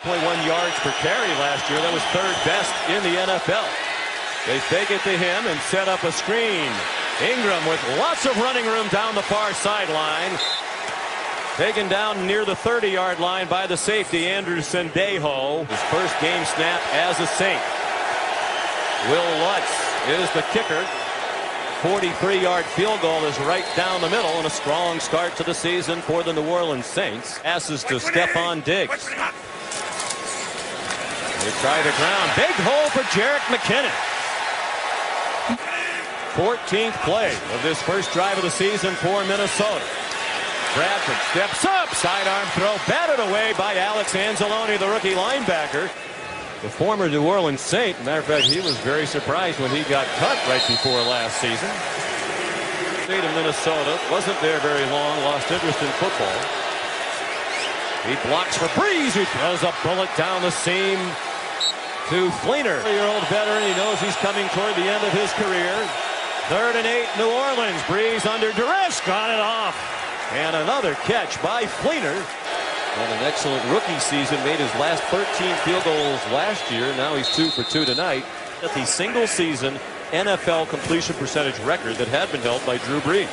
1 yards per carry last year. That was third best in the NFL. They fake it to him and set up a screen. Ingram with lots of running room down the far sideline. Taken down near the 30-yard line by the safety, Andrew Sendejo. His first game snap as a Saint. Will Lutz is the kicker. 43-yard field goal is right down the middle, and a strong start to the season for the New Orleans Saints. Passes to Stephon Diggs. They try the ground. Big hole for Jerick McKinnon. 14th play of this first drive of the season for Minnesota. Bradford steps up. Sidearm throw batted away by Alex Anzalone, the rookie linebacker. The former New Orleans Saint. Matter of fact, he was very surprised when he got cut right before last season. State of Minnesota wasn't there very long. Lost interest in football. He blocks for Breeze, who throws a bullet down the seam to Fleener. 30-year-old veteran. He knows he's coming toward the end of his career. 3rd and 8, New Orleans. Breeze under duress. Got it off. And another catch by Fleener. And an excellent rookie season. Made his last 13 field goals last year. Now he's 2 for 2 tonight. At the single season NFL completion percentage record that had been held by Drew Brees.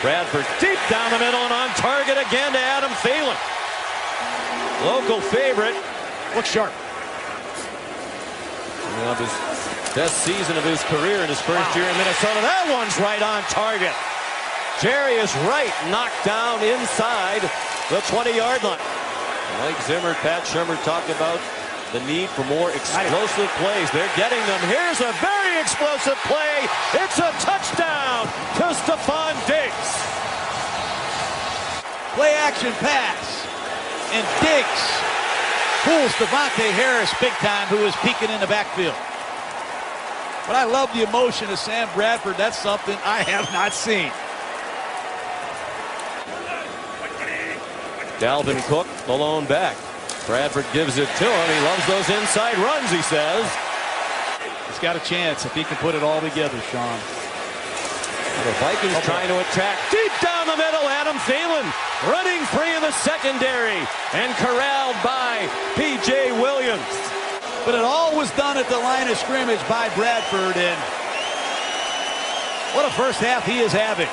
Bradford deep down the middle and on target again to Adam Thielen. Local favorite. Looks sharp. One of his best season of his career in his first year in Minnesota. That one's right on target. Jarius Wright knocked down inside the 20-yard line. Mike Zimmer, Pat Shurmur talked about the need for more explosive plays. They're getting them. Here's a very explosive play. It's a touchdown to Stephon Diggs. Play action pass. And Diggs fools Devontae Harris big time, who is peeking in the backfield. But I love the emotion of Sam Bradford. That's something I have not seen. Dalvin Cook, the lone back. Bradford gives it to him. He loves those inside runs, he says. He's got a chance if he can put it all together, Sean. The Vikings trying to attack deep down the middle. Adam Thielen running free in the secondary and corralled by P.J. Williams. But it all was done at the line of scrimmage by Bradford, and what a first half he is having.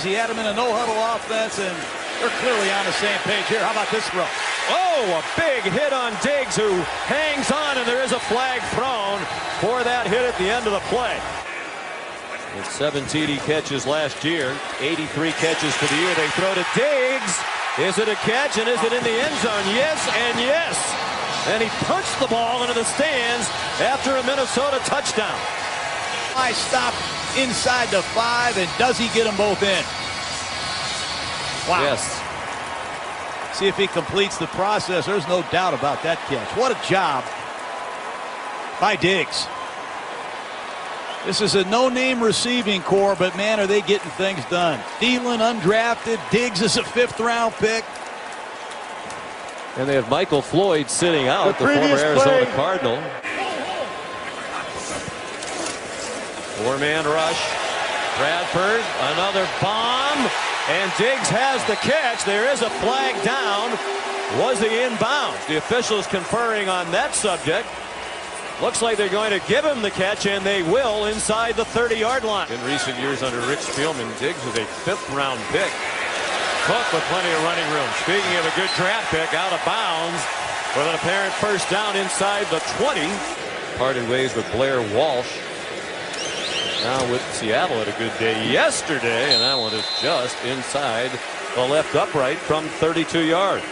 He had him in a no-huddle offense, and they're clearly on the same page here. How about this throw? Oh, a big hit on Diggs, who hangs on, and there is a flag thrown for that hit at the end of the play. With 7 TD catches last year, 83 catches for the year. They throw to Diggs. Is it a catch, and is it in the end zone? Yes, and yes. And he punched the ball into the stands after a Minnesota touchdown. I stopped inside the 5, and does he get them both in? Wow. Yes. See if he completes the process. There's no doubt about that catch. What a job by Diggs. This is a no-name receiving core, but man, are they getting things done. Thielen undrafted. Diggs is a 5th-round pick. And they have Michael Floyd sitting out, the former Arizona Cardinal. 4-man rush. Bradford, another bomb, and Diggs has the catch. There is a flag down. Was he in bounds? The officials conferring on that subject. Looks like they're going to give him the catch, and they will inside the 30-yard line. In recent years under Rick Spielman, Diggs was a 5th-round pick. Cook with plenty of running room. Speaking of a good draft pick, out of bounds with an apparent first down inside the 20. Parted ways with Blair Walsh. Now with Seattle had a good day yesterday, and that one is just inside the left upright from 32 yards.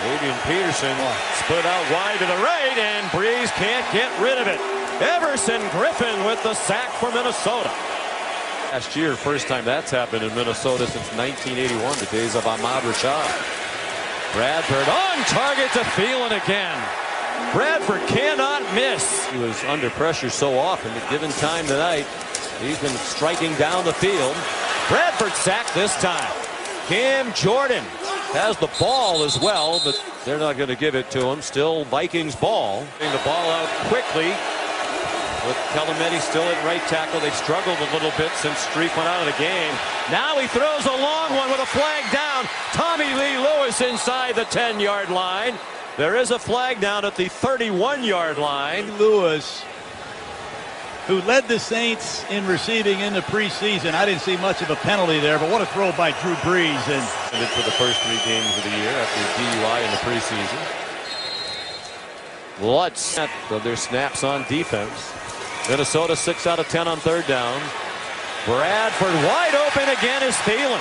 Adrian Peterson split out wide to the right, and Breeze can't get rid of it. Everson Griffin with the sack for Minnesota. Last year, first time that's happened in Minnesota since 1981, the days of Ahmad Rashad. Bradford on target to Thielen again. Bradford cannot miss. He was under pressure so often that given time tonight, he's been striking down the field. Bradford sacked this time. Cam Jordan has the ball as well, but they're not going to give it to him. Still Vikings ball. Getting the ball out quickly with Calameti still at right tackle. They've struggled a little bit since Streak went out of the game. Now he throws a long one with a flag down. Tommy Lee Lewis inside the 10-yard line. There is a flag down at the 31-yard line. Lewis, who led the Saints in receiving in the preseason. I didn't see much of a penalty there, but what a throw by Drew Brees. And for the first 3 games of the year after DUI in the preseason. Lutz of their snaps on defense. Minnesota 6 out of 10 on 3rd down. Bradford wide open again is Thielen.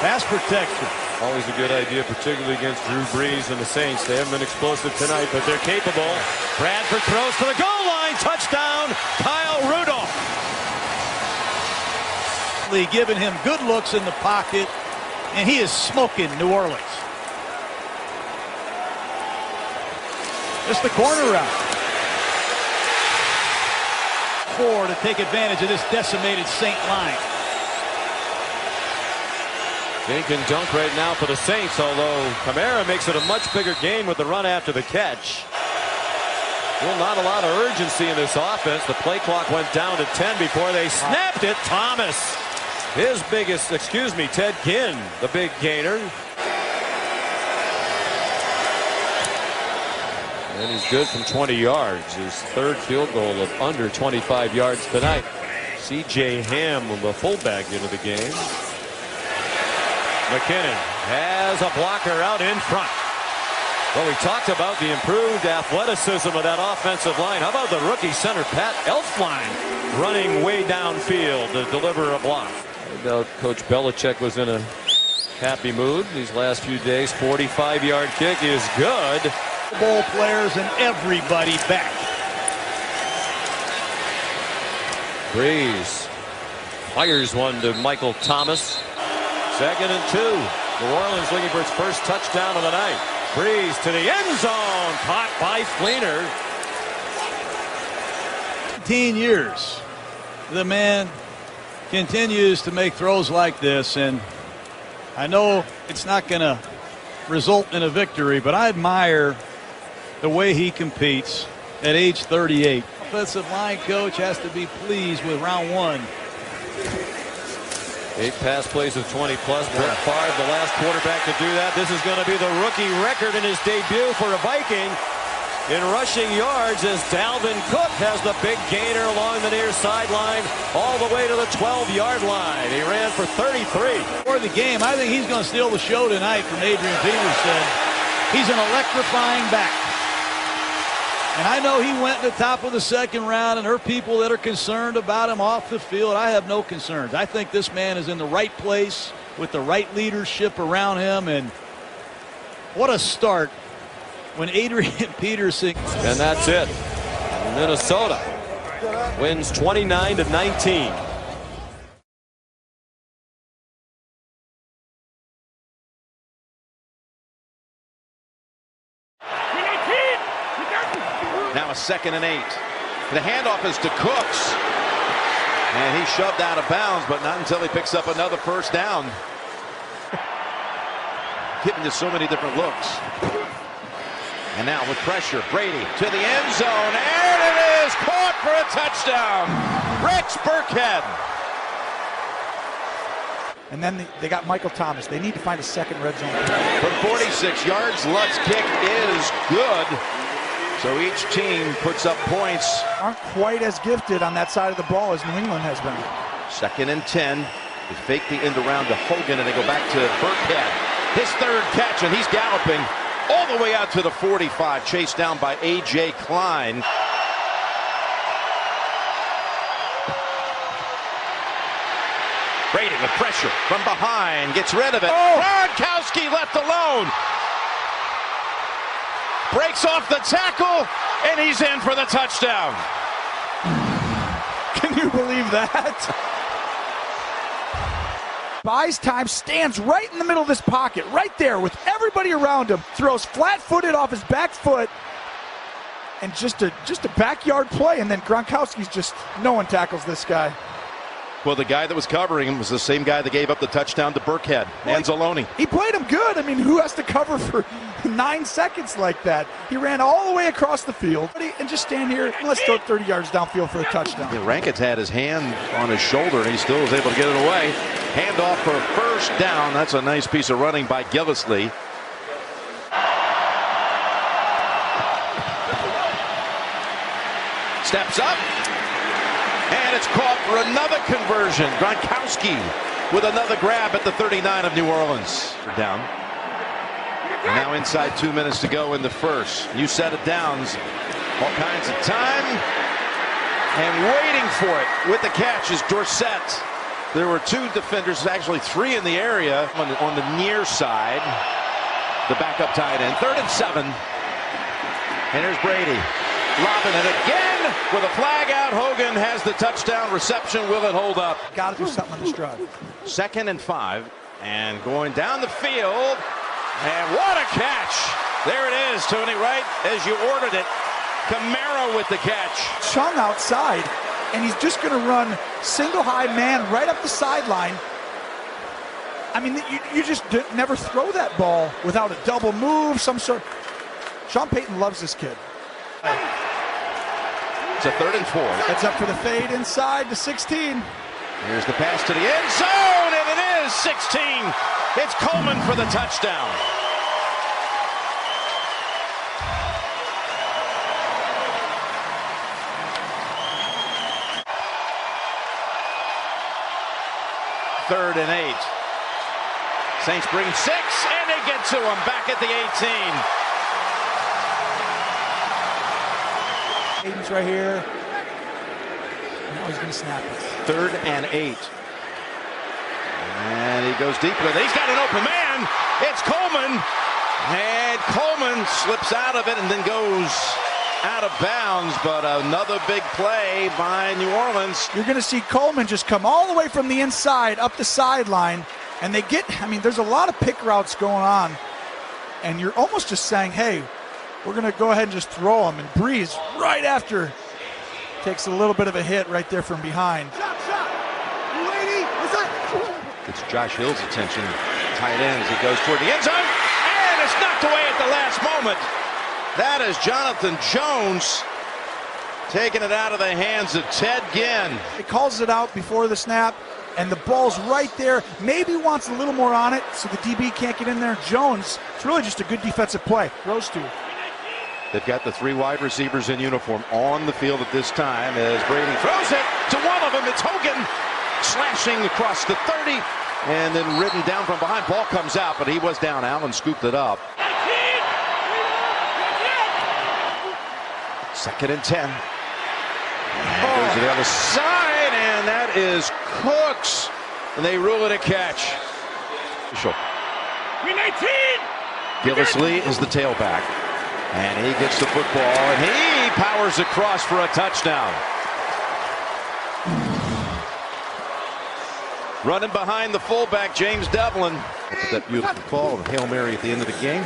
Pass protection. Always a good idea, particularly against Drew Brees and the Saints. They haven't been explosive tonight, but they're capable. Bradford throws to the goal line. Touchdown, Kyle Rudolph. Giving him good looks in the pocket, and he is smoking New Orleans. Just the corner route. 4 to take advantage of this decimated Saint line. Dink and dunk right now for the Saints, although Kamara makes it a much bigger game with the run after the catch. Well, not a lot of urgency in this offense. The play clock went down to 10 before they snapped it. Thomas, his biggest, Ted Ginn, the big gainer. And he's good from 20 yards. His 3rd field goal of under 25 yards tonight. C.J. Ham, the fullback, into the game. McKinnon has a blocker out in front. Well, we talked about the improved athleticism of that offensive line. How about the rookie center, Pat Elflein, running way downfield to deliver a block? I know Coach Belichick was in a happy mood these last few days. 45-yard kick is good. Bowl players and everybody back. Brees fires one to Michael Thomas. 2nd and 2. New Orleans looking for its first touchdown of the night. Brees to the end zone. Caught by Fleener. 15 years. The man continues to make throws like this, and I know it's not going to result in a victory, but I admire the way he competes at age 38. Offensive line coach has to be pleased with round 1. 8 pass plays of 20-plus. Brett Favre, the last quarterback to do that. This is going to be the rookie record in his debut for a Viking in rushing yards as Dalvin Cook has the big gainer along the near sideline all the way to the 12-yard line. He ran for 33. For the game, I think he's going to steal the show tonight from Adrian Peterson. He's an electrifying back. And I know he went to the top of the 2nd round, and there are people that are concerned about him off the field. I have no concerns. I think this man is in the right place with the right leadership around him, and what a start when Adrian Peterson. And that's it. Minnesota wins 29-19. Now a 2nd and 8. The handoff is to Cooks. And he shoved out of bounds, but not until he picks up another first down. Giving you so many different looks. And now with pressure, Brady to the end zone. And it is caught for a touchdown. Rich Burkhead. And then they got Michael Thomas. They need to find a 2nd red zone. From 46 yards, Lutz's kick is good. So each team puts up points. Aren't quite as gifted on that side of the ball as New England has been. 2nd and 10. They fake the end around to Hogan, and they go back to Burkhead. His 3rd catch, and he's galloping all the way out to the 45. Chased down by A.J. Klein. Brady with pressure from behind. Gets rid of it. Oh. Gronkowski left alone. Breaks off the tackle, and he's in for the touchdown. Can you believe that? Buys time, stands right in the middle of this pocket, right there with everybody around him, throws flat-footed off his back foot, and just a backyard play, and then Gronkowski's just, no one tackles this guy. Well, the guy that was covering him was the same guy that gave up the touchdown to Burkhead, Anzalone. He played him good. I mean, who has to cover for 9 seconds like that. He ran all the way across the field and just stand here and let's throw it 30 yards downfield for a touchdown. Yeah, Rankin's had his hand on his shoulder and he still was able to get it away. Handoff for a first down. That's a nice piece of running by Gillisley. Steps up, and it's caught for another conversion. Gronkowski with another grab at the 39 of New Orleans. Down. And now inside 2 minutes to go in the first. New set of downs. All kinds of time. And waiting for it with the catch is Dorsett. There were 2 defenders, actually 3 in the area on the near side. The backup tight end. 3rd and 7. And here's Brady. Lobbing it again with a flag out. Hogan has the touchdown reception. Will it hold up? Got to do something on this drive. 2nd and 5. And going down the field. And what a catch. There it is, Tony, right as you ordered it. Camaro with the catch. Chung outside, and he's just going to run single high man right up the sideline. I mean, you just never throw that ball without a double move, some sort. Sean Payton loves this kid. It's a 3rd and 4. Heads up for the fade inside to 16. Here's the pass to the end zone, and it is 16. It's Coleman for the touchdown. Third and 8. Saints bring 6, and they get to him back at the 18. Hayden's right here. Now he's going to snap it. 3rd and 8. And he goes deep with it. He's got an open man. It's Coleman. And Coleman slips out of it and then goes out of bounds. But another big play by New Orleans. You're going to see Coleman just come all the way from the inside up the sideline. And they get, I mean, there's a lot of pick routes going on. And you're almost just saying, hey, we're going to go ahead and just throw him. And Breeze, right after, takes a little bit of a hit right there from behind. It's Josh Hill's attention. Tight end as he goes toward the end zone. And it's knocked away at the last moment. That is Jonathan Jones taking it out of the hands of Ted Ginn. He calls it out before the snap, and the ball's right there. Maybe wants a little more on it so the DB can't get in there. Jones, it's really just a good defensive play. Throws to. They've got the 3 wide receivers in uniform on the field at this time as Brady throws it to one of them. It's Hogan slashing across the 30 and then ridden down from behind. Ball comes out, but he was down. Allen scooped it up. 2nd and 10. And goes to the other side, and that is Cooks. And they rule it a catch. Gillisley is the tailback. And he gets the football, and he powers across for a touchdown. Running behind the fullback, James Devlin. That beautiful call, the Hail Mary at the end of the game.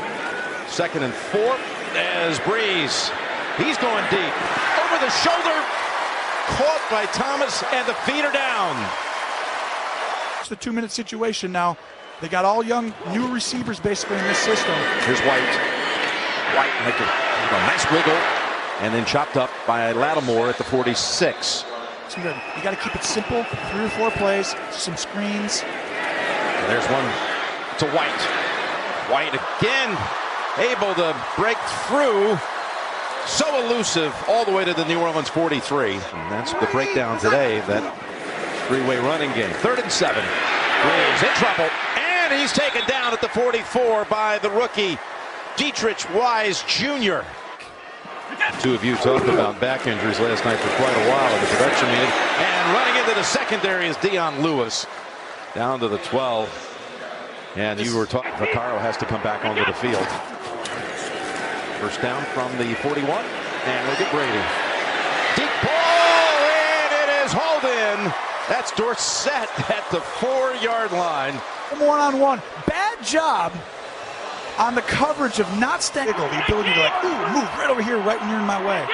2nd and 4 as Breeze. He's going deep. Over the shoulder. Caught by Thomas, and the feet are down. It's the 2-minute situation now. They got all young, new receivers basically in this system. Here's White. White make a nice wiggle, and then chopped up by Lattimore at the 46. You got to keep it simple. 3 or 4 plays, some screens. And there's one to White. White again, able to break through. So elusive all the way to the New Orleans 43. And that's the breakdown today of that 3-way running game. 3rd and 7. Breeze in trouble, and he's taken down at the 44 by the rookie Dietrich Wise Jr. 2 of you talked about back injuries last night for quite a while at the production meeting. And running into the secondary is Dion Lewis down to the 12. And you were talking, Vaccaro has to come back onto the field. First down from the 41. And look at Brady. Deep ball, and it is hauled in. That's Dorsett at the 4-yard line. 1-on-1. Bad job on the coverage of not staying. The ability to move right over here, right when you're in my way.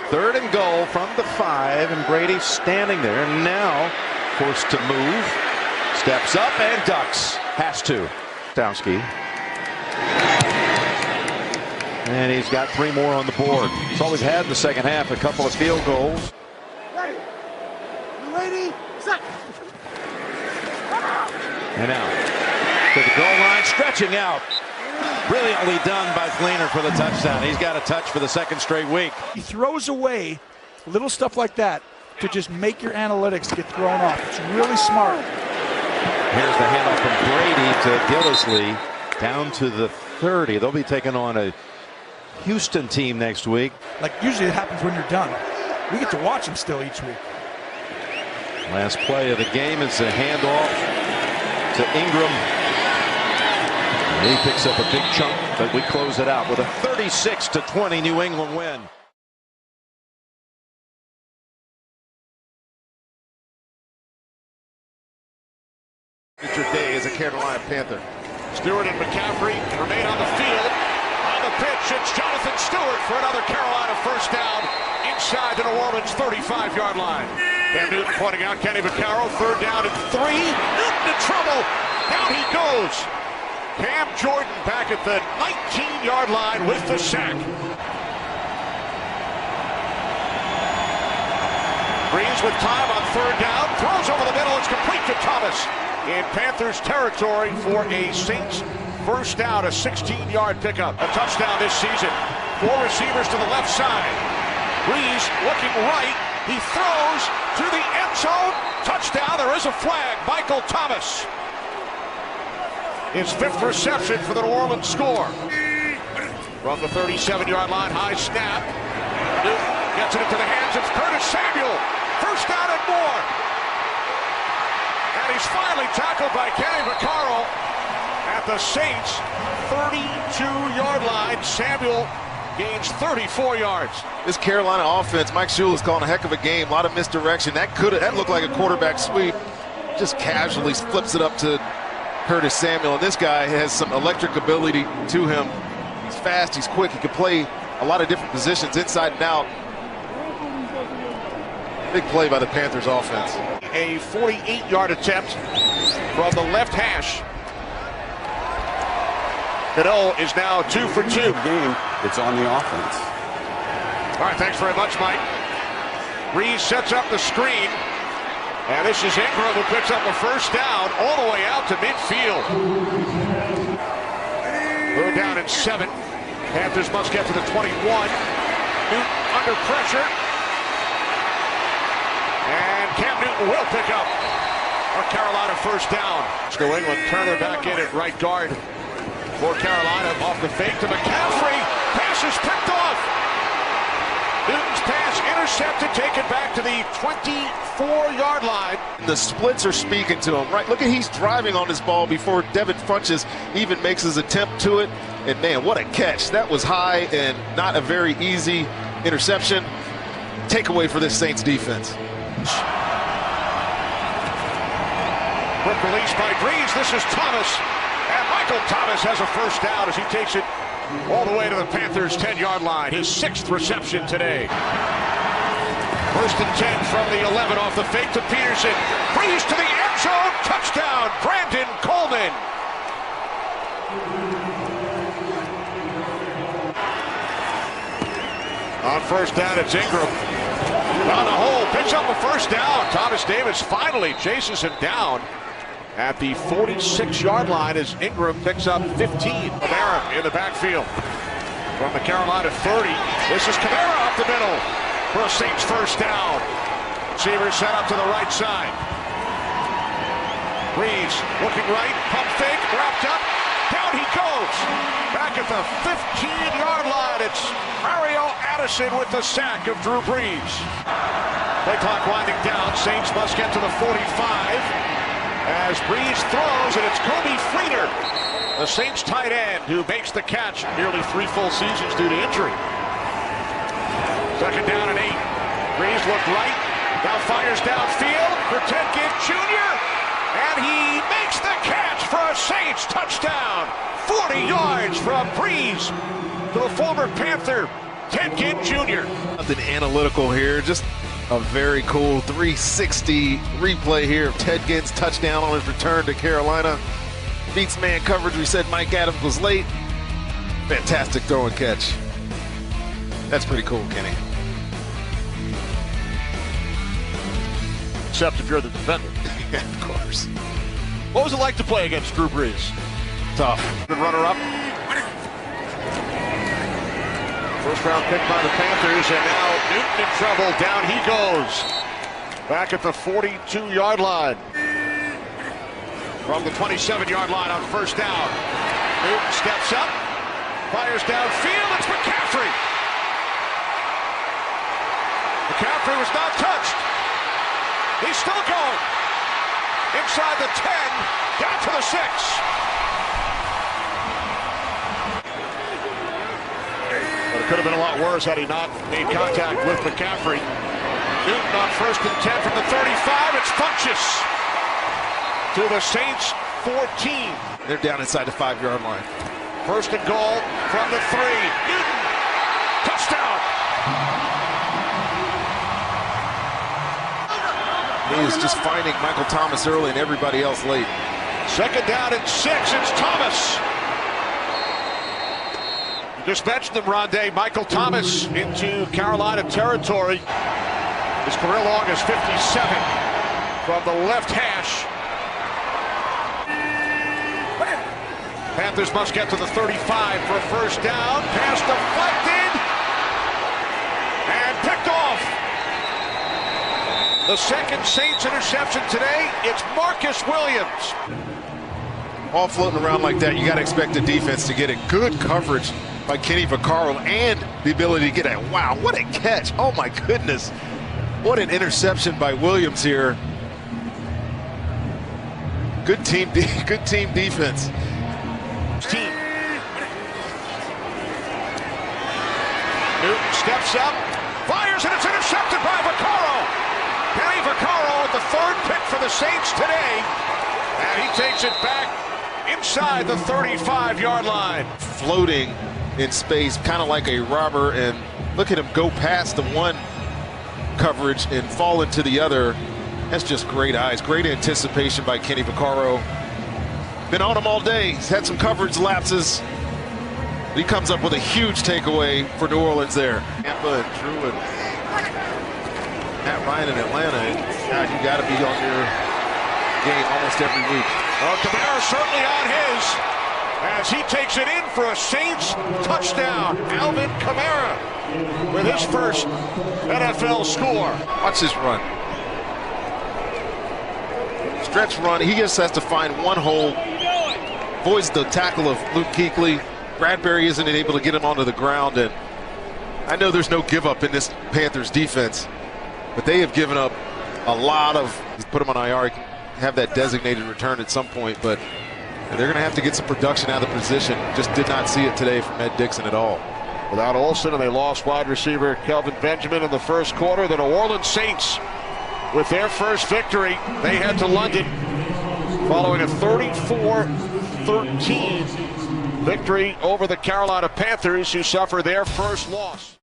3rd and goal from the 5, and Brady standing there, and now forced to move. Steps up and ducks. Has to. Dowski. And he's got 3 more on the board. It's all he's had in the second half, a couple of field goals. Ready, set. And out to the goal line, stretching out. Brilliantly done by Gleaner for the touchdown. He's got a touch for the 2nd straight week. He throws away little stuff like that to just make your analytics get thrown off. It's really smart. Here's the handoff from Brady to Gillisley down to the 30. They'll be taking on a Houston team next week. Like usually it happens when you're done. We get to watch them still each week. Last play of the game is a handoff to Ingram. He picks up a big chunk, but we close it out with a 36-20 New England win. Day as a Carolina Panther. Stewart and McCaffrey remain on the field. On the pitch, it's Jonathan Stewart for another Carolina first down inside the New Orleans 35-yard line. Cam Newton pointing out Kenny Vaccaro, 3rd down and 3. Newton in trouble. Down he goes. Cam Jordan back at the 19-yard line with the sack. Breeze with time on 3rd down. Throws over the middle. It's complete to Thomas. In Panthers territory for a Saints first down, a 16-yard pickup. A touchdown this season. 4 receivers to the left side. Breeze looking right. He throws to the end zone. Touchdown. There is a flag. Michael Thomas. His 5th reception for the New Orleans score. From the 37-yard line, high snap. Newton gets it into the hands of Curtis Samuel. First down and more. And he's finally tackled by Kenny Vaccaro at the Saints 32-yard line. Samuel gains 34 yards. This Carolina offense, Mike Shula is calling a heck of a game. A lot of misdirection. That looked like a quarterback sweep. Just casually flips it up to Curtis Samuel. And this guy has some electric ability to him. He's fast, he's quick, he can play a lot of different positions inside and out. Big play by the Panthers offense. A 48-yard attempt from the left hash. Cano is now 2 for 2. Game, it's on the offense. All right, thanks very much, Mike. Breeze sets up the screen. And this is Ingram who picks up a first down all the way out to midfield. 3rd down and 7. Panthers must get to the 21. Newton under pressure. And Cam Newton will pick up a Carolina first down. New England, Turner back in at right guard for Carolina. Off the fake to McCaffrey. Pass is picked off. Newton's pass intercepted, taken back to the 24-yard line. The splits are speaking to him, right? Look at he's driving on this ball before Devin Funchess even makes his attempt to it. And man, what a catch. That was high and not a very easy interception. Takeaway for this Saints defense. Quick release by Breeze. This is Thomas. And Michael Thomas has a first down as he takes it all the way to the Panthers' 10-yard line. His 6th reception today. 1st and 10 from the 11 off the fake to Peterson. Breeze to the end zone. Touchdown, Brandon Coleman. On first down, it's Ingram. On the hole, picks up a first down. Thomas Davis finally chases him down at the 46-yard line as Ingram picks up 15. Kamara in the backfield from the Carolina 30. This is Kamara up the middle for a Saints first down. Receiver set up to the right side. Breeze looking right, pump fake, wrapped up. Down he goes. Back at the 15-yard line, it's Mario Addison with the sack of Drew Brees. Play clock winding down. Saints must get to the 45. As Breeze throws, and it's Kobe Fleener, the Saints tight end, who makes the catch nearly 3 full seasons due to injury. 2nd down and 8. Breeze looked right, now fires downfield for Ted Ginn Jr., and he makes the catch for a Saints touchdown. 40 yards from Breeze to the former Panther, Ted Ginn Jr. Nothing analytical here, just a very cool 360 replay here of Ted Ginn's touchdown on his return to Carolina. Beats man coverage. We said Mike Adams was late. Fantastic throw and catch. That's pretty cool, Kenny. Except if you're the defender. Yeah, of course. What was it like to play against Drew Brees? Tough. Good runner-up. First round pick by the Panthers, and now Newton in trouble. Down he goes. Back at the 42-yard line. From the 27-yard line on first down. Newton steps up, fires downfield. It's McCaffrey. McCaffrey was not touched. He's still going. Inside the 10, down to the 6. But it could have been a lot worse had he not made contact with McCaffrey. Newton on 1st and 10 from the 35. It's Funchess to the Saints 14. They're down inside the 5-yard line. 1st and goal from the 3. Newton, touchdown. He is just finding Michael Thomas early and everybody else late. 2nd down and 6. It's Thomas. Just mentioned him, Rondé. Michael Thomas into Carolina territory. His career long is 57 from the left hash. Panthers must get to the 35 for a first down. Pass deflected and picked off. The second Saints interception today. It's Marcus Williams. All floating around like that, you got to expect the defense to get it. Good coverage by Kenny Vaccaro and the ability to get it. Wow, what a catch. Oh my goodness. What an interception by Williams here. Good team defense. Newton steps up, fires, and it's intercepted by Vaccaro. Kenny Vaccaro with the 3rd pick for the Saints today. And he takes it back inside the 35-yard line. Floating in space, kind of like a robber, and look at him go past the one coverage and fall into the other. That's just great eyes, great anticipation by Kenny Vaccaro. Been on him all day. He's had some coverage lapses. He comes up with a huge takeaway for New Orleans there. Tampa and Drew and Matt Ryan in Atlanta. God, you got to be on your game almost every week. Well, Kamara certainly on his as he takes it in for a Saints touchdown. Alvin Kamara with his first NFL score. Watch this run. Stretch run. He just has to find one hole. Avoids the tackle of Luke Kuechly. Bradbury isn't able to get him onto the ground, and I know there's no give up in this Panthers defense, but they have given up a lot of. Put him on IR, have that designated return at some point, but they're going to have to get some production out of the position. Just did not see it today from Ed Dixon at all. Without Olsen, and they lost wide receiver Kelvin Benjamin in the first quarter. The New Orleans Saints, with their first victory, they head to London following a 34-13 victory over the Carolina Panthers, who suffer their first loss.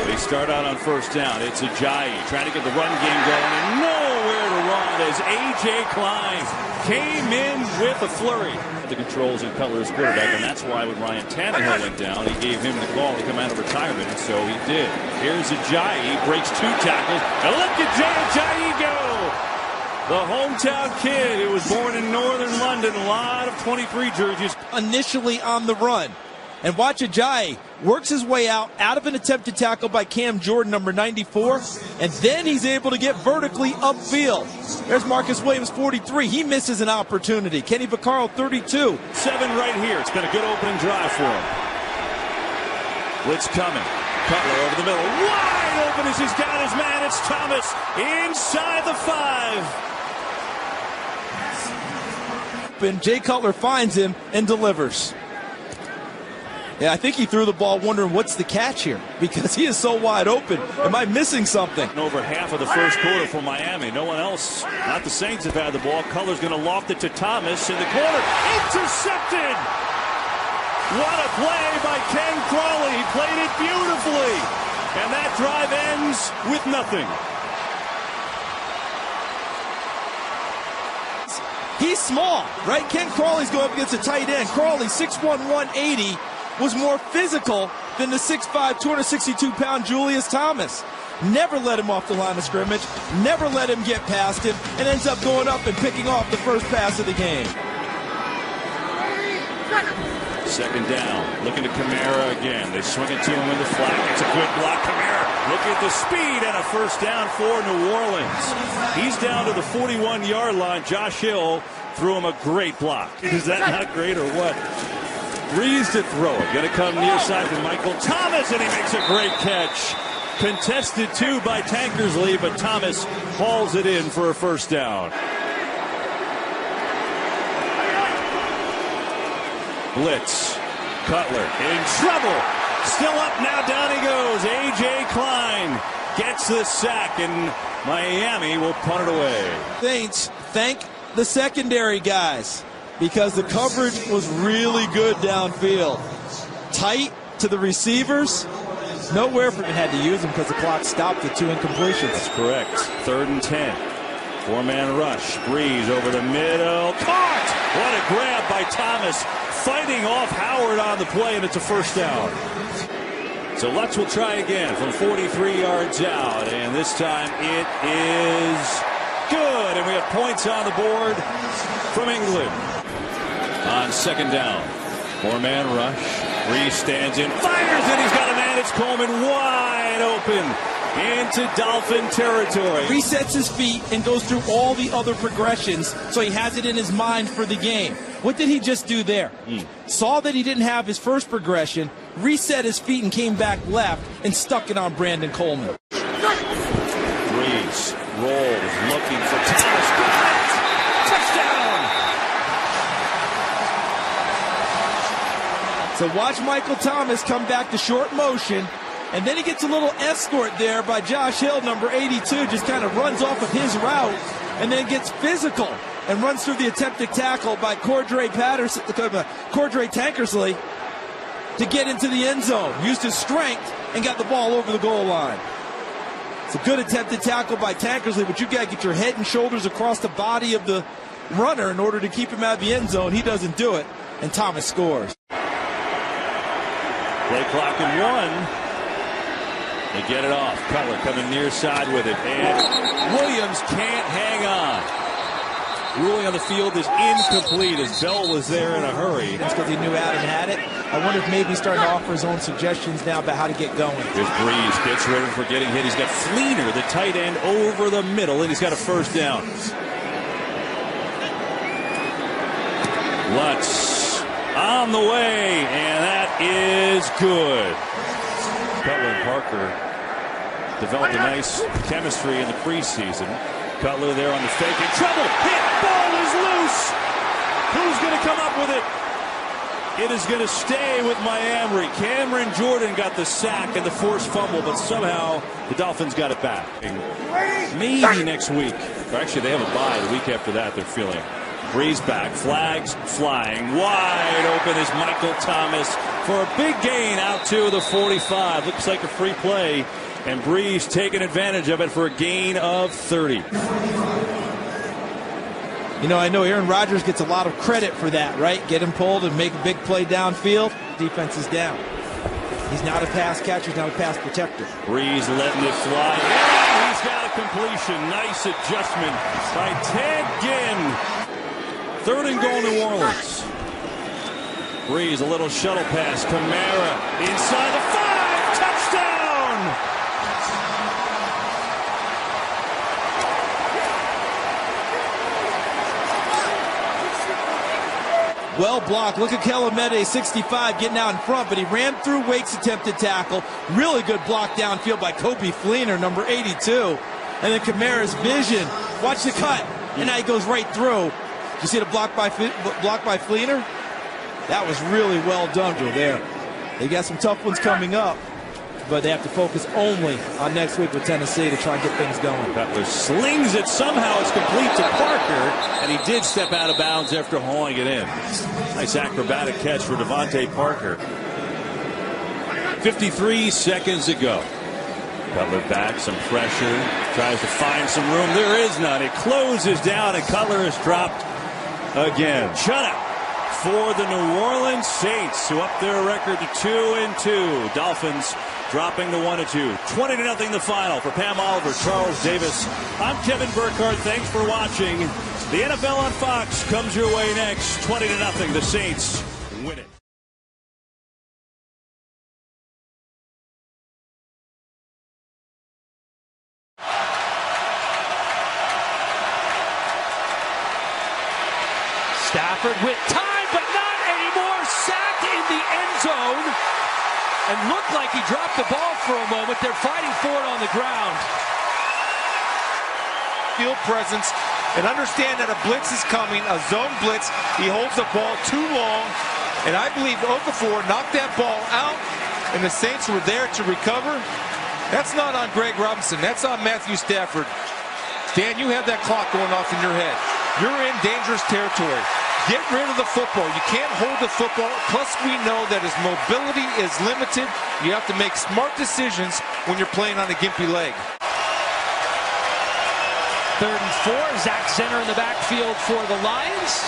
They start out on first down. It's Ajayi trying to get the run game going and nowhere to run as A.J. Klein came in with a flurry. The controls and colors quarterback, and that's why when Ryan Tannehill went down, he gave him the call to come out of retirement, and so he did. Here's Ajayi, breaks 2 tackles, and look at Ajayi go! The hometown kid who was born in northern London, a lot of 23 jerseys. Initially on the run. And watch Ajayi works his way out of an attempted tackle by Cam Jordan, number 94, and then he's able to get vertically upfield. There's Marcus Williams, 43. He misses an opportunity. Kenny Vaccaro, 32. 7 right here. It's been a good opening drive for him. Blitz coming. Cutler over the middle. Wide open as he's got his man. It's Thomas inside the 5. And Jay Cutler finds him and delivers. Yeah, I think he threw the ball wondering what's the catch here because he is so wide open. Am I missing something? Over half of the first quarter for Miami. No one else, not the Saints, have had the ball. Cutler's going to loft it to Thomas in the corner. Intercepted! What a play by Ken Crawley. He played it beautifully. And that drive ends with nothing. He's small, right? Ken Crawley's going up against a tight end. Crawley, 6'1", 180, was more physical than the 6'5", 262-pound Julius Thomas. Never let him off the line of scrimmage, never let him get past him, and ends up going up and picking off the first pass of the game. Second down, looking to Kamara again. They swing it to him in the flat. It's a good block. Kamara, look at the speed, and a first down for New Orleans. He's down to the 41-yard line. Josh Hill threw him a great block. Is that not great or what? Breeze to throw it. Going to come near side to Michael Thomas, and he makes a great catch. Contested too by Tankersley, but Thomas hauls it in for a first down. Blitz. Cutler in trouble. Still up now. Down he goes. A.J. Klein gets the sack, and Miami will punt it away. Saints thank the secondary guys because the coverage was really good downfield. Tight to the receivers. Nowhere for him. Had to use them because the clock stopped at 2 incompletions. That's correct. 3rd and 10. 4-man rush. Breeze over the middle. Caught! What a grab by Thomas. Fighting off Howard on the play, and it's a first down. So Lutz will try again from 43 yards out, and this time it is good, and we have points on the board from England. On second down, 4-man rush. Breeze stands in, fires, and he's got a man. It's Coleman wide open into Dolphin territory. Resets his feet and goes through all the other progressions, so he has it in his mind for the game. What did he just do there? Saw that he didn't have his first progression, reset his feet and came back left and stuck it on Brandon Coleman. Breeze rolls, looking for Thomas. Touchdown! So watch Michael Thomas come back to short motion, and then he gets a little escort there by Josh Hill, number 82, just kind of runs off of his route and then gets physical and runs through the attempted tackle by Cordray Tankersley to get into the end zone. Used his strength and got the ball over the goal line. It's a good attempted tackle by Tankersley, but you got to get your head and shoulders across the body of the runner in order to keep him out of the end zone. He doesn't do it, and Thomas scores. Play clock in 1. They get it off. Cutler coming near side with it, and Williams can't hang on. Ruling on the field is incomplete as Bell was there in a hurry. That's because he knew Adam had it. I wonder if maybe he's starting to offer his own suggestions now about how to get going. Here's Breeze, gets ready for getting hit. He's got Fleener, the tight end, over the middle, and he's got a first down. Lutz on the way, and that is good. Cutler and Parker developed a nice chemistry in the preseason. Cutler there on the fake. In trouble. Hit. Ball is loose. Who's going to come up with it? It is going to stay with Miami. Cameron Jordan got the sack and the forced fumble, but somehow the Dolphins got it back. Maybe next week. Or actually, they have a bye the week after that, they're feeling. Breeze back. Flags flying. Wide open is Michael Thomas for a big gain out to the 45. Looks like a free play. And Breeze taking advantage of it for a gain of 30. You know, I know Aaron Rodgers gets a lot of credit for that, right? Get him pulled and make a big play downfield. Defense is down. He's not a pass catcher, he's not a pass protector. Breeze letting it fly. Yeah, he's got a completion. Nice adjustment by Ted Ginn. 3rd and goal, New Orleans. Breeze, a little shuttle pass. Kamara inside the 5. Touchdown! Well blocked. Look at Kelemete, 65, getting out in front, but he ran through Wake's attempted tackle. Really good block downfield by Kobe Fleener, number 82. And then Kamara's vision. Watch the cut. And now he goes right through. Did you see the block by Fleener? That was really well done, Joe, there. They got some tough ones coming up, but they have to focus only on next week with Tennessee to try and get things going. Cutler slings it. Somehow it's complete to Parker, and he did step out of bounds after hauling it in. Nice acrobatic catch for Devontae Parker. 53 seconds to go. Cutler back, some pressure, tries to find some room. There is none. It closes down, and Cutler is dropped again. Shutout for the New Orleans Saints, who up their record to 2-2. Dolphins dropping to 1-2. 20-0 the final. For Pam Oliver, Charles Davis, I'm Kevin Burkhardt. Thanks for watching. The NFL on Fox comes your way next. 20-0. The Saints win it. Stafford with time, but not anymore. Sacked in the end zone. And looked like he dropped the ball for a moment. They're fighting for it on the ground. Field presence and understand that a blitz is coming, a zone blitz. He holds the ball too long. And I believe Okafor knocked that ball out, and the Saints were there to recover. That's not on Greg Robinson. That's on Matthew Stafford. Dan, you have that clock going off in your head. You're in dangerous territory. Get rid of the football. You can't hold the football. Plus, we know that his mobility is limited. You have to make smart decisions when you're playing on a gimpy leg. 3rd and 4. Zach Zenner in the backfield for the Lions.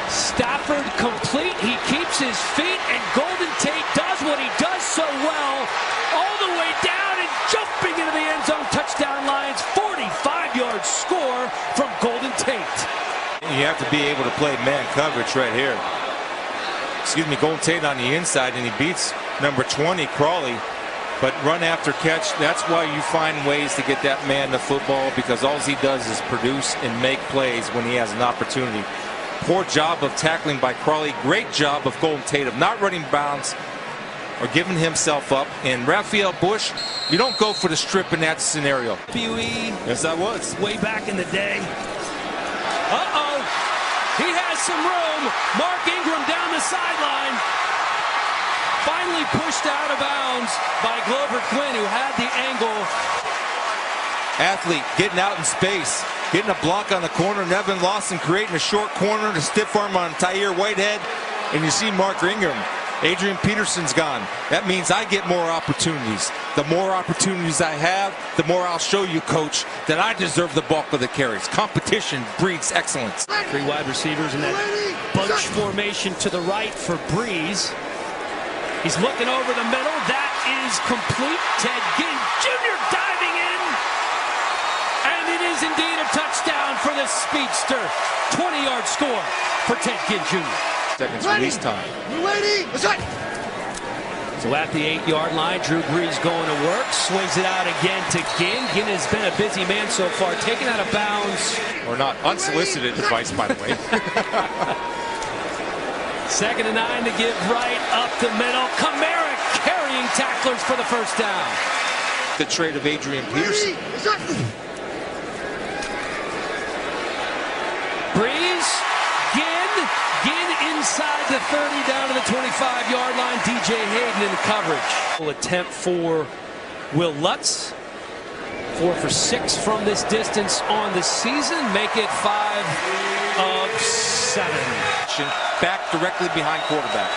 Stafford complete. He keeps his feet, and Golden Tate does what he does so well. All the way down and jumping into the end zone. Touchdown Lions. 45-yard score from Golden Tate. You have to be able to play man coverage right here. Golden Tate on the inside, and he beats number 20, Crawley. But run after catch, that's why you find ways to get that man the football, because all he does is produce and make plays when he has an opportunity. Poor job of tackling by Crawley. Great job of Golden Tate of not running bounds or giving himself up. And Raphael Bush, you don't go for the strip in that scenario. PUE. Yes, I was. Way back in the day. Uh-oh. He has some room. Mark Ingram down the sideline. Finally pushed out of bounds by Glover Quinn, who had the angle. Athlete getting out in space. Getting a block on the corner. Nevin Lawson creating a short corner to stiff arm on Tyre Whitehead. And you see Mark Ingram. Adrian Peterson's gone. That means I get more opportunities. The more opportunities I have, the more I'll show you, coach, that I deserve the bulk of the carries. Competition breeds excellence. 3 wide receivers in that bunch formation to the right for Breeze. He's looking over the middle. That is complete. Ted Ginn Jr. diving in. And it is indeed a touchdown for the speedster. 20-yard score for Ted Ginn Jr. Seconds release time. So at the 8-yard line, Drew Brees going to work. Swings it out again to Ginn. Ginn has been a busy man so far. Taken out of bounds. Or not unsolicited advice, by the way. 2nd and 9 to give right up the middle. Kamara carrying tacklers for the first down. The trade of Adrian Peterson. Breeze, Ginn inside the 30, down to the 25-yard line. DJ Hayden in coverage. Attempt for Will Lutz. 4 for 6 from this distance on the season. Make it 5 of 7. Back directly behind quarterback.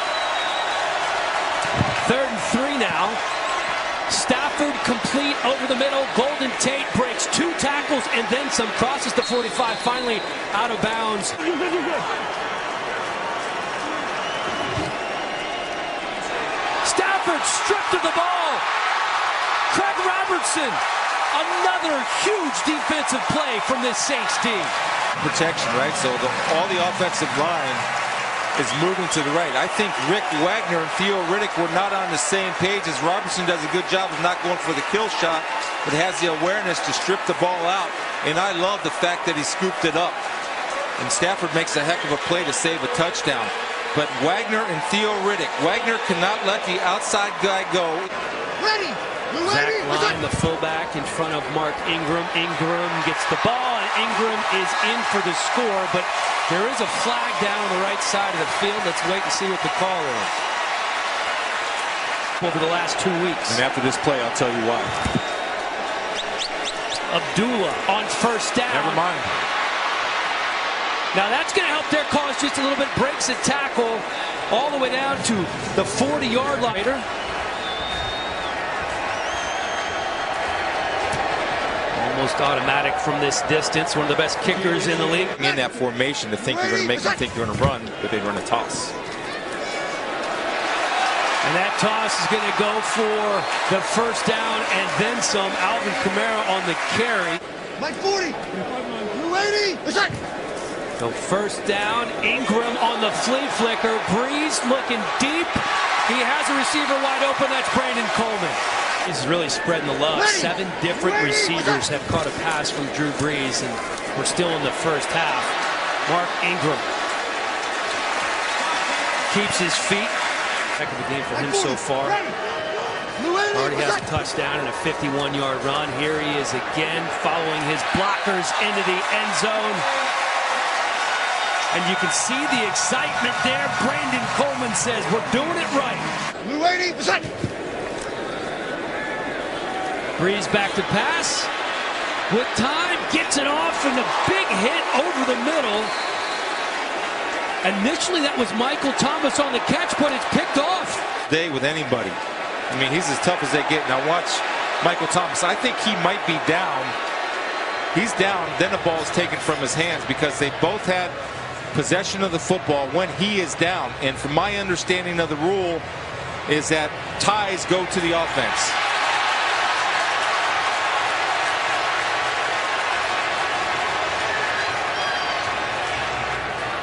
3rd and 3 now. Stafford complete over the middle. Golden Tate breaks 2 tackles and then some. Crosses the 45. Finally out of bounds. Stafford stripped of the ball. Craig Robertson. Another huge defensive play from this Saints team. Protection, right? So all the offensive line is moving to the right. I think Rick Wagner and Theo Riddick were not on the same page, as Robertson does a good job of not going for the kill shot, but has the awareness to strip the ball out. And I love the fact that he scooped it up. And Stafford makes a heck of a play to save a touchdown. But Wagner and Theo Riddick, Wagner cannot let the outside guy go. Ready. Zach Line, the fullback, in front of Mark Ingram. Ingram gets the ball, and Ingram is in for the score, but there is a flag down on the right side of the field. Let's wait and see what the call is. Over the last 2 weeks. And after this play, I'll tell you why. Abdullah on first down. Never mind. Now that's going to help their cause just a little bit. Breaks a tackle all the way down to the 40-yard line. almost automatic from this distance. One of the best kickers in the league. In that formation to think you're going to make them think you're going to run, but they run a toss. And that toss is going to go for the first down and then some. Alvin Kamara on the carry. Mike 40. 280. So first down, Ingram on the flea flicker. Breeze looking deep. He has a receiver wide open. That's Brandon Coleman. He's really spreading the love. 7 different receivers have caught a pass from Drew Brees, and we're still in the first half. Mark Ingram keeps his feet. Heck of a game for him so far. Already has a touchdown and a 51-yard run. Here he is again, following his blockers into the end zone. And you can see the excitement there. Brandon Coleman says, we're doing it right. Breeze back to pass. With time, gets it off, and a big hit over the middle. Initially, that was Michael Thomas on the catch, but it's picked off. Day with anybody. I mean, he's as tough as they get. Now watch Michael Thomas. I think he might be down. He's down, then the ball is taken from his hands because they both had possession of the football when he is down. And from my understanding of the rule is that ties go to the offense.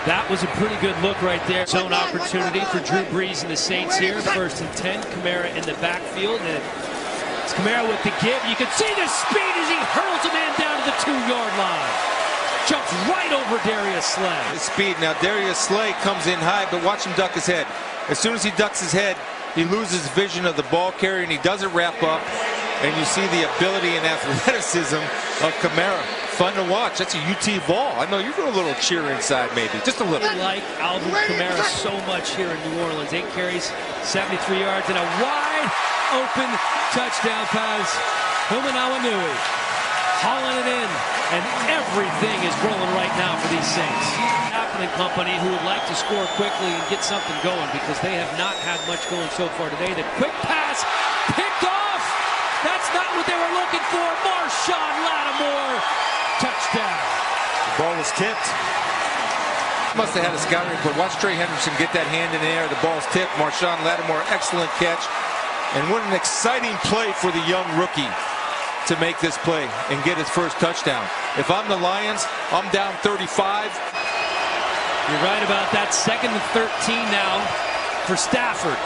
That was a pretty good look right there. Zone opportunity for Drew Brees and the Saints here. 1st and 10. Kamara in the backfield. And it's Kamara with the give. You can see the speed as he hurls a man down to the 2-yard line. Jumps right over Darius Slay. His speed. Now Darius Slay comes in high, but watch him duck his head. As soon as he ducks his head, he loses vision of the ball carrier, and he doesn't wrap up. And you see the ability and athleticism of Kamara. Fun to watch. That's a UT ball. I know you're doing a little cheer inside, maybe. Just a little. I like Alvin Kamara so much here in New Orleans. 8 carries, 73 yards, and a wide open touchdown pass. Humanawanui hauling it in, and everything is rolling right now for these Saints. Appleton and company, who would like to score quickly and get something going because they have not had much going so far today. The quick pass picked off. That's not what they were looking for. Marshawn Lattimore. Touchdown. The ball was tipped. Must have had a scouting report. Watch Trey Henderson get that hand in the air. The ball's tipped. Marshawn Lattimore, excellent catch. And what an exciting play for the young rookie to make this play and get his first touchdown. If I'm the Lions, I'm down 35. You're right about that. 2nd and 13 now for Stafford.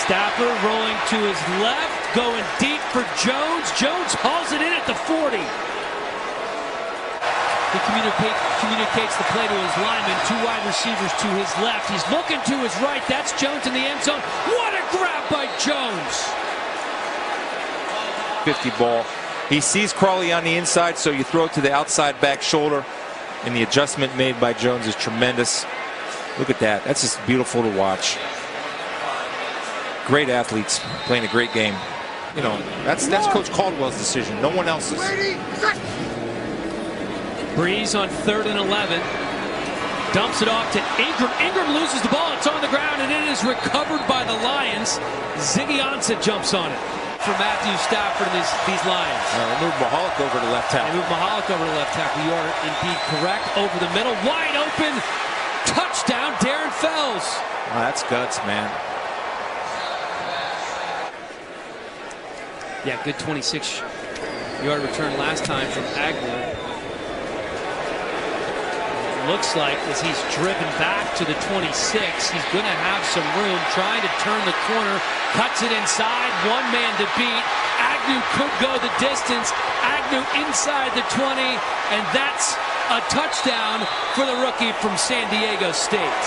Stafford rolling to his left, going deep for Jones. Jones hauls it in at the 40. He communicates the play to his lineman. 2 wide receivers to his left. He's looking to his right. That's Jones in the end zone. What a grab by Jones. 50 ball. He sees Crawley on the inside, so you throw it to the outside back shoulder. And the adjustment made by Jones is tremendous. Look at that. That's just beautiful to watch. Great athletes playing a great game. You know, that's Coach Caldwell's decision. No one else's. Breeze on 3rd and 11. Dumps it off to Ingram. Ingram loses the ball. It's on the ground, and it is recovered by the Lions. Ziggy Ansah jumps on it for Matthew Stafford and these Lions. They moved Mahalik over to left tackle. They moved Mahalik over to left tackle. You are indeed correct. Over the middle. Wide open. Touchdown, Darren Fells. Oh, that's guts, man. Yeah, good 26-yard return last time from Agnew. Looks like as he's driven back to the 26, he's going to have some room, trying to turn the corner, cuts it inside, 1 man to beat. Agnew could go the distance. Agnew inside the 20, and that's a touchdown for the rookie from San Diego State.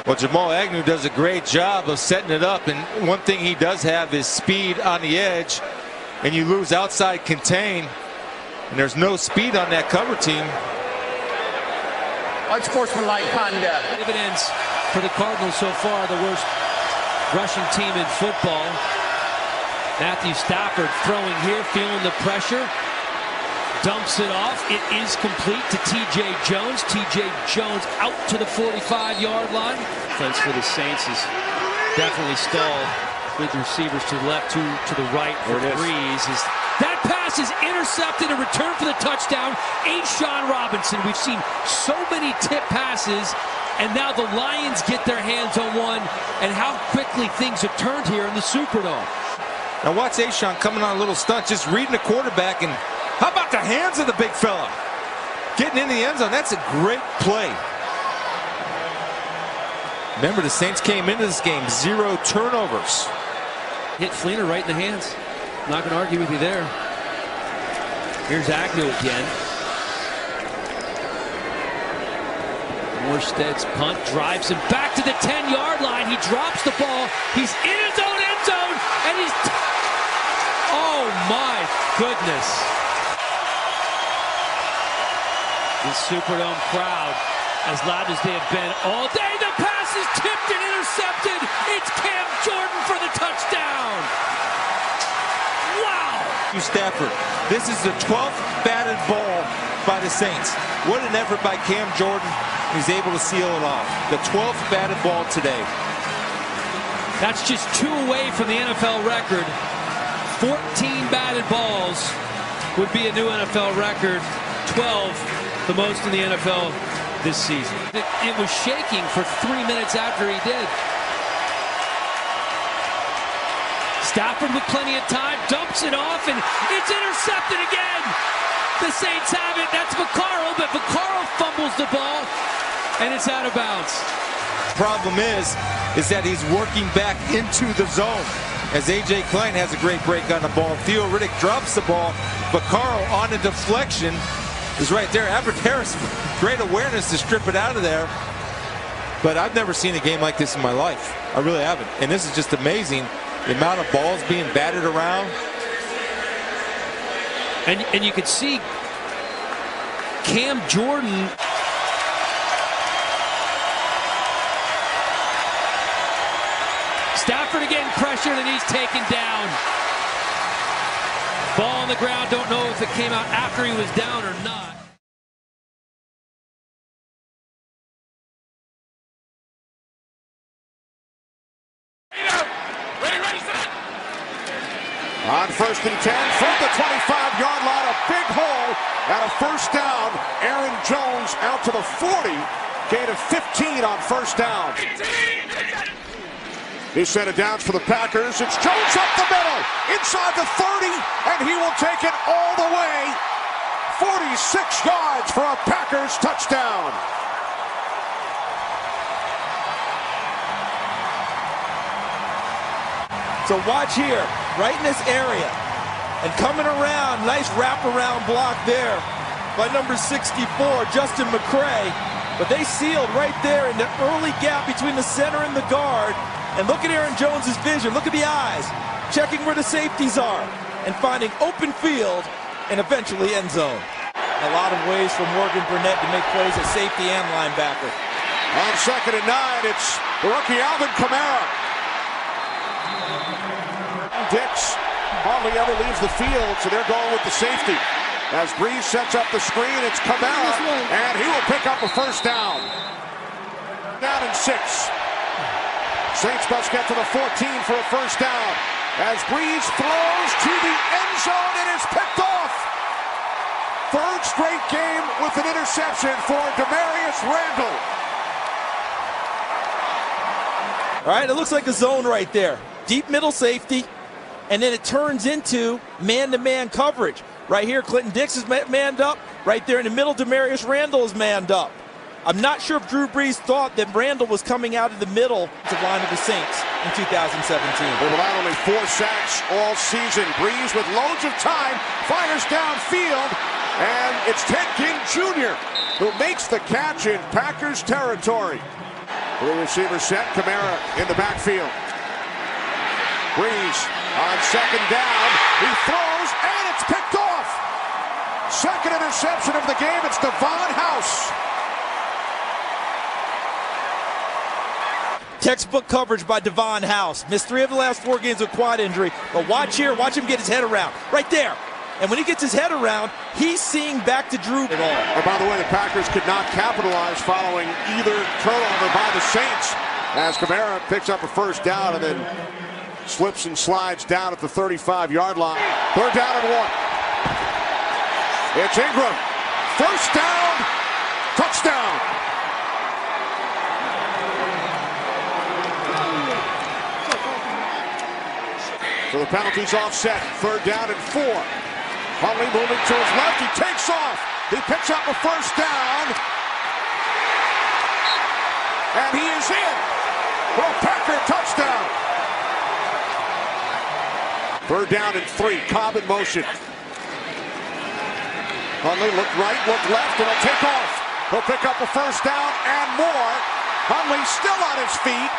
Well, Jamal Agnew does a great job of setting it up, and one thing he does have is speed on the edge, and you lose outside contain, and there's no speed on that cover team. Unsportsmanlike conduct. Dividends for the Cardinals so far, the worst rushing team in football. Matthew Stafford throwing here, feeling the pressure. Dumps it off. It is complete to T.J. Jones. T.J. Jones out to the 45-yard line. Defense for the Saints is definitely stalled. With the receivers to the left, to the right for Breeze. That pass is intercepted and returned for the touchdown. A'Shawn Robinson. We've seen so many tip passes, and now the Lions get their hands on one, and how quickly things have turned here in the Superdome. Now watch A'Shawn coming on a little stunt, just reading the quarterback, and how about the hands of the big fella? Getting into the end zone, that's a great play. Remember, the Saints came into this game 0 turnovers. Hit Fleener right in the hands. Not going to argue with you there. Here's Agnew again. Morstead's punt drives him back to the 10-yard line. He drops the ball. He's in his own end zone, and he's... Oh, my goodness. The Superdome crowd, as loud as they have been all day. The pass is tipped and intercepted. It's Cam Jordan for the touchdown. Wow. Stafford. This is the 12th batted ball by the Saints. What an effort by Cam Jordan. He's able to seal it off. The 12th batted ball today. That's just 2 away from the NFL record. 14 batted balls would be a new NFL record. 12, the most in the NFL this season. It was shaking for 3 minutes after he did. Stafford with plenty of time, dumps it off, and it's intercepted again. The Saints have it. That's Vaccaro, but Vaccaro fumbles the ball, and it's out of bounds. Problem is that he's working back into the zone. As A.J. Klein has a great break on the ball. Theo Riddick drops the ball. Vaccaro on a deflection is right there. Everett Harris, great awareness to strip it out of there. But I've never seen a game like this in my life. I really haven't. And this is just amazing. The amount of balls being batted around. And you could see Cam Jordan. Stafford again pressured, and he's taken down. Ball on the ground. Don't know if it came out after he was down or not. On 1st and 10 from the 25-yard line, a big hole and a first down. Aaron Jones out to the 40, gain of 15 on first down. These set of downs for the Packers. It's Jones up the middle, inside the 30, and he will take it all the way. 46 yards for a Packers touchdown. So watch here, right in this area. And coming around, nice wraparound block there by number 64, Justin McCray. But they sealed right there in the early gap between the center and the guard. And look at Aaron Jones's vision. Look at the eyes. Checking where the safeties are. And finding open field and eventually end zone. A lot of ways for Morgan Burnett to make plays at safety and linebacker. On 2nd and 9, it's the rookie Alvin Kamara. Dix hardly ever leaves the field, so they're going with the safety. As Breeze sets up the screen, it's Kamara, and he will pick up a first down. Down and 6. Saints must get to the 14 for a first down. As Breeze throws to the end zone, it is picked off. 3rd straight game with an interception for Demarius Randall. All right, it looks like a zone right there. Deep middle safety. And then it turns into man-to-man coverage. Right here, Clinton Dix is manned up. Right there in the middle, Demarius Randall is manned up. I'm not sure if Drew Brees thought that Randall was coming out of the middle of the line of the Saints in 2017. They've allowed only 4 sacks all season. Brees with loads of time, fires downfield, and it's Ted Ginn Jr. who makes the catch in Packers territory. Blue receiver set, Kamara in the backfield. Brees on 2nd down, he throws, and it's picked off. 2nd interception of the game, it's Devon House. Textbook coverage by Devon House. Missed 3 of the last 4 games with quad injury, but watch here, watch him get his head around. Right there. And when he gets his head around, he's seeing back to Drew at all. And by the way, the Packers could not capitalize following either turnover by the Saints, as Kamara picks up a first down and then Slips and slides down at the 35-yard line. Third down and 1. It's Ingram. First down. Touchdown. So the penalty's offset. Third down and 4. Huntley moving to his left. He takes off. He picks up a first down. And he is in for a Packer touchdown. Third down and 3. Cobb in motion. Huntley look right, look left, and he'll take off. He'll pick up a first down and more. Huntley still on his feet.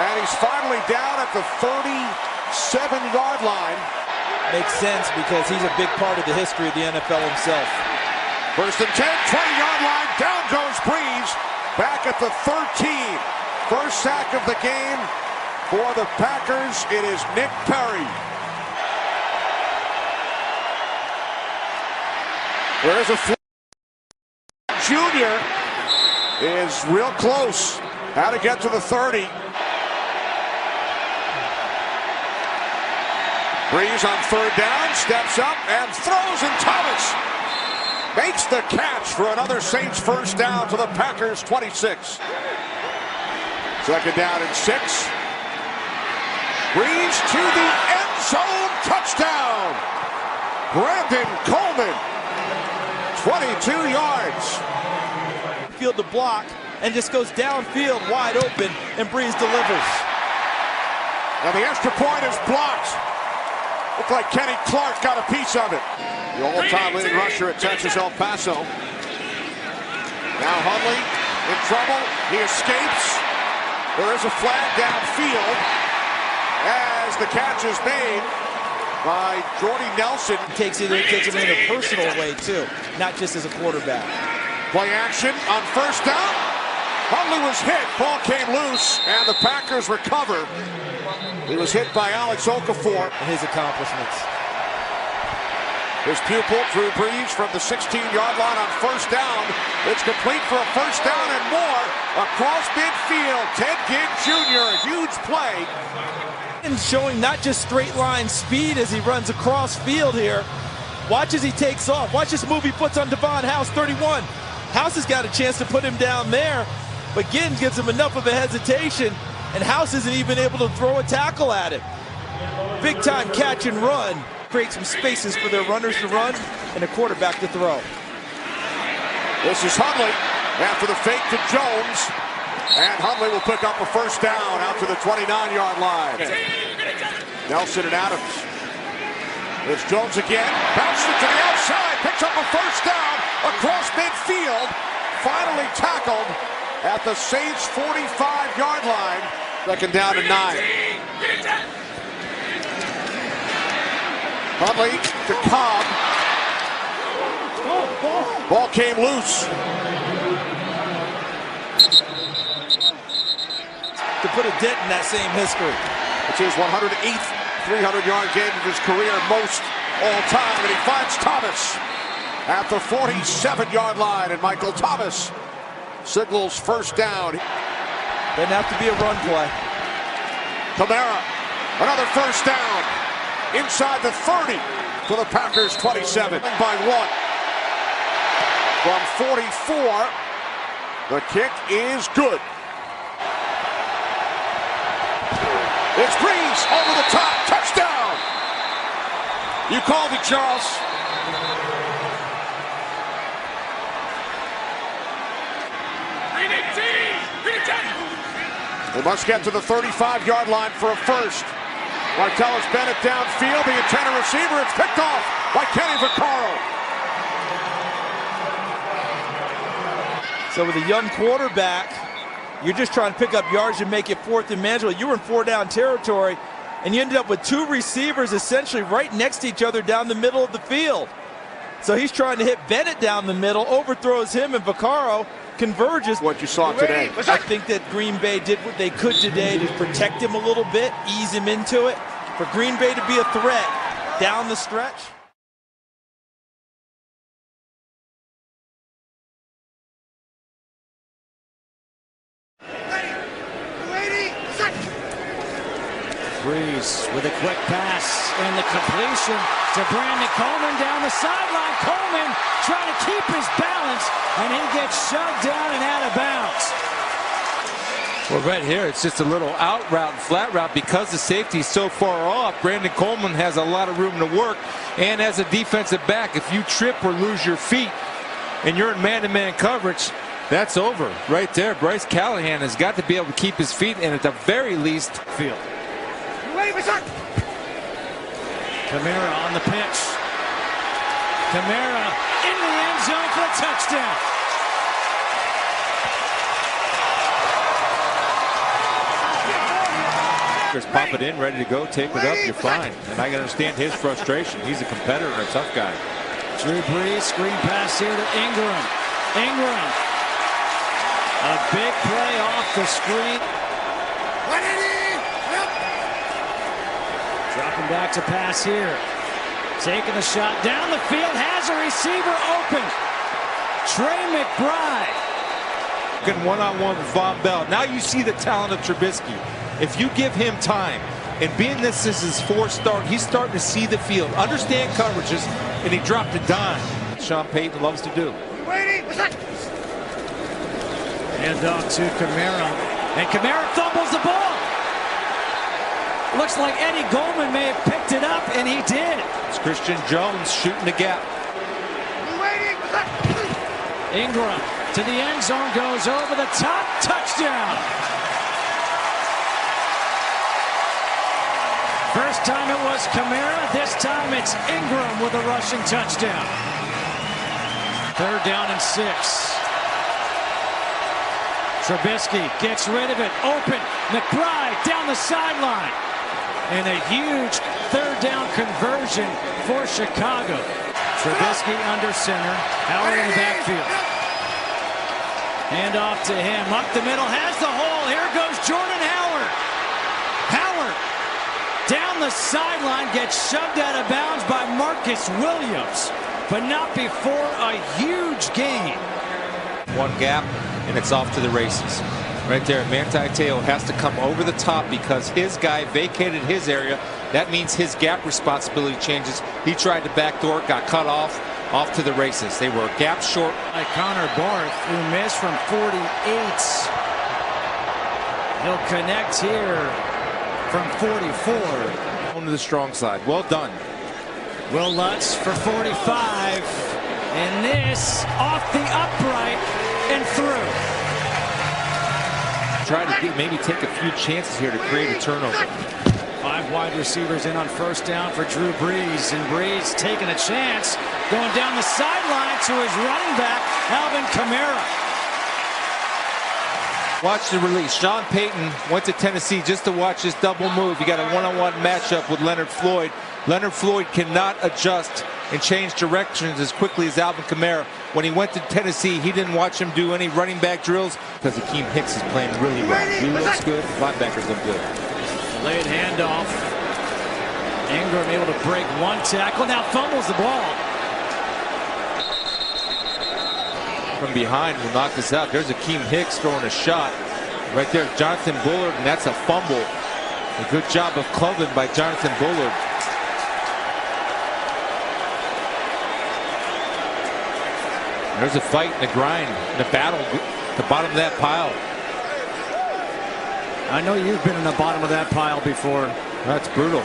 And he's finally down at the 37-yard line. Makes sense because he's a big part of the history of the NFL himself. First and 10, 20-yard line. Down goes Breeze. Back at the 13. First sack of the game for the Packers. It is Nick Perry. There's a Junior is real close. How to get to the 30. Breeze on third down, steps up and throws, and Thomas makes the catch for another Saints first down to the Packers 26. Second down and 6. Breeze to the end zone, touchdown. Brandon Coleman, 22 yards. Field to block and just goes downfield wide open, and Breeze delivers. And the extra point is blocked. Looked like Kenny Clark got a piece of it. The all-time leading rusher at Texas El Paso. Now Huntley in trouble. He escapes. There is a flag downfield as the catch is made by Jordy Nelson. Takes it in a personal way, too, not just as a quarterback. Play action on first down. Huntley was hit. Ball came loose, and the Packers recover. He was hit by Alex Okafor. And his accomplishments. His pupil, Drew Brees, from the 16-yard line on first down. It's complete for a first down and more. Across midfield, Ted Ginn Jr., a huge play. And showing not just straight line speed as he runs across field here. Watch as he takes off. Watch this move he puts on Devon House, 31. House has got a chance to put him down there, but Ginn gives him enough of a hesitation, and House isn't even able to throw a tackle at him. Big time catch and run. Create some spaces for their runners to run and a quarterback to throw. This is Huntley after the fake to Jones. And Huntley will pick up a first down out to the 29-yard line. Nelson and Adams. It's Jones again. Bounces it to the outside. Picks up a first down across midfield. Finally tackled at the Saints' 45-yard line. Second down and 9. Huntley to Cobb. Ball came loose. To put a dent in that same history. It's his 108th 300-yard game of his career, most all time, and he finds Thomas at the 47-yard line, and Michael Thomas signals first down. Doesn't have to be a run play. Kamara, another first down inside the 30 for the Packers 27 by 1. From 44, the kick is good. It's Breeze over the top, touchdown. You called it, Charles. They must get to the 35-yard line for a first. Martellus Bennett downfield, the intended receiver. It's picked off by Kenny Vaccaro. So with a young quarterback, you're just trying to pick up yards and make it fourth and manageable. You were in 4-down territory, and you ended up with 2 receivers essentially right next to each other down the middle of the field. So he's trying to hit Bennett down the middle, overthrows him, and Vaccaro converges. What you saw today. I think that Green Bay did what they could today to protect him a little bit, ease him into it. For Green Bay to be a threat down the stretch. Brees with a quick pass and the completion to Brandon Coleman down the sideline. Coleman trying to keep his balance, and he gets shoved down and out of bounds. Well, right here, it's just a little out route and flat route because the safety is so far off. Brandon Coleman has a lot of room to work, and as a defensive back, if you trip or lose your feet and you're in man-to-man coverage, that's over right there. Bryce Callahan has got to be able to keep his feet and at the very least field. Kamara on the pitch. Kamara in the end zone for a touchdown. Just pop it in, ready to go, tape it up, you're fine. And I can understand his frustration. He's a competitor and a tough guy. Drew Brees, screen pass here to Ingram. Ingram. A big play off the screen. Dropping back to pass here. Taking the shot down the field. Has a receiver open. Trey McBride. Good one-on-one with Von Bell. Now you see the talent of Trubisky. If you give him time, and being this is his fourth start, he's starting to see the field, understand coverages, and he dropped a dime. Sean Payton loves to do. Hand off to Kamara. And Kamara fumbles the ball. Looks like Eddie Goldman may have picked it up, and he did. It's Christian Jones shooting the gap. Ingram to the end zone, goes over the top, touchdown. First time it was Kamara, this time it's Ingram with a rushing touchdown. 3rd down and 6. Trubisky gets rid of it, open, McBride down the sideline. And a huge 3rd down conversion for Chicago. Trubisky under center, Howard in the backfield. Hand off to him, up the middle, has the hole, here goes Jordan Howard. Howard down the sideline, gets shoved out of bounds by Marcus Williams, but not before a huge gain. One gap, and it's off to the races. Right there, Manti Te'o has to come over the top because his guy vacated his area. That means his gap responsibility changes. He tried to backdoor, got cut off to the races. They were a gap short. By Connor Barth, who missed from 48. He'll connect here from 44. On to the strong side. Well done. Will Lutz for 45. And this off the upright and through. Try to maybe take a few chances here to create a turnover. 5 wide receivers in on 1st down for Drew Brees. And Brees taking a chance, going down the sideline to his running back, Alvin Kamara. Watch the release. Sean Payton went to Tennessee just to watch this double move. He got a one-on-one matchup with Leonard Floyd. Leonard Floyd cannot adjust and change directions as quickly as Alvin Kamara. When he went to Tennessee, he didn't watch him do any running back drills because Akeem Hicks is playing really well. He looks good. Linebackers look good. Delayed handoff. Ingram able to break one tackle. Now fumbles the ball. From behind will knock this out. There's Akeem Hicks throwing a shot. Right there, Jonathan Bullard, and that's a fumble. A good job of clubbing by Jonathan Bullard. There's a fight and a grind and a battle at the bottom of that pile. I know you've been in the bottom of that pile before. That's brutal.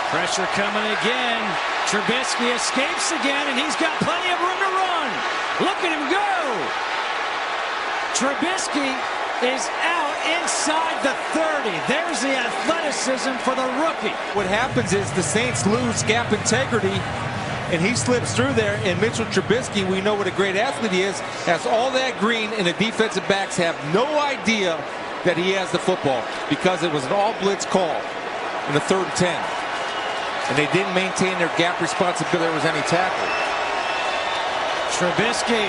Pressure coming again. Trubisky escapes again, and he's got plenty of room to run. Look at him go. Trubisky is out inside the 30. There's the athleticism for the rookie. What happens is the Saints lose gap integrity, and he slips through there, and Mitchell Trubisky, we know what a great athlete he is, has all that green, and the defensive backs have no idea that he has the football because it was an all-blitz call in the 3rd and 10. And they didn't maintain their gap responsibility. There was any tackle. Trubisky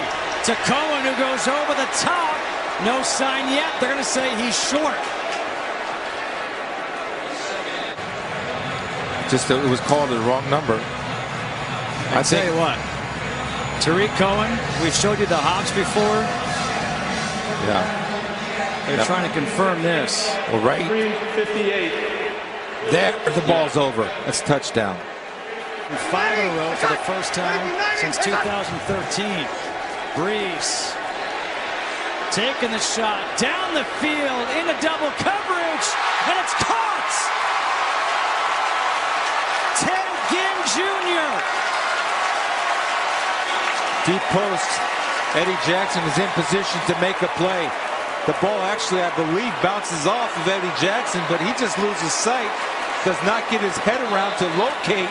to Cohen, who goes over the top. No sign yet. They're going to say he's short. Just it was called the wrong number. I tell you what, Tariq Cohen, we've showed you the hops before. Yeah. They're trying to confirm this. Well, right 3:58. there, the ball's over. That's a touchdown. 5 in a row for the first time since 2013. Breeze taking the shot down the field into double coverage, and it's caught. Ted Ginn Jr. Deep post. Eddie Jackson is in position to make a play. The ball actually, I believe, bounces off of Eddie Jackson, but he just loses sight. Does not get his head around to locate.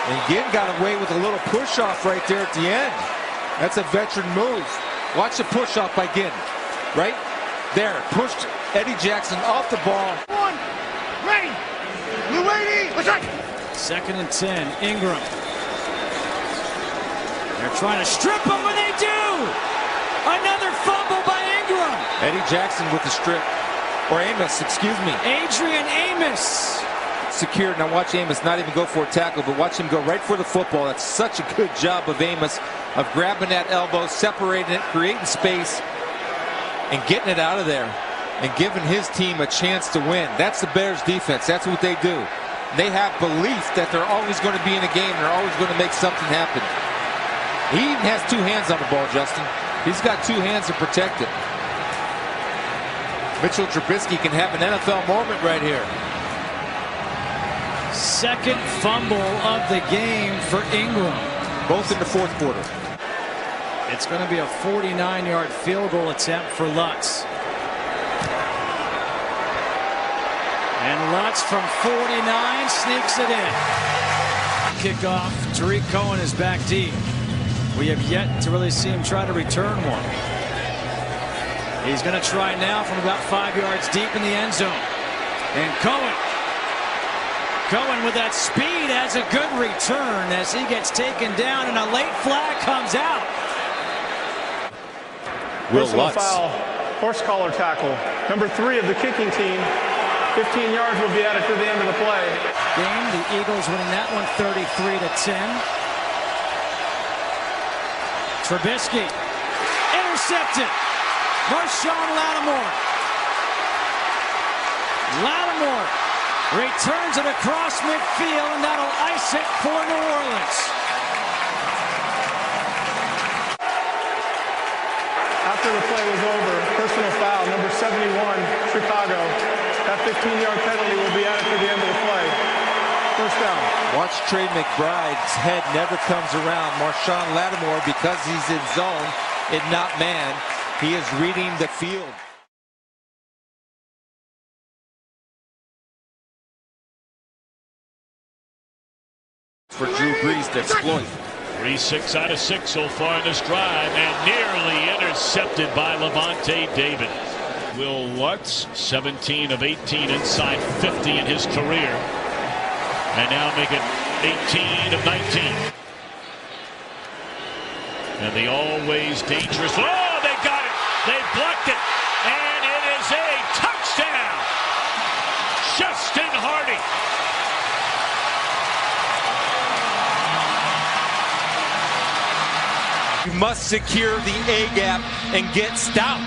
And Ginn got away with a little push-off right there at the end. That's a veteran move. Watch the push-off by Ginn. Right there. Pushed Eddie Jackson off the ball. One, ready. Blue 80. Let's right. 2nd and 10. Ingram. They're trying to strip him, and they do. Another fumble by Ingram. Eddie Jackson with the strip. Or Amos, excuse me. Adrian Amos. Secured. Now watch Amos not even go for a tackle, but watch him go right for the football. That's such a good job of Amos of grabbing that elbow, separating it, creating space, and getting it out of there and giving his team a chance to win. That's the Bears defense. That's what they do. They have belief that they're always going to be in a game. They're always going to make something happen. He even has 2 hands on the ball, Justin. He's got 2 hands to protect it. Mitchell Trubisky can have an NFL moment right here. 2nd fumble of the game for Ingram. Both in the 4th quarter. It's going to be a 49-yard field goal attempt for Lutz. And Lutz from 49 sneaks it in. Kickoff. Tariq Cohen is back deep. We have yet to really see him try to return one. He's going to try now from about 5 yards deep in the end zone. And Cohen with that speed has a good return as he gets taken down, and a late flag comes out. Will Lutz. Foul, horse collar tackle. Number 3 of the kicking team. 15 yards will be added to the end of the play. Game, the Eagles winning that one 33-10. Trubisky intercepted. Marshawn Lattimore returns it across midfield, and that'll ice it for New Orleans. After the play was over, personal foul, number 71, Chicago. That 15-yard penalty will be added to the end of the play. First down. Watch Trey McBride's head never comes around. Marshawn Lattimore, because he's in zone and not man, he is reading the field. For Drew Brees to exploit. 3-6 out of 6 so far in this drive, and nearly intercepted by Levante David. Will Lutz, 17 of 18 inside 50 in his career, and now make it 18 of 19. And the always dangerous. Oh, they got it! They blocked it, and it is a touchdown! Justin Hardy. You must secure the A-gap and get stout.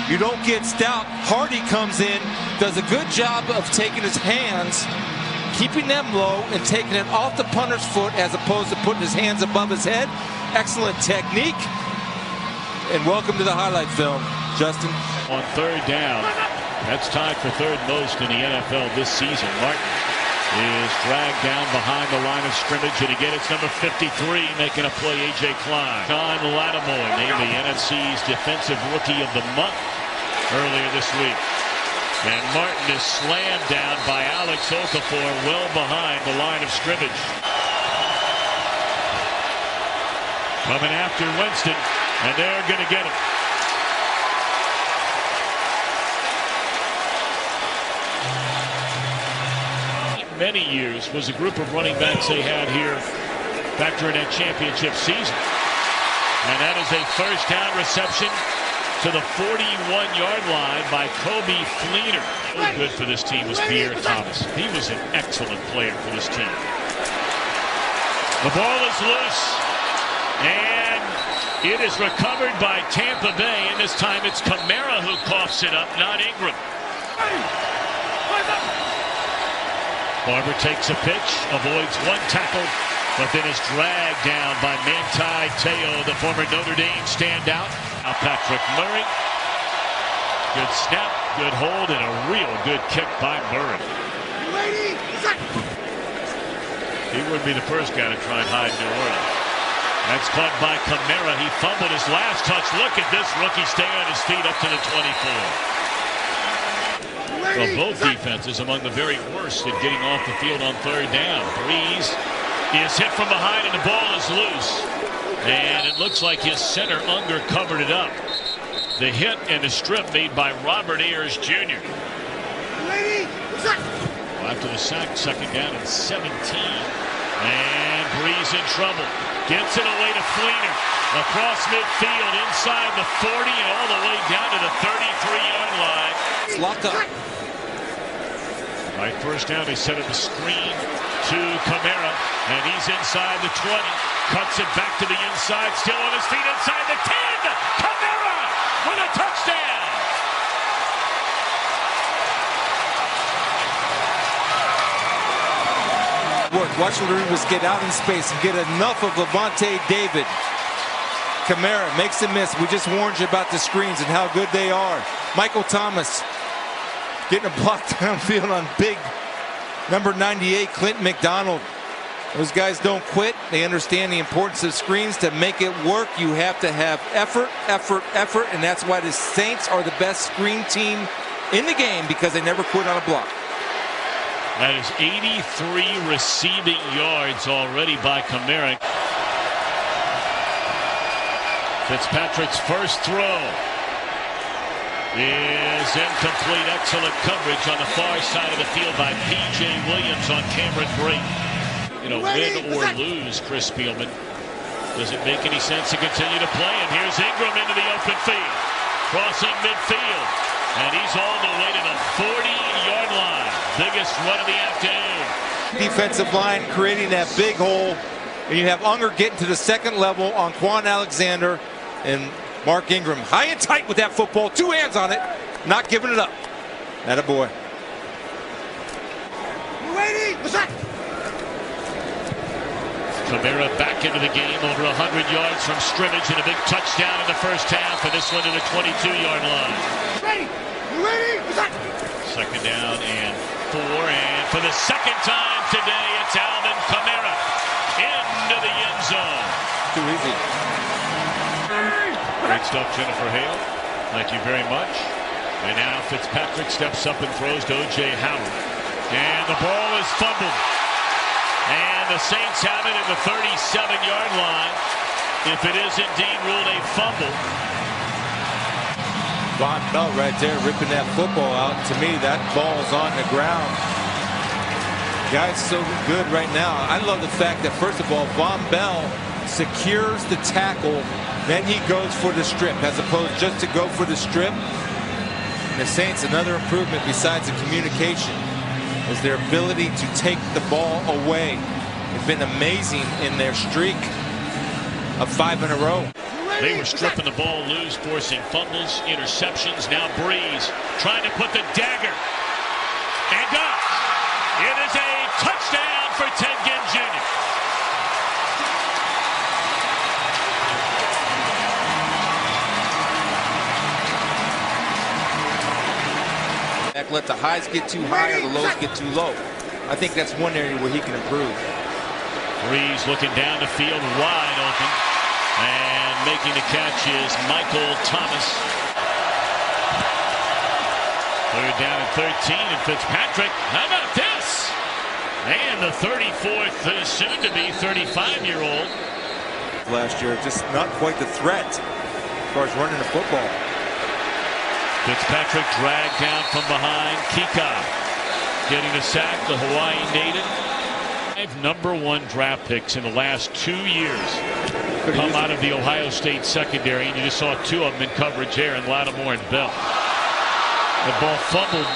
You don't get stout. Hardy comes in, does a good job of taking his hands, keeping them low, and taking it off the punter's foot as opposed to putting his hands above his head. Excellent technique. And welcome to the highlight film, Justin. On 3rd down, that's tied for 3rd most in the NFL this season. Martin is dragged down behind the line of scrimmage, and again it's number 53 making a play, A.J. Klein. Sean Lattimore named the NFC's Defensive Rookie of the Month earlier this week. And Martin is slammed down by Alex Okafor well behind the line of scrimmage. Coming after Winston, and they're going to get him. Many years was a group of running backs they had here back during that championship season. And that is a first down reception to the 41-yard line by Kobe Fleener. Really good for this team was Pierre Thomas. He was an excellent player for this team. The ball is loose, and It is recovered by Tampa Bay, and this time it's Kamara who coughs it up, not Ingram. Barber takes a pitch, avoids one tackle, but then is dragged down by Manti Te'o, the former Notre Dame standout. Now Patrick Murray. Good snap, good hold, and a real good kick by Murray. He wouldn't be the first guy to try and hide New Orleans. That's caught by Kamara. He fumbled his last touch. Look at this rookie stay on his feet up to the 24. Well, both defenses among the very worst at getting off the field on third down. Breeze is hit from behind and the ball is loose. And it looks like his center Unger covered it up. The hit and the strip made by Robert Ayers Jr. Well, after the sack, second down and 17. And Breeze in trouble. Gets it away to Fleener. Across midfield, inside the 40 and all the way down to the 33-yard line. It's locked up. Right, first down, they set up a screen to Kamara. And he's inside the 20. Cuts it back to the inside, still on his feet inside the 10. Kamara with a touchdown. Watch Rivers get out in space and get enough of Levante David. Kamara makes a miss. We just warned you about the screens and how good they are. Michael Thomas getting a block downfield on big number 98, Clinton McDonald. Those guys don't quit. They understand the importance of screens. To make it work, you have to have effort, and that's why the Saints are the best screen team in the game, because they never quit on a block. That is 83 receiving yards already by Kamara. Fitzpatrick's first throw is incomplete. Excellent coverage on the far side of the field by P.J. Williams on Cameron Brate. You know, win or lose, Chris Spielman, does it make any sense to continue to play? And here's Ingram into the open field, crossing midfield, and he's all the way to the 40-yard line. Biggest run of the afternoon. Defensive line creating that big hole, and you have Unger getting to the second level on Quan Alexander and Mark Ingram. High and tight with that football, two hands on it, not giving it up. Attaboy. Kamara back into the game, over 100 yards from scrimmage, and a big touchdown in the first half, and this one to the 22-yard line. Second down and 4, and for the second time today, it's Alvin Kamara into the end zone. Too easy. Great stuff, Jennifer Hale. Thank you very much. And now Fitzpatrick steps up and throws to O.J. Howard. And the ball is fumbled. And the Saints have it at the 37-yard line. If it is indeed ruled a fumble. Von Bell right there ripping that football out. To me, that ball is on the ground. Guy's so good right now. I love the fact that, first of all, Von Bell secures the tackle, then he goes for the strip, as opposed just to go for the strip. And the Saints, another improvement besides the communication, is their ability to take the ball away. They've been amazing in their streak of 5 in a row. They were stripping the ball loose, forcing fumbles, interceptions. Now Breeze trying to put the dagger. And does. It is a touchdown for Ted Ginn Jr. Let the highs get too high or the lows get too low. I think that's one area where he can improve. Breeze looking down the field, wide open. And making the catch is Michael Thomas. Third down at 13, and Fitzpatrick, how about this? And the 34th, soon-to-be 35-year-old. Last year, just not quite the threat as far as running the football. Fitzpatrick dragged down from behind. Kika getting the sack, the Hawaii native. 5 number-1 draft picks in the last 2 years come out of the Ohio State secondary, and you just saw 2 of them in coverage here, in Lattimore and Bell. The ball fumbled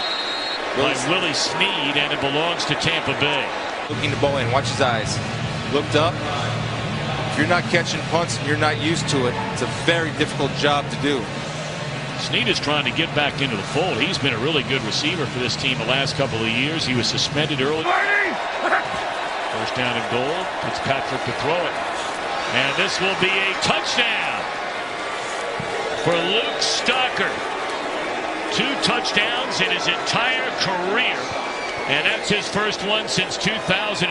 by Willie Snead, and it belongs to Tampa Bay. Looking the ball in, watch his eyes. Looked up, If you're not catching punts and you're not used to it, it's a very difficult job to do. Snead is trying to get back into the fold. He's been a really good receiver for this team the last couple of years. He was suspended early. First down and goal. Fitzpatrick to throw it. And this will be a touchdown for Luke Stocker. 2 touchdowns in his entire career. And that's his first one since 2015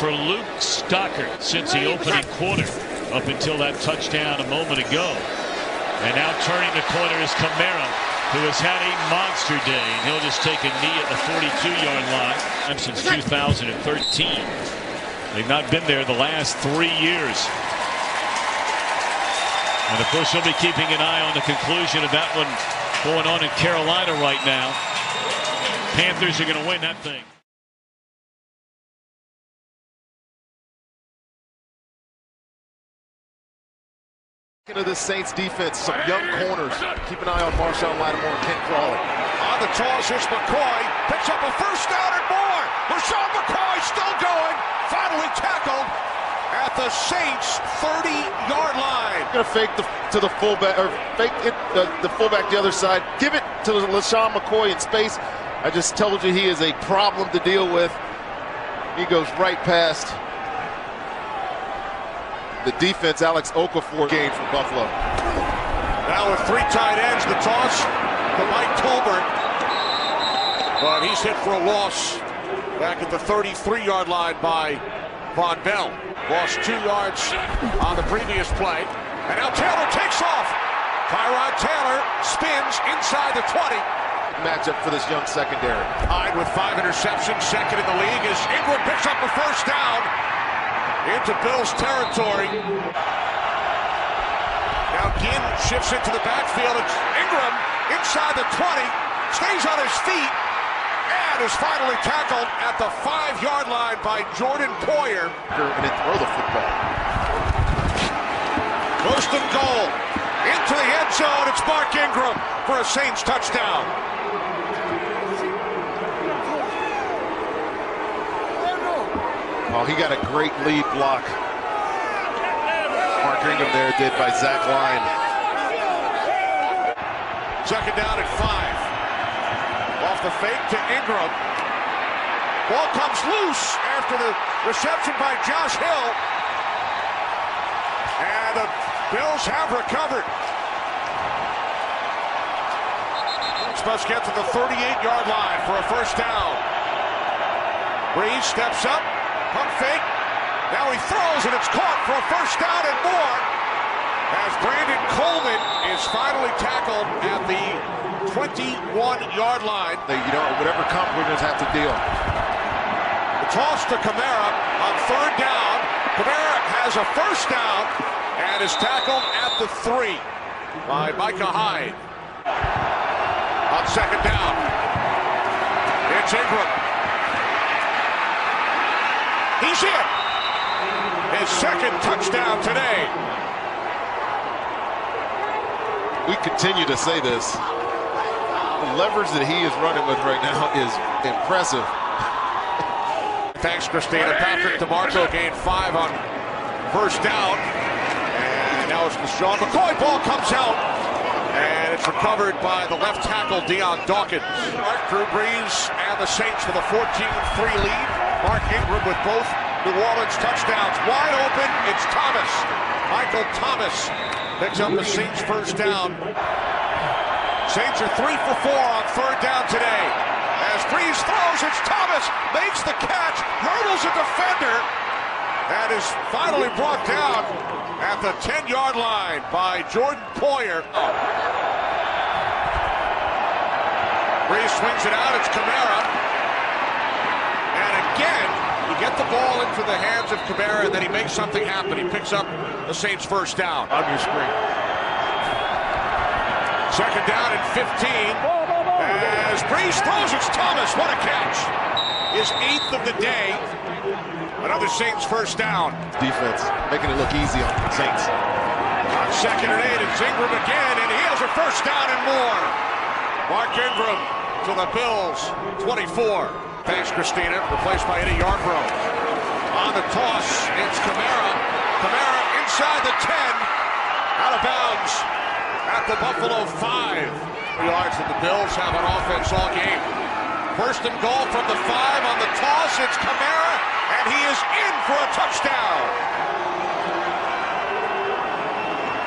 for Luke Stocker since the opening quarter up until that touchdown a moment ago. And now turning the corner is Kamara, who has had a monster day. And he'll just take a knee at the 42-yard line since 2013. They've not been there the last 3 years. And of course, he'll be keeping an eye on the conclusion of that one going on in Carolina right now. Panthers are going to win that thing. Into the Saints defense, some young corners. Keep an eye on Marshawn Lattimore and Ken Crawley. On the toss, it's McCoy. Picks up a first down and more. Rashawn McCoy still going. Finally tackled at the Saints 30-yard line. Going to fake to the fullback, or fake it the fullback the other side. Give it to LaShawn McCoy in space. I just told you he is a problem to deal with. He goes right past the defense. Alex Okafor game for Buffalo. Now with 3 tight ends, the toss to Mike Tolbert. But he's hit for a loss back at the 33-yard line by Von Bell. Lost 2 yards on the previous play. And now Taylor takes off. Tyrod Taylor spins inside the 20. Matchup for this young secondary. Hyde with 5 interceptions, second in the league, as Ingram picks up a first down into Bills territory. Now Ginn shifts into the backfield. It's Ingram inside the 20, stays on his feet, and is finally tackled at the 5-yard line by Jordan Poyer. And then throw the football. First and goal. Into the end zone. It's Mark Ingram for a Saints touchdown. Oh, he got a great lead block. Mark Ingram there did by Zach Lyon. Second down at 5. Off the fake to Ingram. Ball comes loose after the reception by Josh Hill. And the Bills have recovered. Must get to the 38-yard line for a first down. Breeze steps up. Pump fake. Now he throws, and it's caught for a first down and more. As Brandon Coleman is finally tackled at the 21-yard line. Whatever compliments have to deal. The toss to Kamara on 3rd down. Kamara has a first down and is tackled at the 3 by Micah Hyde. On 2nd down, it's Ingram. He's hit. His 2nd touchdown today. We continue to say this. The leverage that he is running with right now is impressive. Thanks, Christina. Patrick DeMarco gained 5 on first down. And now it's LaShawn McCoy. Ball comes out. And it's recovered by the left tackle, Deion Dawkins. Drew Brees and the Saints with a 14-3 lead. Mark Ingram with both New Orleans touchdowns. Wide open, it's Thomas. Michael Thomas picks up the Saints' first down. Saints are 3 for 4 on 3rd down today. As Brees throws, it's Thomas. Makes the catch, hurdles a defender. That is finally brought down at the 10-yard line by Jordan Poyer. Brees swings it out. It's Kamara. And again, you get the ball into the hands of Kamara, and then he makes something happen. He picks up the Saints' first down. On your screen. Second down and 15. As Brees throws, it's Thomas. What a catch. His 8th of the day. Another Saints first down. Defense making it look easy on the Saints. On 2nd and 8, it's Ingram again, and he has a first down and more. Mark Ingram to the Bills, 24. Thanks, Christina. Replaced by Eddie Yarbrough. On the toss, it's Kamara. Kamara inside the 10. Out of bounds at the Buffalo 5. 3 yards that the Bills have on offense all game. First and goal from the 5 on the toss. It's Kamara, and he is in for a touchdown.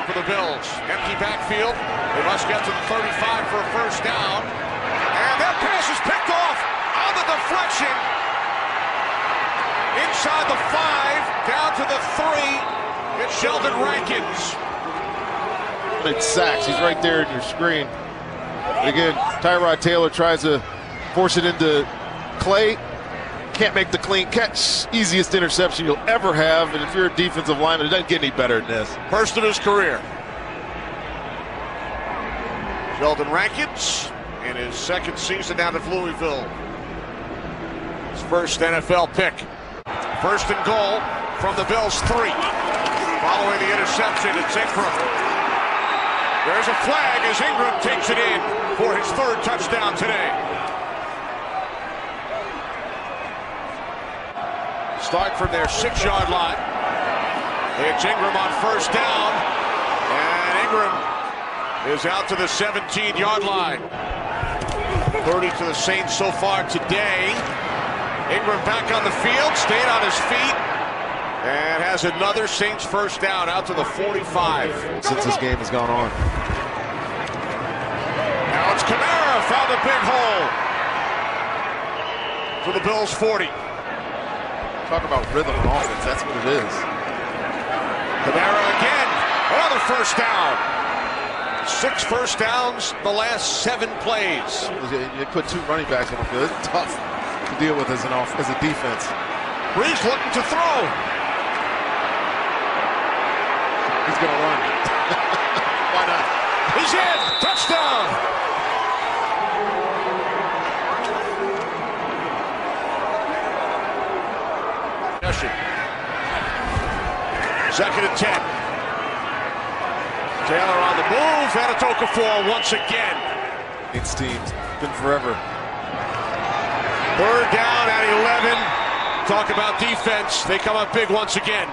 For the Bills, empty backfield. They must get to the 35 for a first down. And that pass is picked off on the deflection. Inside the 5, down to the 3. It's Sheldon Rankins. It's sacks. He's right there in your screen. Again, Tyrod Taylor tries to force it into Clay. Can't make the clean catch. Easiest interception you'll ever have. And if you're a defensive lineman, it doesn't get any better than this. First of his career. Sheldon Rankins in his second season down at Louisville. His first NFL pick. First and goal from the Bills 3. Following the interception, it's Ingram. There's a flag as Ingram takes it in for his 3rd touchdown today. Start from their 6-yard line. It's Ingram on first down. And Ingram is out to the 17-yard line. 30 to the Saints so far today. Ingram back on the field, stayed on his feet, and has another Saints first down out to the 45. Since this game has gone on. Now it's Kamara, found a big hole for the Bills 40. Talk about rhythm and offense, that's what it is. Kamara again, another first down. 6 first downs the last 7 plays. You put 2 running backs on the field, it's tough to deal with as a defense. Brees looking to throw. He's going to run. Why not? He's in. Touchdown. Second and 10. Taylor on the move. And a Okafor once again. It's teams. Been forever. 3rd down at 11. Talk about defense. They come up big once again.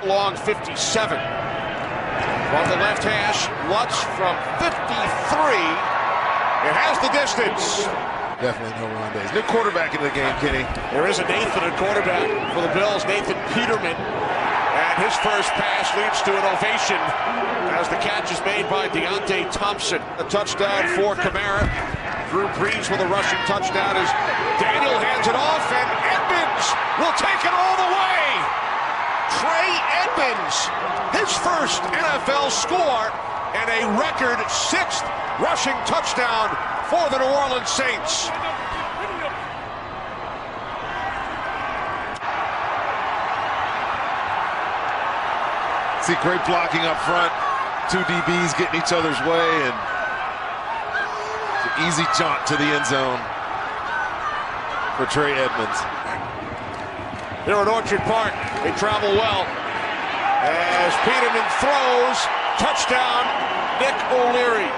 Long 57. From the left hash, Lutz from 53. It has the distance. Definitely no run days. New quarterback in the game, Kenny. There is a Nathan at quarterback for the Bills, Nathan Peterman. And his first pass leads to an ovation as the catch is made by Deontay Thompson. A touchdown for Kamara. Drew Brees with a rushing touchdown as Daniel hands it off, and Edmonds will take it all the way. Trey Edmonds, his first NFL score, and a record 6th rushing touchdown for the New Orleans Saints. See, great blocking up front. 2 DBs getting each other's way, and it's an easy jaunt to the end zone for Trey Edmonds. Here at Orchard Park, they travel well. As Peterman throws, touchdown, Nick O'Leary.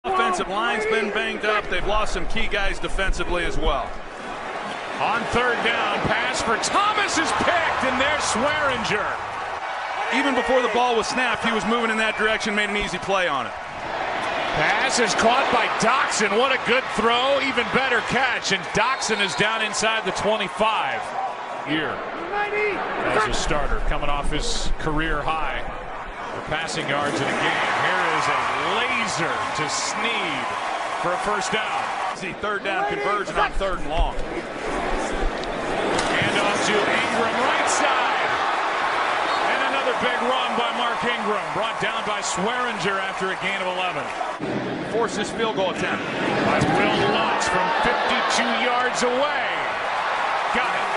Offensive line's been banged up. They've lost some key guys defensively as well. On 3rd down, pass for Thomas is picked, and there's Swearinger. Even before the ball was snapped, he was moving in that direction, made an easy play on it. Pass is caught by Doxson. What a good throw, even better catch, and Doxson is down inside the 25 here as a starter, coming off his career high for passing yards in a game. Here is a laser to Snead for a first down. See 3rd down conversion on 3rd and long. And off to Ingram, right side. And another big run by Mark Ingram, brought down by Swearinger after a gain of 11. Force this field goal attempt by Will Lutz from 52 yards away. Got it.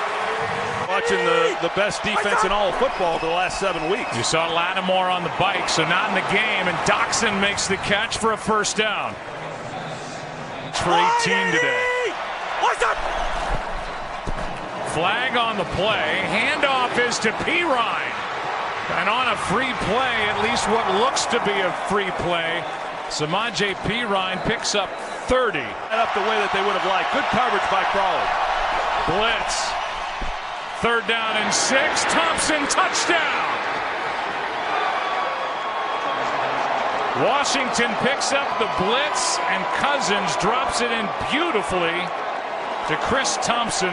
Watching the best defense in all of football the last 7 weeks. You saw Lattimore on the bike, so not in the game, and Doxson makes the catch for a first down. For 18 today. Flag on the play. Handoff is to Pirine. And on a free play, at least what looks to be a free play, Samaje Perine picks up 30. Up the way that they would have liked. Good coverage by Crawley. Blitz. 3rd down and 6. Thompson, touchdown. Washington picks up the blitz, and Cousins drops it in beautifully to Chris Thompson.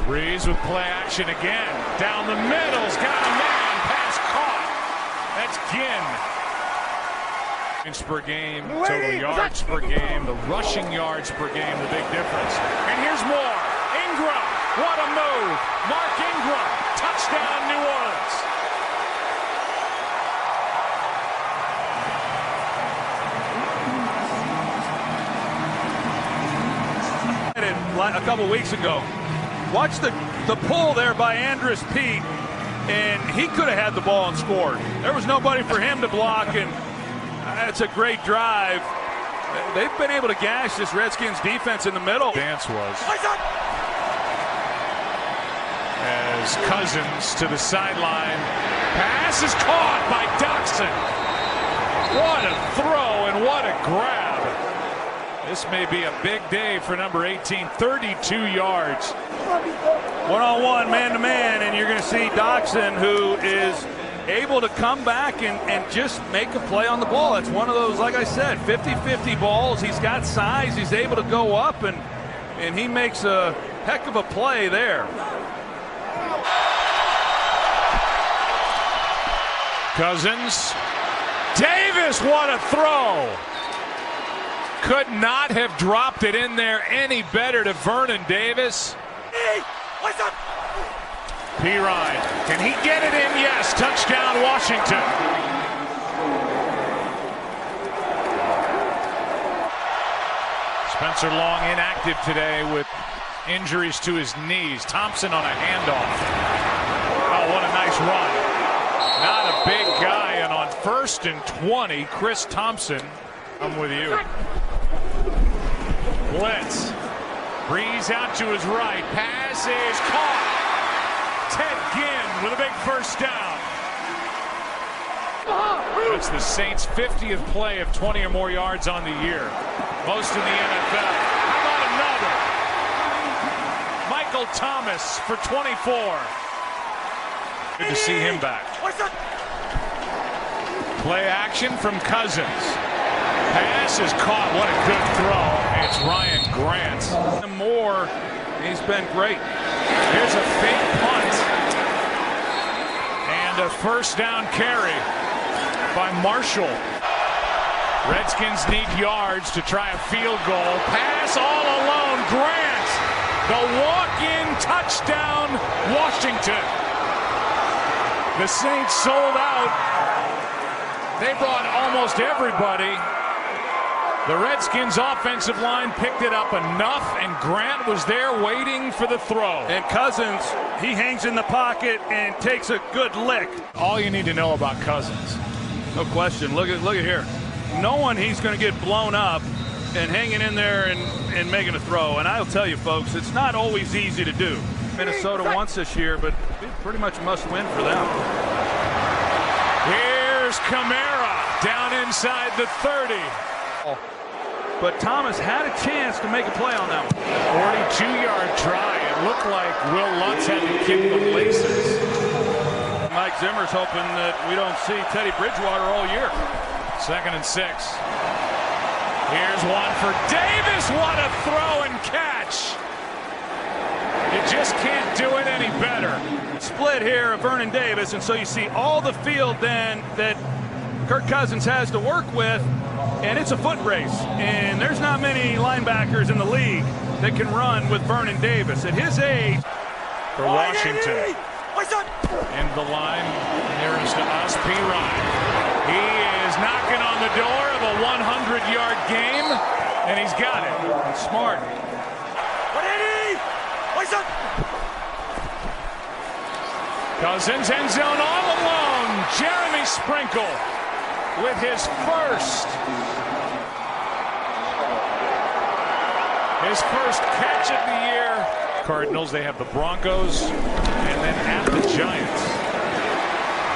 Breeze with play action again. Down the middle's got a man. Pass caught. That's Ginn. Per game, total yards per game, the rushing yards per game, the big difference. And here's more. Ingram, what a move. Mark Ingram, touchdown New Orleans. A couple weeks ago, watch the pull there by Andrus Peat, and he could have had the ball and scored. There was nobody for him to block, and that's a great drive. They've been able to gash this Redskins defense in the middle. Dance was. As Cousins to the sideline. Pass is caught by Doxson. What a throw and what a grab. This may be a big day for number 18. 32 yards. One-on-one, man-to-man, and you're going to see Doxson, who is able to come back and just make a play on the ball. It's one of those, like I said, 50-50 balls. He's got size. He's able to go up, and he makes a heck of a play there. Cousins. Davis, what a throw. Could not have dropped it in there any better to Vernon Davis. Perine, can he get it in? Yes, touchdown Washington. Spencer Long inactive today with injuries to his knees. Thompson on a handoff. Oh, what a nice run. Not a big guy, and on 1st and 20, Chris Thompson, I'm with you. Blitz. Breeze out to his right. Pass is caught. Ted Ginn with a big 1st down. That's the Saints' 50th play of 20 or more yards on the year. Most in the NFL. How about another? Michael Thomas for 24. Good to see him back. Play action from Cousins. Pass is caught. What a good throw. It's Ryan Grant. Moore, he's been great. Here's a fake punt. And a 1st down carry by Marshall. Redskins need yards to try a field goal. Pass all alone. Grant. The walk-in touchdown, Washington. The Saints sold out. They brought almost everybody. The Redskins offensive line picked it up enough, and Grant was there waiting for the throw. And Cousins, he hangs in the pocket and takes a good lick. All you need to know about Cousins. No question. Look at here. Knowing he's going to get blown up and hanging in there and making a throw. And I'll tell you, folks, it's not always easy to do. Minnesota once this year, but it pretty much must win for them. Here's Kamara down inside the 30. But Thomas had a chance to make a play on that one. 42-yard try. It looked like Will Lutz had to kick the laces. Mike Zimmer's hoping that we don't see Teddy Bridgewater all year. 2nd and 6. Here's one for Davis. What a throw and catch. You just can't do it any better. Split here of Vernon Davis, and so you see all the field then that Kirk Cousins has to work with. And it's a foot race, and there's not many linebackers in the league that can run with Vernon Davis. At his age, for Washington, in the line nearest to us, Perine. He is knocking on the door of a 100-yard game, and he's got it. Smart. Cousins end zone all alone. Jeremy Sprinkle with his first catch of the year. Cardinals. They have the Broncos and then at the Giants.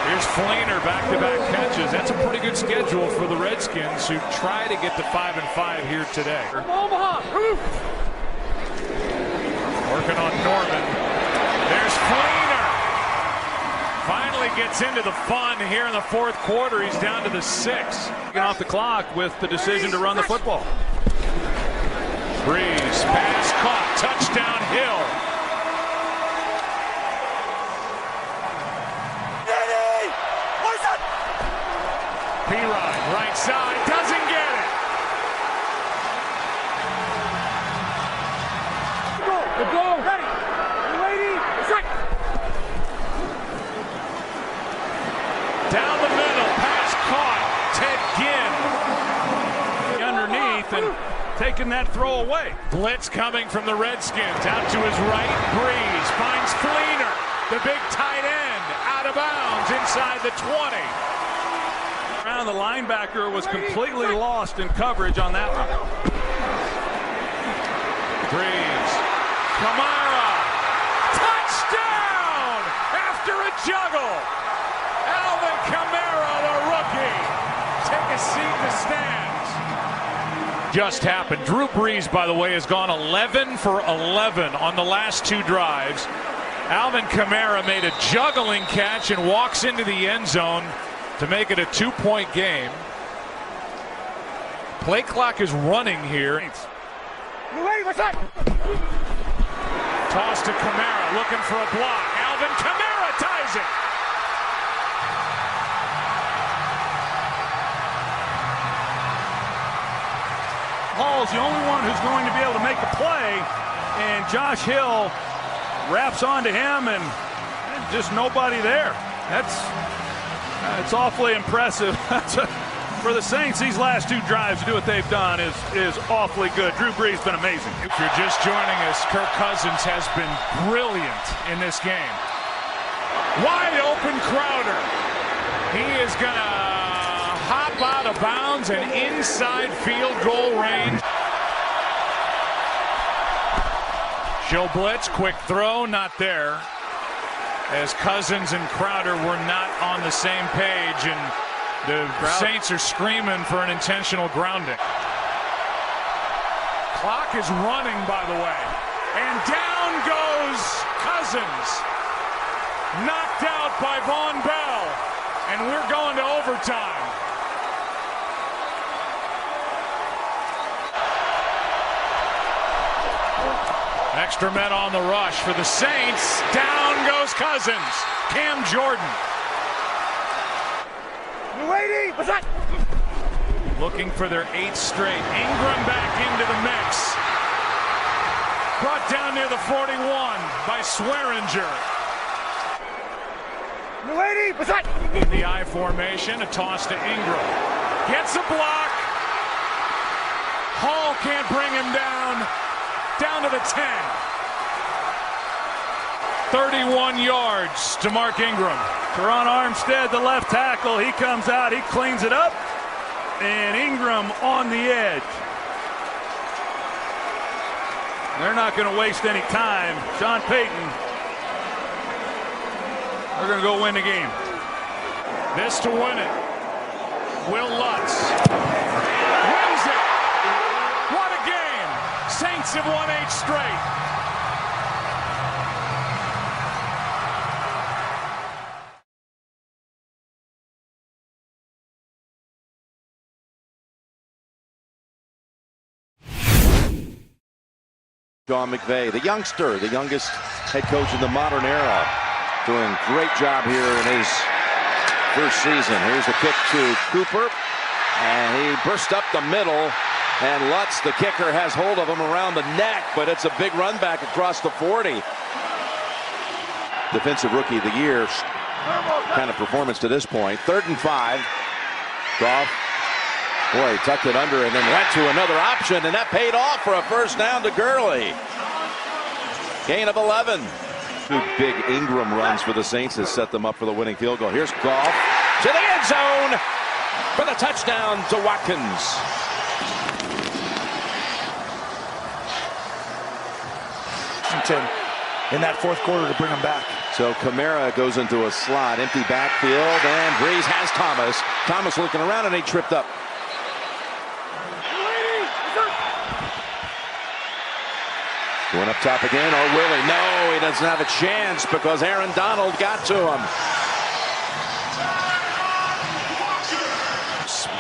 Here's Fleener, back-to-back catches. That's a pretty good schedule for the Redskins, who try to get to 5-5 here today. Working on Norman. There's Fleener. Finally gets into the fun here in the fourth quarter. He's down to the 6. Getting off the clock with the decision to run the football. Breeze, pass caught, touchdown Hill. P-Rod, right side, doesn't get it. Good goal. Ready. Lady. Down the middle, pass caught, Ted Ginn. Underneath and taking that throw away. Blitz coming from the Redskins, out to his right, Breeze finds Fleener, the big tight end, out of bounds inside the 20. The linebacker was completely lost in coverage on that one. Breeze, Kamara, touchdown after a juggle. Alvin Kamara, the rookie, take a seat in the stands. Just happened. Drew Brees, by the way, has gone 11 for 11 on the last 2 drives. Alvin Kamara made a juggling catch and walks into the end zone to make it a 2-point game. Play clock is running here. Toss to Kamara, looking for a block. Alvin Kamara ties it. Hall's the only one who's going to be able to make the play, and Josh Hill wraps onto him, and just nobody there. It's awfully impressive. For the Saints, these last 2 drives to do what they've done is awfully good. Drew Brees been amazing. If you're just joining us, Kirk Cousins has been brilliant in this game. Wide open Crowder. He is going to hop out of bounds and inside field goal range. Show blitz, quick throw, not there. As Cousins and Crowder were not on the same page, and the Saints are screaming for an intentional grounding. Clock is running, by the way. And down goes Cousins. Knocked out by Von Bell. And we're going to overtime. Extra men on the rush for the Saints. Down goes Cousins. Cam Jordan. Looking for their 8th straight. Ingram back into the mix. Brought down near the 41 by Swearinger. In the I formation, a toss to Ingram. Gets a block. Hall can't bring him down. Down to the 10. 31 yards to Mark Ingram. Teron Armstead, the left tackle, he comes out, he cleans it up, and Ingram on the edge. They're not going to waste any time. Sean Payton, they're going to go win the game. This to win it. Will Lutz wins it. What a game. Saints have won 8 straight. Sean McVay, the youngster, the youngest head coach in the modern era, doing a great job here in his first season. Here's a kick to Cooper, and he burst up the middle, and Lutz, the kicker, has hold of him around the neck, but it's a big run back across the 40. Defensive Rookie of the Year kind of performance to this point. 3rd and 5. Goff. Boy, he tucked it under and then went to another option, and that paid off for a first down to Gurley. Gain of 11. 2 big Ingram runs for the Saints has set them up for the winning field goal. Here's Goff to the end zone for the touchdown to Watkins. Washington in that fourth quarter to bring them back. So Kamara goes into a slot, empty backfield, and Breeze has Thomas. Thomas looking around, and he tripped up. Going up top again, or will he? No, he doesn't have a chance because Aaron Donald got to him.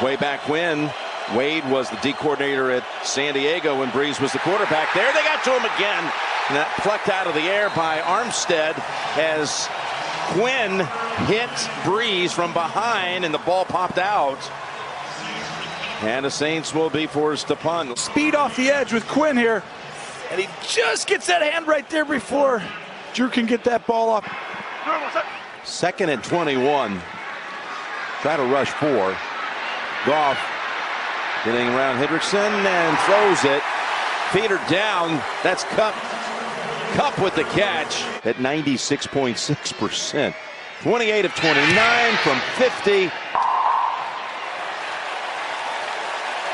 Way back when Wade was the D coordinator at San Diego when Breeze was the quarterback there, they got to him again. And that plucked out of the air by Armstead as Quinn hit Breeze from behind and the ball popped out. And the Saints will be forced to punt. Speed off the edge with Quinn here. And he just gets that hand right there before Drew can get that ball up. 2nd and 21. Try to rush 4. Goff getting around Hendrickson and throws it. Feeder down. That's Cup. Cup with the catch at 96.6%. 28 of 29 from 50.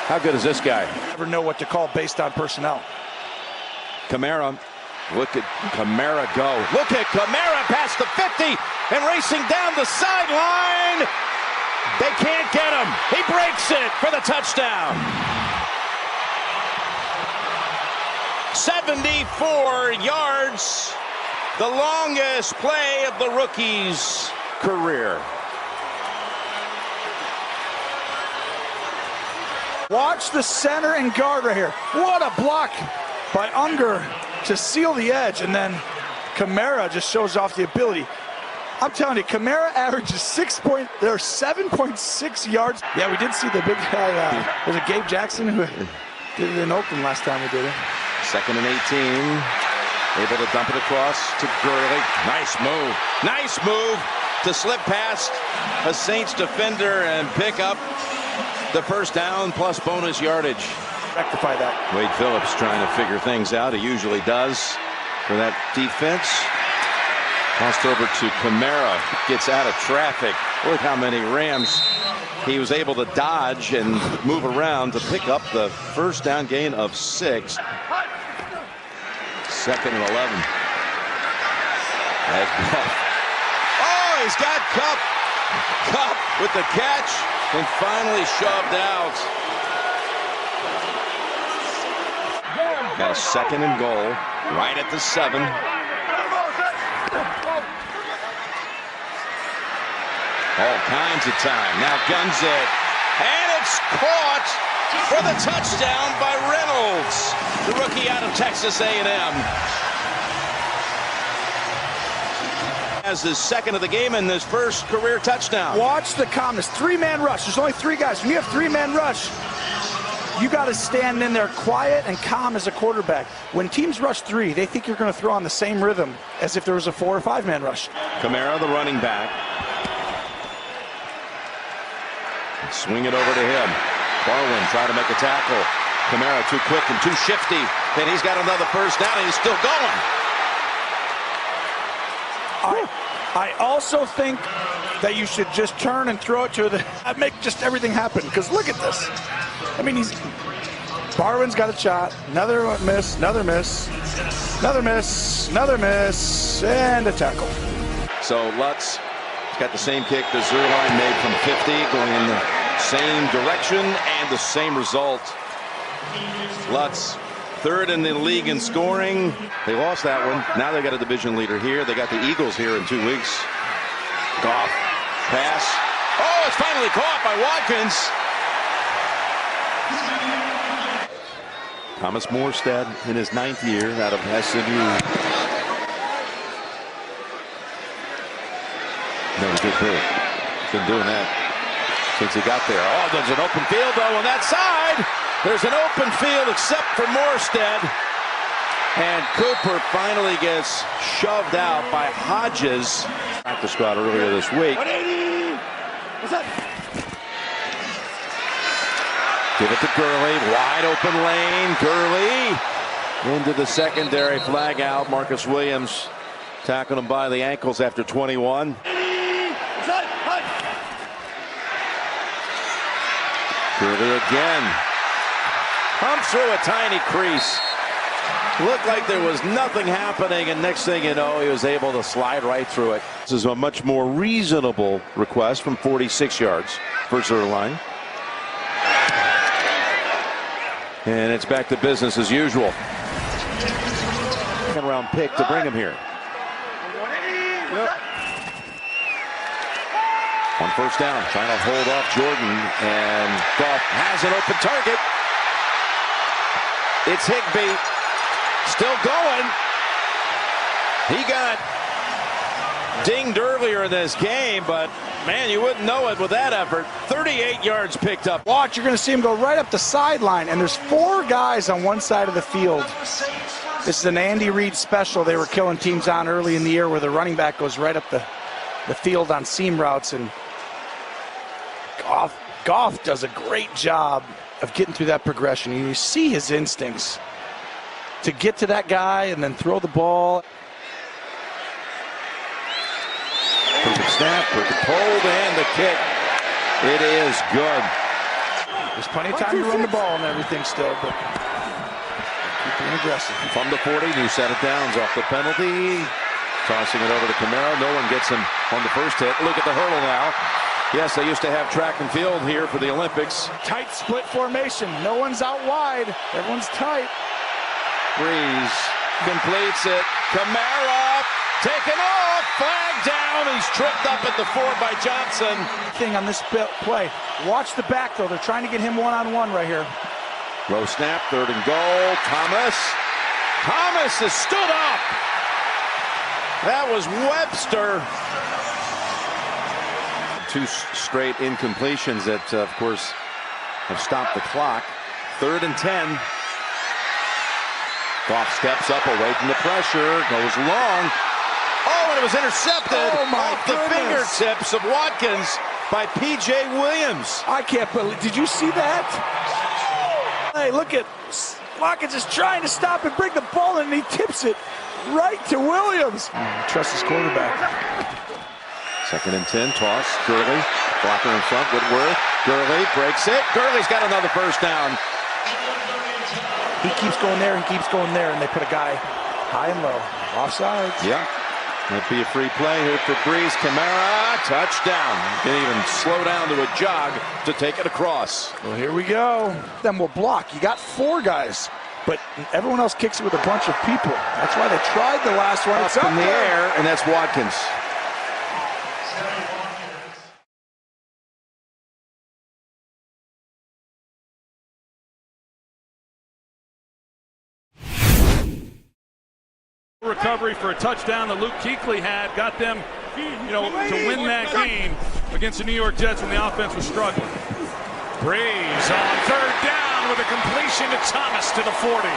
How good is this guy? Never know what to call based on personnel. Kamara. Look at Kamara go. Look at Kamara past the 50 and racing down the sideline. They can't get him. He breaks it for the touchdown. 74 yards. The longest play of the rookie's career. Watch the center and guard right here. What a block by Unger to seal the edge, and then Kamara just shows off the ability. I'm telling you, Kamara averages 7.6 yards. Yeah, we did see the big guy. Was it Gabe Jackson who did it in Oakland last time we did it? 2nd and 18. Able to dump it across to Gurley. Nice move. Nice move to slip past a Saints defender and pick up the first down plus bonus yardage. Rectify that. Wade Phillips trying to figure things out. He usually does for that defense. Tossed over to Kamara. Gets out of traffic. Look how many Rams he was able to dodge and move around to pick up the first down gain of 6. 2nd and 11. Oh, he's got Cup. Cup with the catch and finally shoved out. Got a 2nd and goal right at the 7. All kinds of time. Now guns it. And it's caught for the touchdown by Reynolds, the rookie out of Texas A&M. As his 2nd of the game and his first career touchdown. Watch the calmness. 3-man rush. There's only 3 guys. When you have 3-man rush, you got to stand in there quiet and calm as a quarterback. When teams rush 3, they think you're going to throw on the same rhythm as if there was a 4 or 5-man rush. Kamara, the running back. Swing it over to him. Barwin trying to make a tackle. Kamara too quick and too shifty. And he's got another first down and he's still going. I also think that you should just turn and throw it to the make just everything happen. Because look at this. I mean, Barwin's got a shot. Another miss, another miss, another miss, another miss, and a tackle. So Lutz got the same kick the Zerline made from 50, going in the same direction and the same result. Lutz, 3rd in the league in scoring. They lost that one. Now they got a division leader here. They got the Eagles here in 2 weeks. Goff, pass. Oh, it's finally caught by Watkins. Thomas Morstead in his 9th year out of SMU. No, good play. He's been doing that since he got there. Oh, there's an open field, though, on that side. There's an open field except for Morstead. And Cooper finally gets shoved out by Hodges. Practice squad earlier this week. 180. What's that? Give it to Gurley. Wide open lane. Gurley into the secondary. Flag out. Marcus Williams tackling him by the ankles after 21. Gurley again. Comes through a tiny crease. Looked like there was nothing happening, and next thing you know, he was able to slide right through it. This is a much more reasonable request from 46 yards for Zerline. And it's back to business as usual. Second round pick to bring him here. On first down, trying to hold off Jordan, and Goff has an open target. It's Higbee, still going. He got dinged earlier in this game, but man, you wouldn't know it with that effort. 38 yards picked up. Watch, you're going to see him go right up the sideline, and there's 4 guys on one side of the field. This is an Andy Reid special they were killing teams on early in the year, where the running back goes right up the field on seam routes, and Goff does a great job of getting through that progression. You see his instincts to get to that guy and then throw the ball. Perfect snap, perfect hold, and the kick. It is good. There's plenty of time to run the ball and everything still, but keep being aggressive. From the 40, new set of downs off the penalty. Tossing it over to Camaro. No one gets him on the first hit. Look at the hurdle now. Yes, they used to have track and field here for the Olympics. Tight split formation. No one's out wide. Everyone's tight. Breeze completes it. Camaro taken off. Flag down. He's tripped up at the 4 by Johnson. Thing on this play. Watch the back, though. They're trying to get him one-on-one right here. Low snap, 3rd and goal. Thomas has stood up. That was Webster. 2 straight incompletions that, of course, have stopped the clock. 3rd and 10. Goff steps up away from the pressure, goes long. Oh, and it was intercepted off the fingertips of Watkins by P.J. Williams. I can't believe. Did you see that? Hey, look at Watkins is trying to stop and bring the ball in, and he tips it right to Williams. Trust his quarterback. 2nd and 10, toss, Gurley, blocker in front, Whitworth, Gurley breaks it, Gurley's got another first down. He keeps going there, and they put a guy high and low, offsides. Yeah, that'd be a free play here for Breeze. Camara, touchdown. Didn't even slow down to a jog to take it across. Well, here we go. Then we'll block. You got 4 guys, but everyone else kicks it with a bunch of people. That's why they tried the last one. It's up in the air, and that's Watkins. Recovery for a touchdown that Luke Kuechly had got them, to win that game against the New York Jets when the offense was struggling. Breeze on 3rd down with a completion to Thomas to the 40.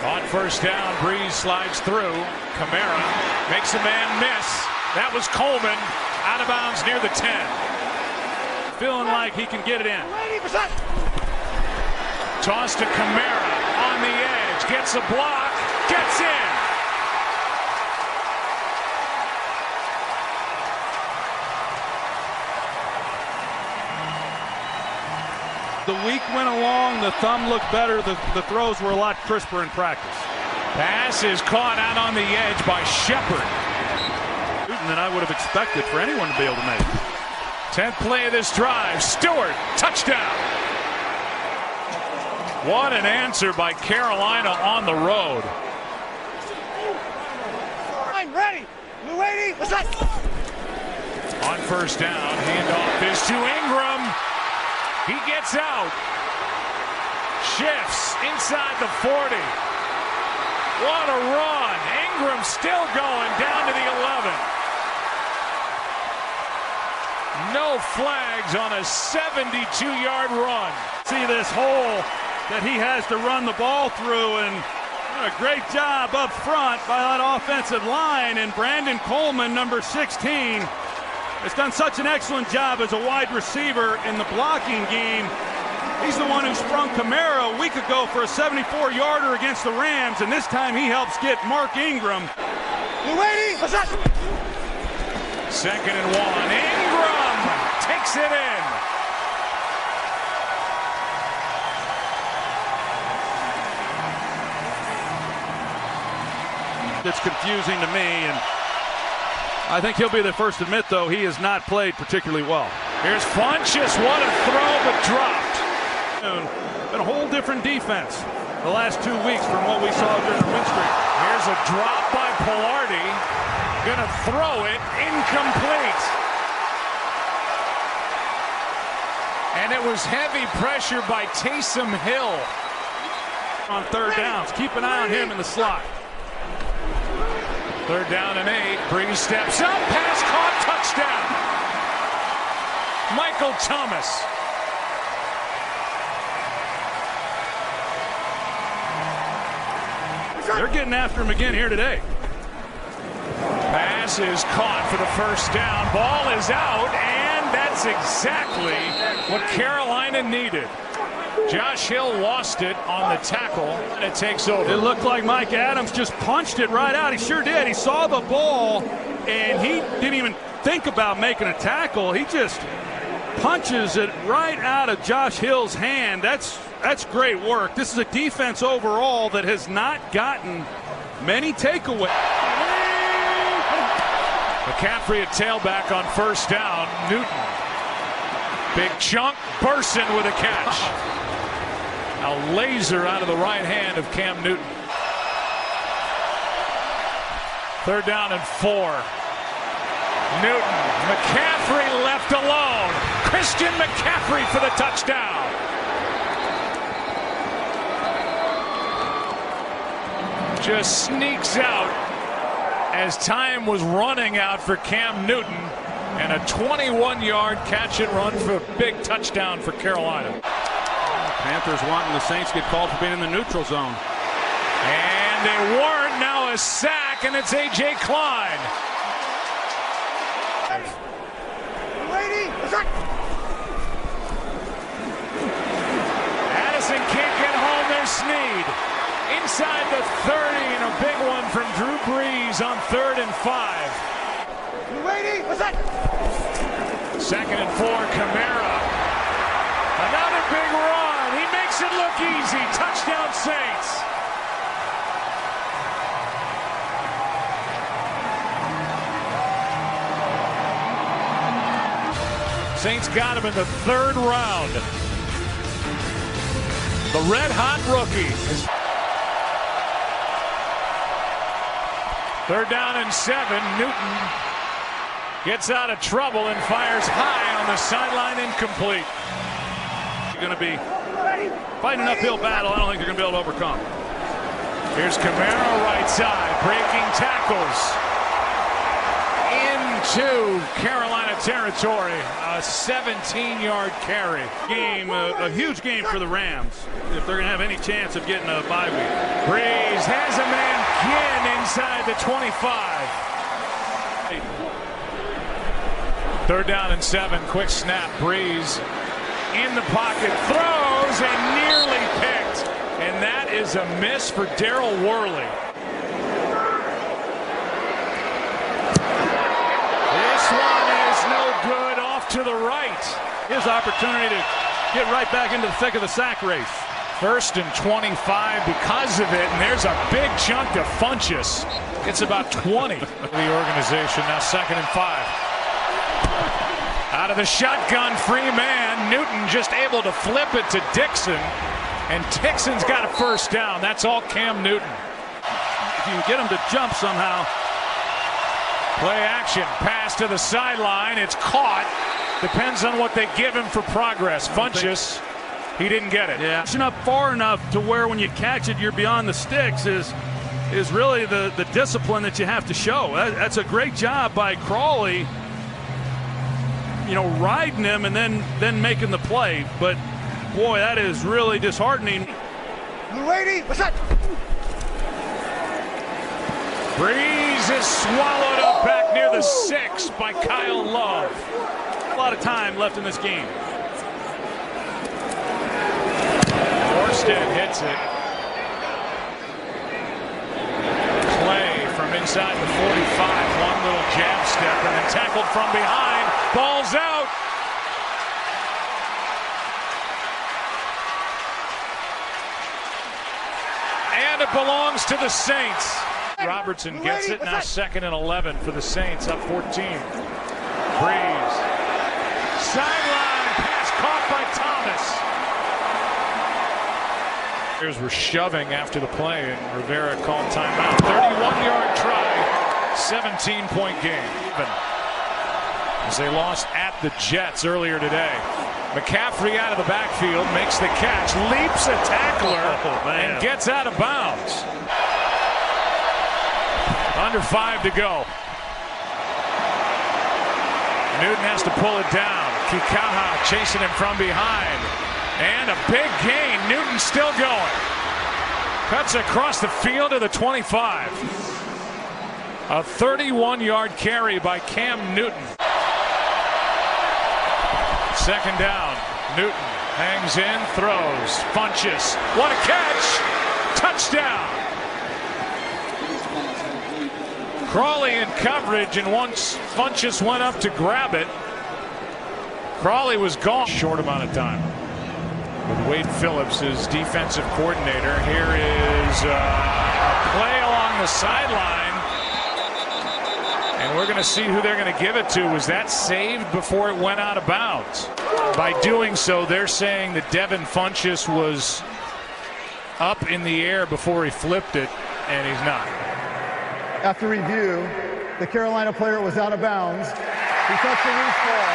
On first down, Breeze slides through. Camara makes a man miss. That was Coleman, out of bounds near the 10. Feeling like he can get it in. Toss to Camara on the edge, gets a block, gets in. The week went along, the thumb looked better, the throws were a lot crisper in practice. Pass is caught out on the edge by Shepard. Than I would have expected for anyone to be able to make. 10th play of this drive, Stewart, touchdown. What an answer by Carolina on the road. Ready. Blue 80. Let's go. On first down, handoff is to Ingram. He gets out. Shifts inside the 40. What a run. Ingram still going down to the 11. No flags on a 72-yard run. See this hole that he has to run the ball through, and a great job up front by that offensive line. And Brandon Coleman, number 16, has done such an excellent job as a wide receiver in the blocking game. He's the one who sprung Camaro a week ago for a 74-yarder against the Rams, and this time he helps get Mark Ingram. Blue 80, let's go. 2nd and 1. Ingram takes it in. It's confusing to me, and I think he'll be the first to admit, though, he has not played particularly well. Here's Funchess. What a throw, but dropped. Been a whole different defense the last 2 weeks from what we saw during the win streak. Here's a drop by Pilardi. Gonna throw it. Incomplete. And it was heavy pressure by Taysom Hill. On third downs. Keep an eye on him in the slot. Third down and 8. Breeze steps up. Pass caught. Touchdown. Michael Thomas. They're getting after him again here today. Pass is caught for the first down. Ball is out, and that's exactly what Carolina needed. Josh Hill lost it on the tackle, and it takes over. It looked like Mike Adams just punched it right out. He sure did. He saw the ball, and he didn't even think about making a tackle. He just punches it right out of Josh Hill's hand. That's great work. This is a defense overall that has not gotten many takeaways. McCaffrey at tailback on first down. Newton. Big chunk. Burson with a catch. A laser out of the right hand of Cam Newton. Third down and 4. Newton. McCaffrey left alone. Christian McCaffrey for the touchdown. Just sneaks out as time was running out for Cam Newton, and a 21-yard catch and run for a big touchdown for Carolina. Panthers wanting the Saints get called for being in the neutral zone. And they weren't. Now a sack, and it's A.J. Klein. Addison can't get home. There's Snead. Inside the 30, and a big one from Drew Brees on 3rd and 5. Second and 4, Kamara. Another big run. He makes it look easy. Touchdown, Saints. Saints got him in the 3rd round. The red-hot rookie. 3rd down and 7. Newton gets out of trouble and fires high on the sideline, incomplete. You're going to be fighting an uphill battle. I don't think they're going to be able to overcome. Here's Kamara right side, breaking tackles into Carolina territory. A 17-yard carry. A huge game for the Rams if they're going to have any chance of getting a bye week. Breeze has a man Ginn inside the 25. 3rd down and 7. Quick snap. Breeze in the pocket, throws, and nearly picked. And that is a miss for Darryl Worley. This one is no good. Off to the right. His opportunity to get right back into the thick of the sack race. 1st and 25 because of it, and there's a big chunk of Funchess. It's about 20 for the organization. Now 2nd and 5. Out of the shotgun, free man. Newton just able to flip it to Dixon, and Dixon's got a first down. That's all Cam Newton. If you can get him to jump somehow. Play action, pass to the sideline. It's caught. Depends on what they give him for progress. Funchess, he didn't get it. Yeah, pushing up far enough to where when you catch it, you're beyond the sticks is really the discipline that you have to show. That's a great job by Crawley, you know, riding him and then making the play. But boy, that is really disheartening. Lady, what's that? Breeze is swallowed up back near the 6 by Kyle Love. A lot of time left in this game. Morstead hits it. Clay from inside the 45. One little jab step and then tackled from behind. Ball's out. And it belongs to the Saints. Robertson gets it. Now 2nd and 11 for the Saints, up 14. Breeze. Sideline pass caught by Thomas. Players were shoving after the play, and Rivera called timeout. 31-yard try, 17-point game. As they lost at the Jets earlier today. McCaffrey out of the backfield, makes the catch, leaps a tackler, and gets out of bounds. Under 5 to go. Newton has to pull it down. Kikaha chasing him from behind. And a big gain. Newton still going. Cuts across the field to the 25. A 31-yard carry by Cam Newton. 2nd down. Newton hangs in, throws. Funchess. What a catch! Touchdown! Crawley in coverage, and once Funchess went up to grab it, Crawley was gone. Short amount of time. With Wade Phillips as defensive coordinator, here is a play along the sideline. And we're going to see who they're going to give it to. Was that saved before it went out of bounds? By doing so, they're saying that Devin Funchess was up in the air before he flipped it, and he's not. After review, the Carolina player was out of bounds. He touched the loose ball.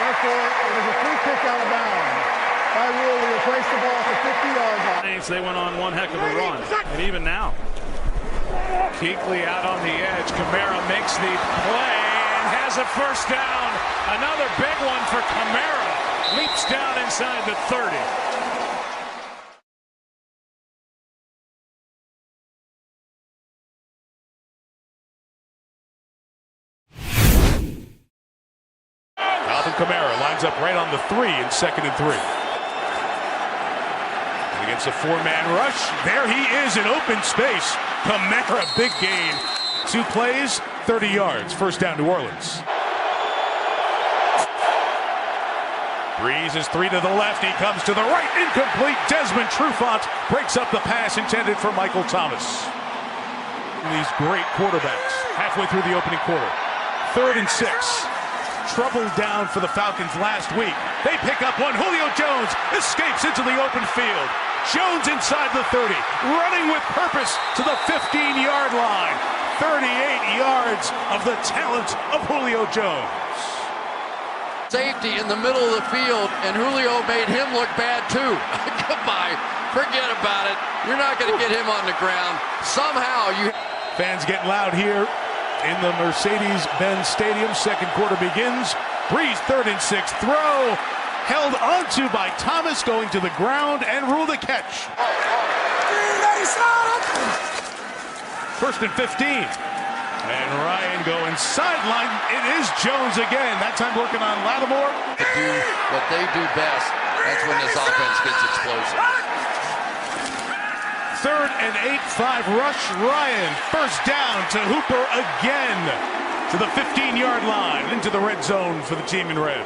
Therefore, it was a free kick out of bounds. By rule, we replaced the ball at the 50-yard line. They went on one heck of a run, and even now. Kuechly out on the edge. Kamara makes the play and has a first down. Another big one for Kamara. Leaps down inside the 30. Alvin Kamara lines up right on the 3 in 2nd and 3. Against a 4-man rush. There he is in open space. Kamara, big gain. 2 plays, 30 yards. First down, New Orleans. Breeze is 3 to the left. He comes to the right. Incomplete. Desmond Trufant breaks up the pass intended for Michael Thomas. These great quarterbacks halfway through the opening quarter. 3rd and 6. Trouble down for the Falcons last week. They pick up one. Julio Jones escapes into the open field. Jones inside the 30, running with purpose to the 15-yard line. 38 yards of the talent of Julio Jones. Safety in the middle of the field, and Julio made him look bad too. Goodbye. Forget about it. You're not going to get him on the ground. Somehow you... Fans getting loud here in the Mercedes-Benz Stadium. 2nd quarter begins. Breeze 3rd and 6. Throw held onto by Thomas, going to the ground and rule the catch. 1st and 15. And Ryan going sideline. It is Jones again. That time working on Lattimore. To do what they do best. That's when this offense gets explosive. 3rd and 8, 5 rush. Ryan first down to Hooper again to the 15-yard line into the red zone for the team in red.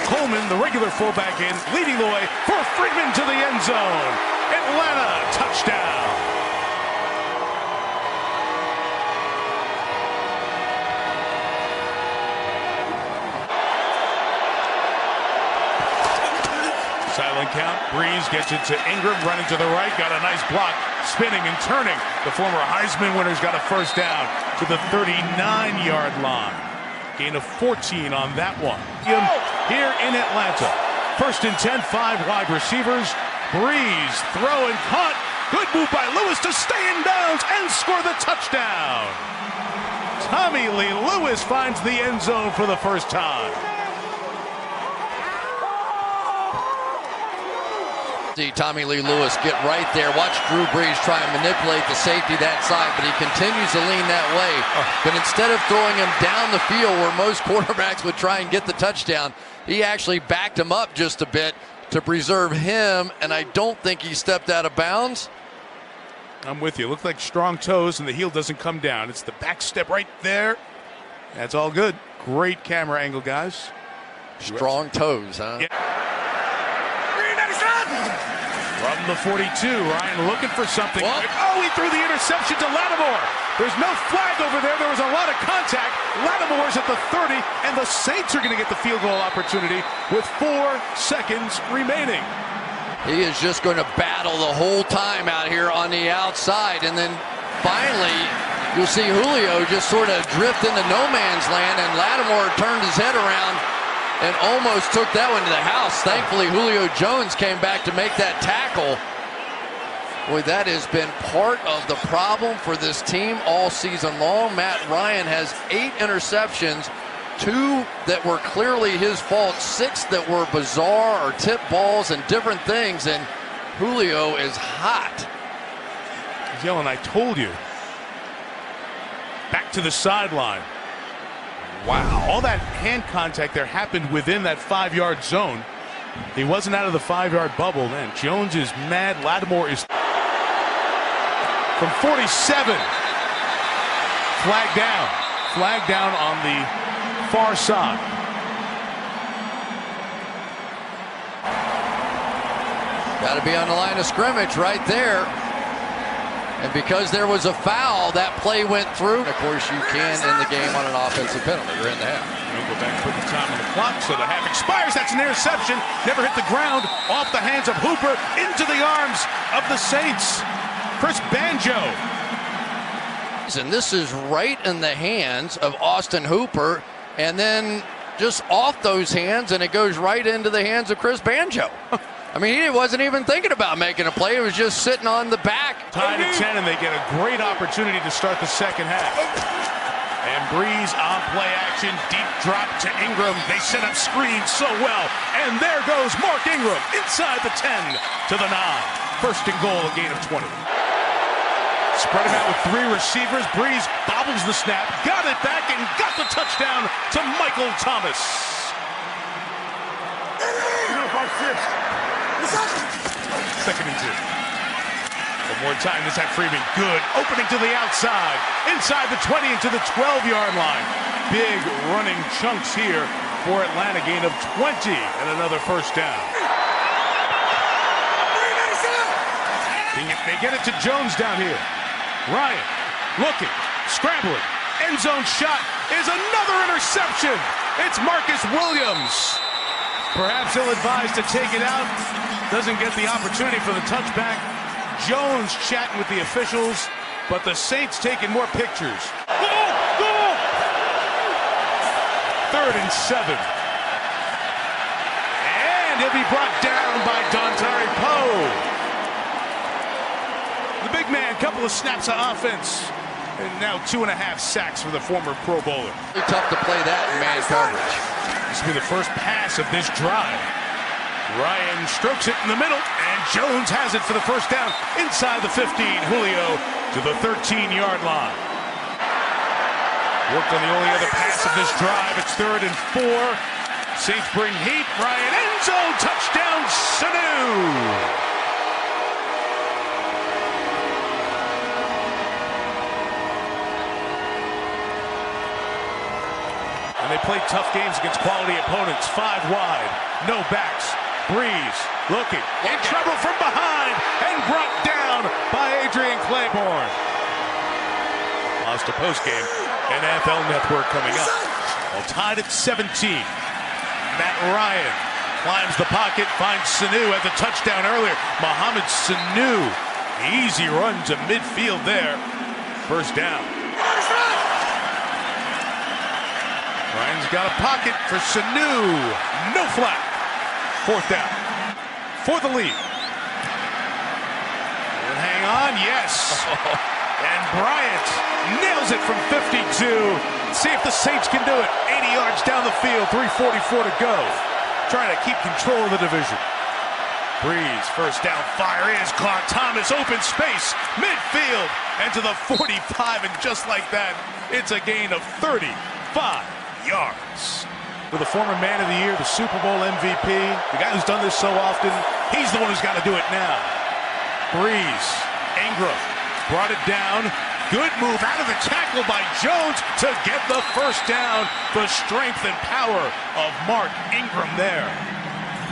Coleman, the regular fullback in, leading the way for Friedman to the end zone. Atlanta, touchdown. Silent count. Breeze gets it to Ingram, running to the right. Got a nice block, spinning and turning. The former Heisman winner's got a first down to the 39-yard line. Gain of 14 on that one. Here in Atlanta. 1st and 10, 5 wide receivers. Breeze, throw and caught. Good move by Lewis to stay in bounds and score the touchdown. Tommy Lee Lewis finds the end zone for the first time. See Tommy Lee Lewis get right there. Watch Drew Brees try and manipulate the safety that side, but he continues to lean that way. But instead of throwing him down the field where most quarterbacks would try and get the touchdown, he actually backed him up just a bit to preserve him, and I don't think he stepped out of bounds. I'm with you. Looked like strong toes, and the heel doesn't come down. It's the back step right there. That's all good. Great camera angle, guys. Strong toes, huh? Yeah. From the 42, Ryan looking for something. Oh, he threw the interception to Lattimore. There's no flag over there. There was a lot of contact. Lattimore's at the 30, and the Saints are going to get the field goal opportunity with 4 seconds remaining. He is just going to battle the whole time out here on the outside, and then finally you'll see Julio just sort of drift into no man's land, and Lattimore turned his head around and almost took that one to the house. Thankfully, Julio Jones came back to make that tackle. Boy, that has been part of the problem for this team all season long. Matt Ryan has 8 interceptions, 2 that were clearly his fault, 6 that were bizarre or tip balls and different things, and Julio is hot. He's yelling, "I told you." Back to the sideline. Wow, all that hand contact there happened within that 5-yard zone. He wasn't out of the 5-yard bubble then. Jones is mad. Lattimore is from 47. Flag down. Flag down on the far side. Got to be on the line of scrimmage right there. And because there was a foul, that play went through. Of course, you can end the game on an offensive penalty. You're in the half. We'll go back and put the time on the clock, so the half expires. That's an interception. Never hit the ground. Off the hands of Hooper, into the arms of the Saints. Chris Banjo. And this is right in the hands of Austin Hooper, and then just off those hands, and it goes right into the hands of Chris Banjo. I mean, he wasn't even thinking about making a play. He was just sitting on the back. Tied at 10, and they get a great opportunity to start the second half. And Breeze on play action, deep drop to Ingram. They set up screens so well. And there goes Mark Ingram inside the 10 to the 9. First and goal, a gain of 20. Spread him out with 3 receivers. Breeze bobbles the snap, got it back, and got the touchdown to Michael Thomas. Second and 2. One more time, this had Freeman. Good. Opening to the outside. Inside the 20 into the 12-yard line. Big running chunks here for Atlanta. Gain of 20 and another first down. They get it to Jones down here. Ryan looking, scrambling. End zone shot is another interception. It's Marcus Williams. Perhaps he'll advise to take it out. Doesn't get the opportunity for the touchback. Jones chatting with the officials, but the Saints taking more pictures. Goal! 3rd and 7. And he'll be brought down by Dontari Poe. The big man, couple of snaps of offense. And now 2.5 sacks for the former Pro Bowler. It's tough to play that in man coverage. This will be the first pass of this drive. Ryan strokes it in the middle, and Jones has it for the first down inside the 15. Julio to the 13-yard line. Worked on the only other pass of this drive. It's 3rd and 4. Saints bring heat. Ryan, end zone, touchdown, Sanu. And they play tough games against quality opponents. 5 wide, no backs. Breeze looking, in trouble from behind, and brought down by Adrian Claiborne. Lost a postgame, and NFL Network coming up. Well, tied at 17. Matt Ryan climbs the pocket, finds Sanu at the touchdown earlier. Mohamed Sanu, easy run to midfield there. First down. Ryan's got a pocket for Sanu. No flag. 4th down. For the lead. And hang on, yes. And Bryant nails it from 52. See if the Saints can do it. 80 yards down the field, 3:44 to go. Trying to keep control of the division. Breeze, first down, fire is caught. Thomas, open space, midfield, and to the 45, and just like that, it's a gain of 35 yards. With the former man of the year, the Super Bowl MVP, the guy who's done this so often, he's the one who's got to do it now. Breeze, Ingram, brought it down. Good move out of the tackle by Jones to get the first down. The strength and power of Mark Ingram there.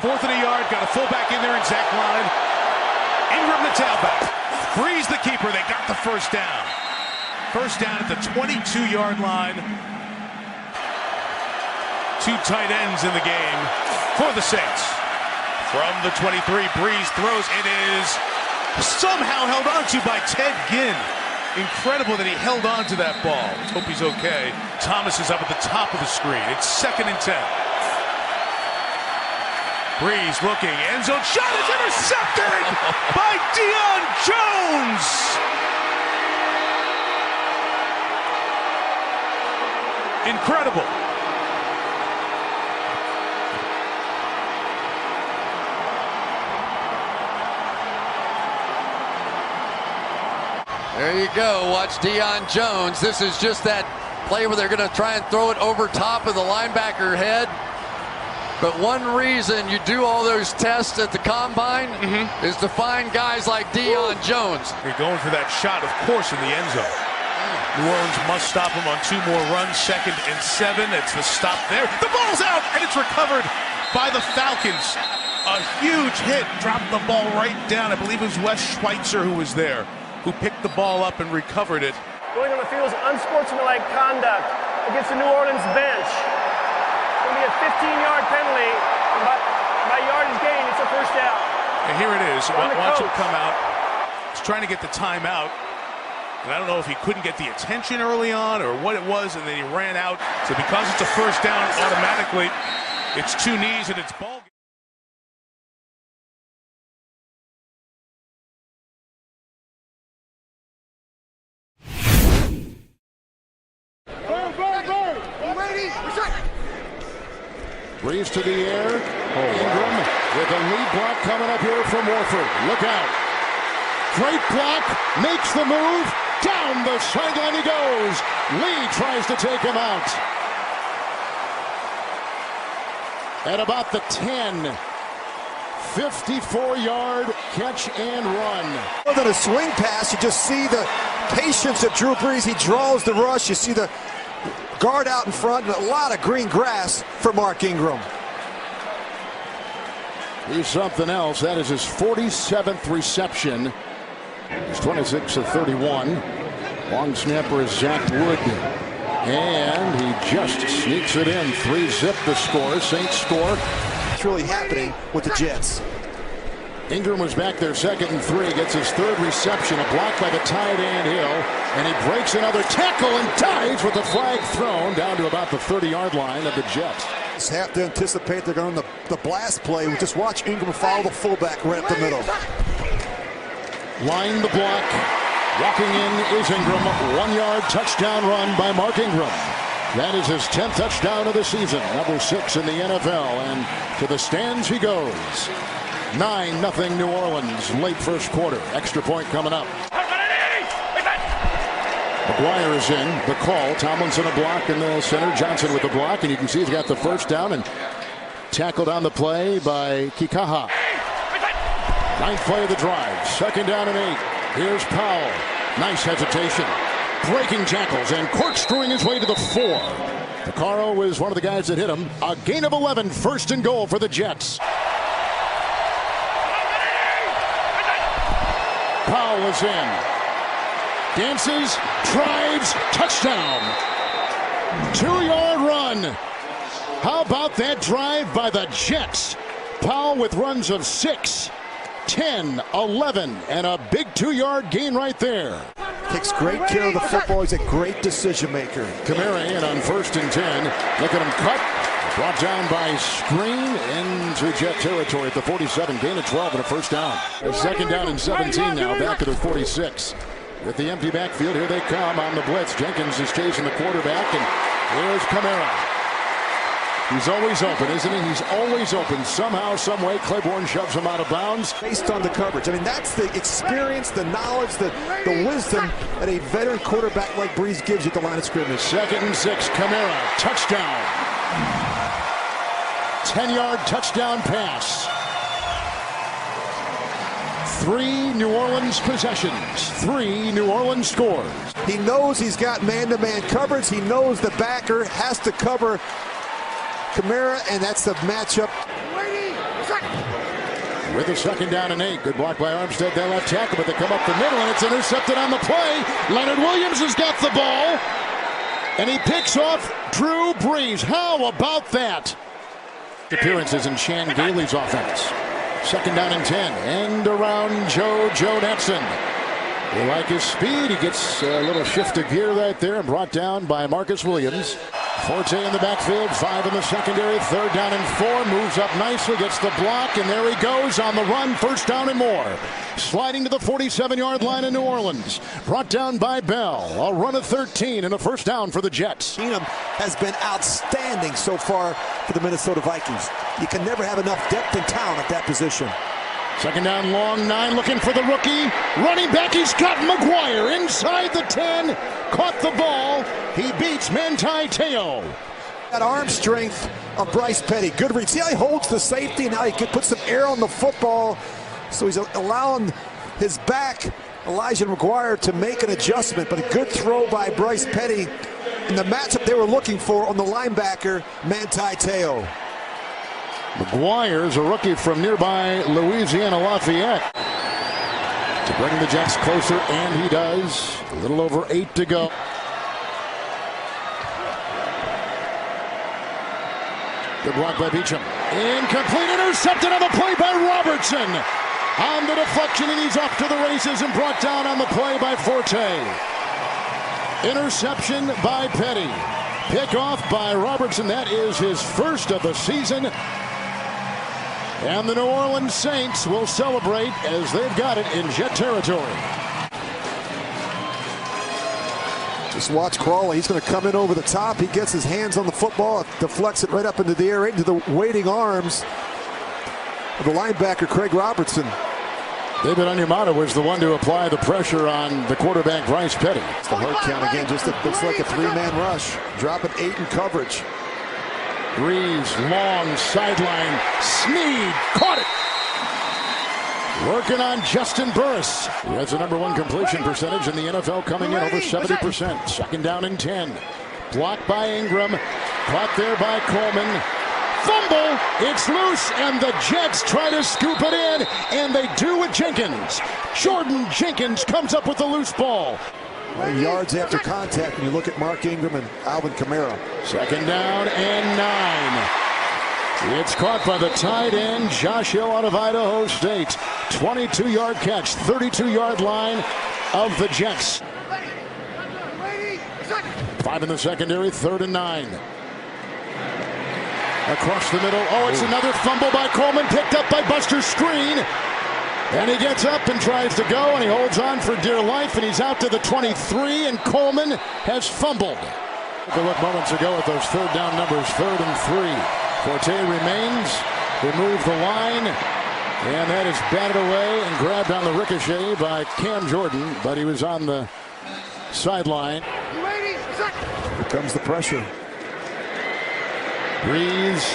4th and a yard, got a fullback in there in Zach Line. Ingram the tailback. Breeze the keeper. They got the first down. First down at the 22-yard line. Two tight ends in the game for the Saints. From the 23, Breeze throws. It is somehow held onto by Ted Ginn. Incredible that he held on to that ball. Let's hope he's okay. Thomas is up at the top of the screen. It's 2nd and 10. Breeze looking. End zone shot is intercepted by Deion Jones. Incredible. There you go. Watch Deion Jones. This is just that play where they're going to try and throw it over top of the linebacker head. But one reason you do all those tests at the combine is to find guys like Deion Jones. They're going for that shot, of course, in the end zone. New Orleans must stop him on 2 more runs. 2nd and 7. It's the stop there. The ball's out, and it's recovered by the Falcons. A huge hit. Dropped the ball right down. I believe it was Wes Schweitzer who was there, who picked the ball up and recovered it. Going on the field is unsportsmanlike conduct against the New Orleans bench. It's going to be a 15-yard penalty. By yardage gain, it's a first down. And here it is. Watch him come out. He's trying to get the timeout. And I don't know if he couldn't get the attention early on or what it was, and then he ran out. So because it's a first down, automatically it's 2 knees and it's ball. Breeze to the air. Ingram with a lead block coming up here from Warford. Look out. Great block. Makes the move. Down the sideline he goes. Lee tries to take him out. At about the 10. 54-yard catch and run. More than a swing pass, you just see the patience of Drew Brees. He draws the rush. You see the guard out in front and a lot of green grass for Mark Ingram. He's something else. That is his 47th reception. He's 26 of 31. Long snapper is Zach Wood. And he just sneaks it in. 3-zip the score. Saints score. It's really happening with the Jets. Ingram was back there 2nd and 3. Gets his 3rd reception. A block by the tight end Hill. And he breaks another tackle and dives with the flag thrown down to about the 30-yard line of the Jets. Just have to anticipate they're going to the blast play. We just watch Ingram follow the fullback right up the middle. Line the block. Walking in is Ingram. 1-yard touchdown run by Mark Ingram. That is his 10th touchdown of the season. Number 6 in the NFL. And to the stands he goes. 9-0 New Orleans. Late first quarter. Extra point coming up. McGuire is in. The call. Tomlinson a block in the center. Johnson with the block. And you can see he's got the first down and tackled on the play by Kikaha. 9th play of the drive. 2nd down and 8. Here's Powell. Nice hesitation. Breaking tackles and corkscrewing his way to the 4. Picaro was one of the guys that hit him. A gain of 11. 1st and goal for the Jets. Powell is in. Dances, drives, touchdown. 2-yard run. How about that drive by the Jets? Powell with runs of 6, 10, 11, and a big 2-yard gain right there. Takes great care of the football. He's a great decision maker. Kamara in on 1st and 10. Look at him cut. Brought down by screen into Jet territory at the 47. Gain of 12 and a first down. A 2nd down and 17 now. Back to the 46. With the empty backfield, here they come on the blitz. Jenkins is chasing the quarterback, and here's Kamara. He's always open, isn't he? He's always open. Somehow, some way, Claiborne shoves him out of bounds. Based on the coverage. I mean, that's the experience, the knowledge, the wisdom that a veteran quarterback like Brees gives you at the line of scrimmage. 2nd and 6, Kamara, touchdown. 10-yard touchdown pass. 3 New Orleans possessions. 3 New Orleans scores. He knows he's got man-to-man coverage. He knows the backer has to cover Kamara, and that's the matchup. with a 2nd down and 8. Good block by Armstead, their left tackle, but they come up the middle, and it's intercepted on the play. Leonard Williams has got the ball, and he picks off Drew Brees. How about that? Appearances in Chan Gailey's offense. 2nd down and 10. End around Joe Netson. They like his speed. He gets a little shift of gear right there and brought down by Marcus Williams. Forte in the backfield, 5 in the secondary, 3rd down and 4, moves up nicely, gets the block, and there he goes on the run, 1st down and more. Sliding to the 47-yard line in New Orleans, brought down by Bell. A run of 13 and a 1st down for the Jets. Keenum has been outstanding so far for the Minnesota Vikings. You can never have enough depth and talent at that position. 2nd down, long 9, looking for the rookie. Running back, he's got McGuire inside the 10. Caught the ball. He beats Manti Te'o. That arm strength of Bryce Petty. Good read. See how he holds the safety? Now he can put some air on the football. So he's allowing his back, Elijah McGuire, to make an adjustment. But a good throw by Bryce Petty in the matchup they were looking for on the linebacker, Manti Te'o. McGuire's a rookie from nearby Louisiana Lafayette. To bring the Jets closer, and he does. A little over 8 to go. Good block by Beachum. Incomplete, intercepted on the play by Robertson. On the deflection, and he's off to the races and brought down on the play by Forte. Interception by Petty. Pick off by Robertson. That is his 1st of the season. And the New Orleans Saints will celebrate as they've got it in Jet territory. Just watch Crawley. He's going to come in over the top. He gets his hands on the football, deflects it right up into the air, right into the waiting arms of the linebacker, Craig Robertson. David Onyemata was the one to apply the pressure on the quarterback, Bryce Petty. It's the hard count again. Just looks like a 3-man rush. Dropping 8 in coverage. Breeze, long sideline. Snead caught it. Working on Justin Burris. He has the #1 completion percentage in the NFL, coming in over 70%. 2nd down and 10. Blocked by Ingram. Caught there by Coleman. Fumble. It's loose, and the Jets try to scoop it in, and they do with Jenkins. Jordan Jenkins comes up with the loose ball. Yards after contact when you look at Mark Ingram and Alvin Kamara. 2nd down and 9. It's caught by the tight end, Josh Hill out of Idaho State. 22-yard catch, 32-yard line of the Jets. 5 in the secondary, 3rd and 9. Across the middle. Oh, it's another fumble by Coleman, picked up by Buster Screen. And he gets up and tries to go, and he holds on for dear life, and he's out to the 23, and Coleman has fumbled. Took a look moments ago at those 3rd down numbers, 3rd and 3. Forte remains, remove the line, and that is batted away and grabbed on the ricochet by Cam Jordan, but he was on the sideline. Here comes the pressure. Breeze.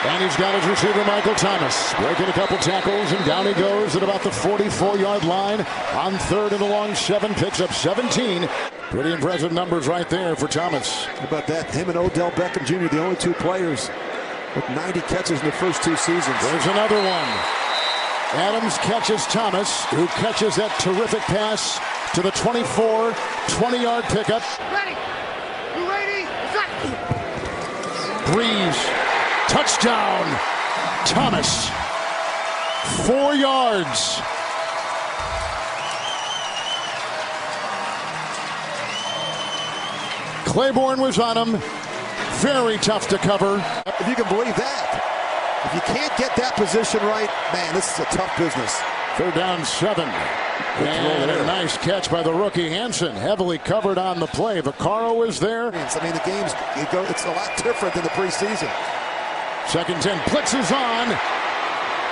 And he's got his receiver, Michael Thomas, breaking a couple tackles, and down he goes at about the 44-yard line on 3rd and a long 7, picks up 17. Pretty impressive numbers right there for Thomas. How about that? Him and Odell Beckham Jr., the only 2 players with 90 catches in the first 2 seasons. There's another one. Adams catches Thomas, who catches that terrific pass to the 24, 20-yard pickup. Breeze. Touchdown, Thomas. 4 yards. Claiborne was on him. Very tough to cover. If you can believe that. If you can't get that position right, man, this is a tough business. 3rd down 7. And a nice catch by the rookie Hansen, heavily covered on the play. Vaccaro is there. I mean, the game's it's a lot different than the preseason. 2nd 10, blitzes on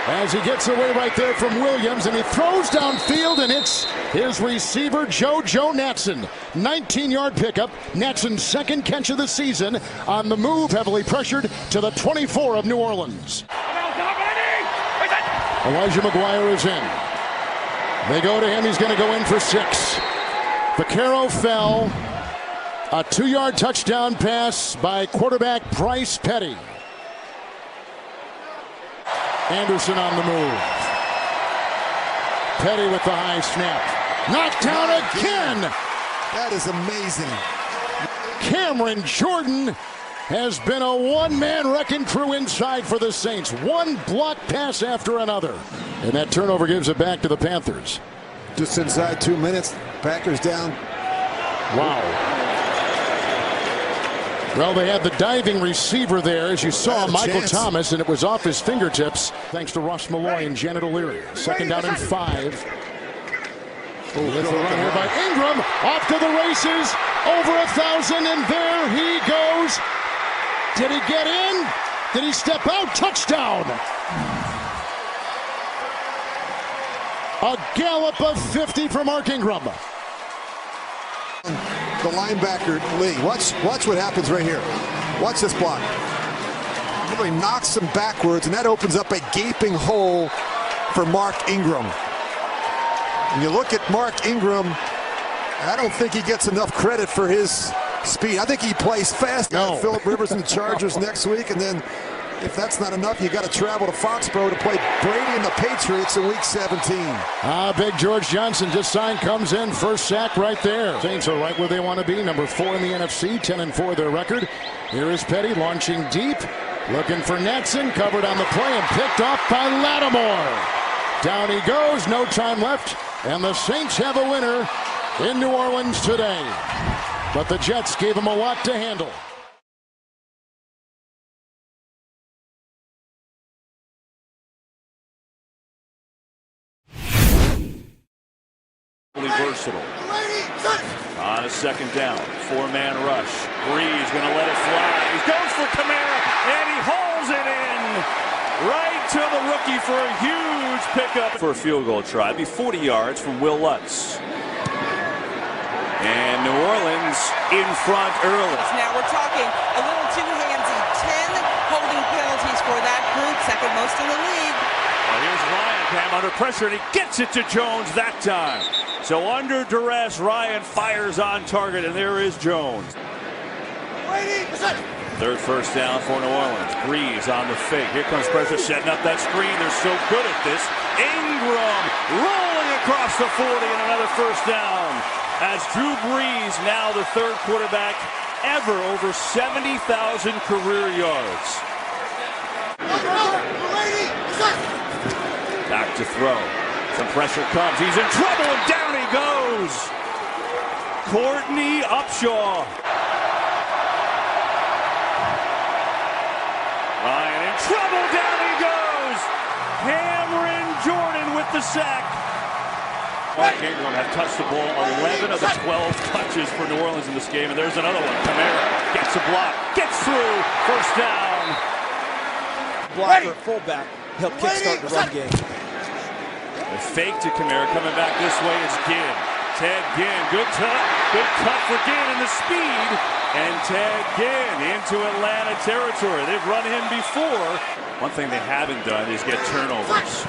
as he gets away right there from Williams, and he throws downfield, and it's his receiver, Joe Natson. 19-yard pickup. Natson's 2nd catch of the season on the move, heavily pressured to the 24 of New Orleans. Elijah McGuire is in. They go to him. He's going to go in for 6. Vaccaro fell. A 2-yard touchdown pass by quarterback Bryce Petty. Anderson on the move. Petty with the high snap. Knocked down again. That is amazing. Cameron Jordan has been a one-man wrecking crew inside for the Saints. One block pass after another. And that turnover gives it back to the Panthers. Just inside 2 minutes, Packers down. Wow. Well, they had the diving receiver there, as you saw, Michael Thomas, and it was off his fingertips, thanks to Russ Malloy and Janet O'Leary. Second down and 5. Oh, there's a run here by Ingram, off to the races, over 1,000, and there he goes. Did he get in? Did he step out? Touchdown! A gallop of 50 for Mark Ingram. The linebacker, Lee, watch what happens right here. Watch this block. He knocks him backwards, and that opens up a gaping hole for Mark Ingram. And you look at Mark Ingram, I don't think he gets enough credit for his speed. I think he plays fast. No. Phillip Rivers and the Chargers next week, and then if that's not enough, you got to travel to Foxborough to play Brady and the Patriots in Week 17. Big George Johnson just signed, comes in, first sack right there. Saints are right where they want to be, number 4 in the NFC, 10-4 their record. Here is Petty launching deep, looking for Netson, covered on the play and picked off by Lattimore. Down he goes, no time left, and the Saints have a winner in New Orleans today. But the Jets gave him a lot to handle. Versatile. On a second down, 4-man rush. Breeze going to let it fly. He goes for Kamara, and he hauls it in right to the rookie for a huge pickup. For a field goal try, it'd be 40 yards from Will Lutz. And New Orleans in front early. Now we're talking a little too handsy. 10 holding penalties for that group, second most in the league. Well, here's Ryan, Cam, under pressure, and he gets it to Jones that time. So under duress, Ryan fires on target, and there is Jones. Third first down for New Orleans. Breeze on the fake. Here comes pressure, setting up that screen. They're so good at this. Ingram rolling across the 40, and another first down. As Drew Brees, now the third quarterback ever over 70,000 career yards. Back to throw. Some pressure comes. He's in trouble, and down he goes. Courtney Upshaw. Ryan in trouble. Down he goes. Cameron Jordan with the sack. Mark Ingram have touched the ball 11 of the 12 touches for New Orleans in this game, and there's another one. Kamara gets a block, gets through, first down. Blocker, fullback, help kickstart the run game. The fake to Kamara coming back this way is Ginn. Ted Ginn, good cut for Ginn in the speed. And Ted Ginn into Atlanta territory. They've run him before. One thing they haven't done is get turnovers.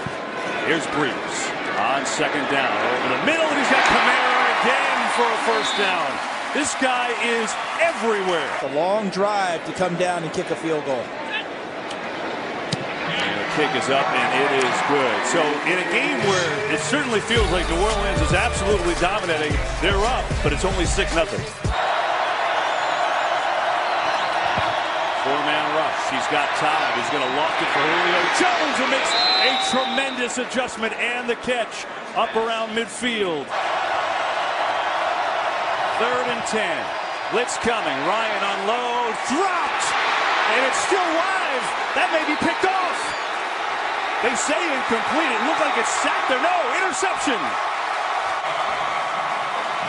Here's Breeze on second down. Over the middle, and he's got Kamara again for a first down. This guy is everywhere. A long drive to come down and kick a field goal. Kick is up, and it is good. So in a game where it certainly feels like New Orleans is absolutely dominating, they're up, but it's only 6-0. 4-man rush. He's got time. He's going to loft it for Julio Jones, who makes a tremendous adjustment and the catch up around midfield. 3rd and 10. Blitz coming. Ryan unloads. Dropped! And it's still live. That may be picked off. They say incomplete. It looked like it's sacked there. No, interception.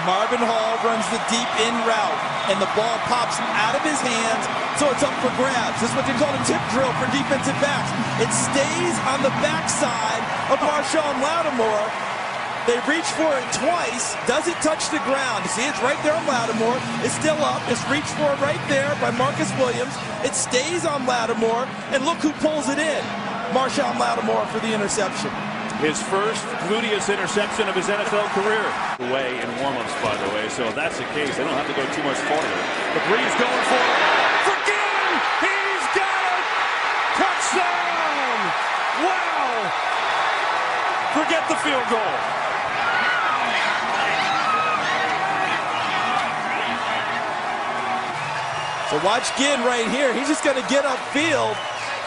Marvin Hall runs the deep in route, and the ball pops out of his hands, so it's up for grabs. This is what they call a tip drill for defensive backs. It stays on the backside of Marshawn Lattimore. They reach for it twice. Does it touch the ground? You see, it's right there on Lattimore. It's still up. It's reached for it right there by Marcus Williams. It stays on Lattimore, and look who pulls it in. Marshawn Lattimore for the interception. His first gluteus interception of his NFL career. Away in warm-ups, by the way, so if that's the case, they don't have to go too much farther. The Breeze going for it. For Ginn! He's got it! Touchdown! Wow! Forget the field goal. So watch Ginn right here. He's just going to get upfield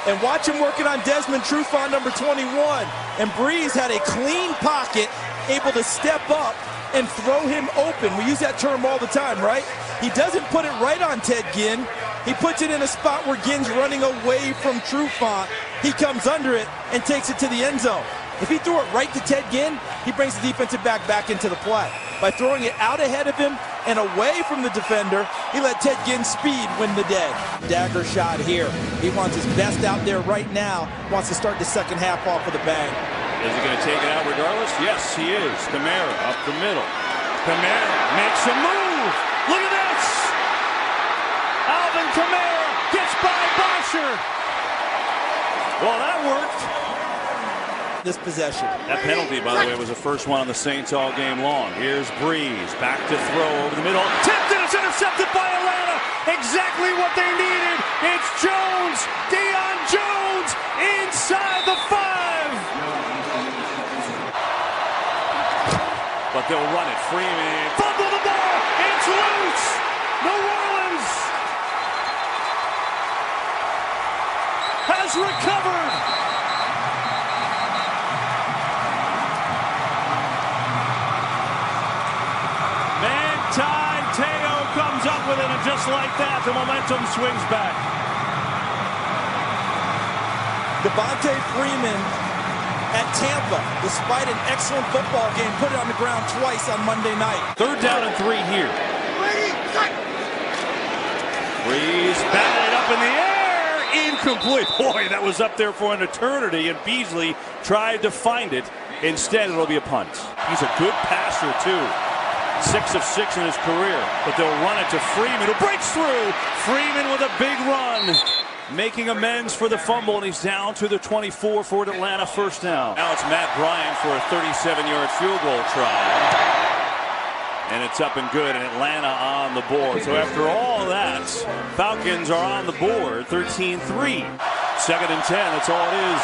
and watch him working on Desmond Trufant, number 21. And Breeze had a clean pocket, able to step up and throw him open. We use that term all the time, right? He doesn't put it right on Ted Ginn. He puts it in a spot where Ginn's running away from Trufant. He comes under it and takes it to the end zone. If he threw it right to Ted Ginn, he brings the defensive back into the play. By throwing it out ahead of him and away from the defender, he let Ted Ginn's speed win the day. Dagger shot here. He wants his best out there right now. Wants to start the second half off with a bang. Is he going to take it out regardless? Yes, he is. Kamara up the middle. Kamara makes a move. Look at this. Alvin Kamara gets by Bosher. Well, that worked. This possession. That penalty, by the way, was the first one on the Saints all game long. Here's Breeze, back to throw over the middle. Tipped and it's intercepted by Atlanta. Exactly what they needed. It's Jones, Deion Jones, inside the 5. But they'll run it. Freeman, fumble the ball. It's loose. New Orleans has recovered. Teo comes up with it, and just like that, the momentum swings back. Devontae Freeman at Tampa, despite an excellent football game, put it on the ground twice on Monday night. 3rd down and 3 here. Breeze batted up in the air, incomplete. Boy, that was up there for an eternity, and Beasley tried to find it. Instead, it'll be a punt. He's a good passer, too. 6 of 6 in his career, but they'll run it to Freeman, who breaks through. Freeman with a big run, making amends for the fumble, and he's down to the 24 for Atlanta, 1st down. Now it's Matt Bryant for a 37-yard field goal try. And it's up and good, and Atlanta on the board. So after all that, Falcons are on the board, 13-3. 2nd and 10, that's all it is.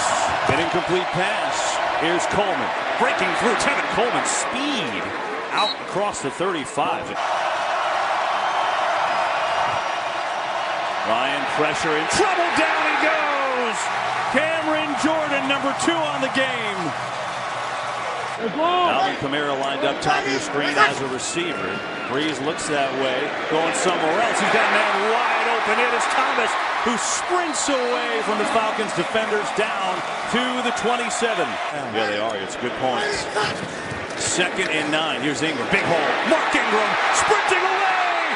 An incomplete pass. Here's Coleman, breaking through. Tevin Coleman's speed. Out across the 35. Ryan pressure in trouble. Down he goes. Cameron Jordan, number 2 on the game. Alvin Kamara lined up top of your screen as a receiver. Breeze looks that way, going somewhere else. He's got a man wide open. It is Thomas who sprints away from the Falcons defenders down to the 27. Yeah, they are. It's good points. 2nd and 9. Here's Ingram. Big hole. Mark Ingram sprinting away.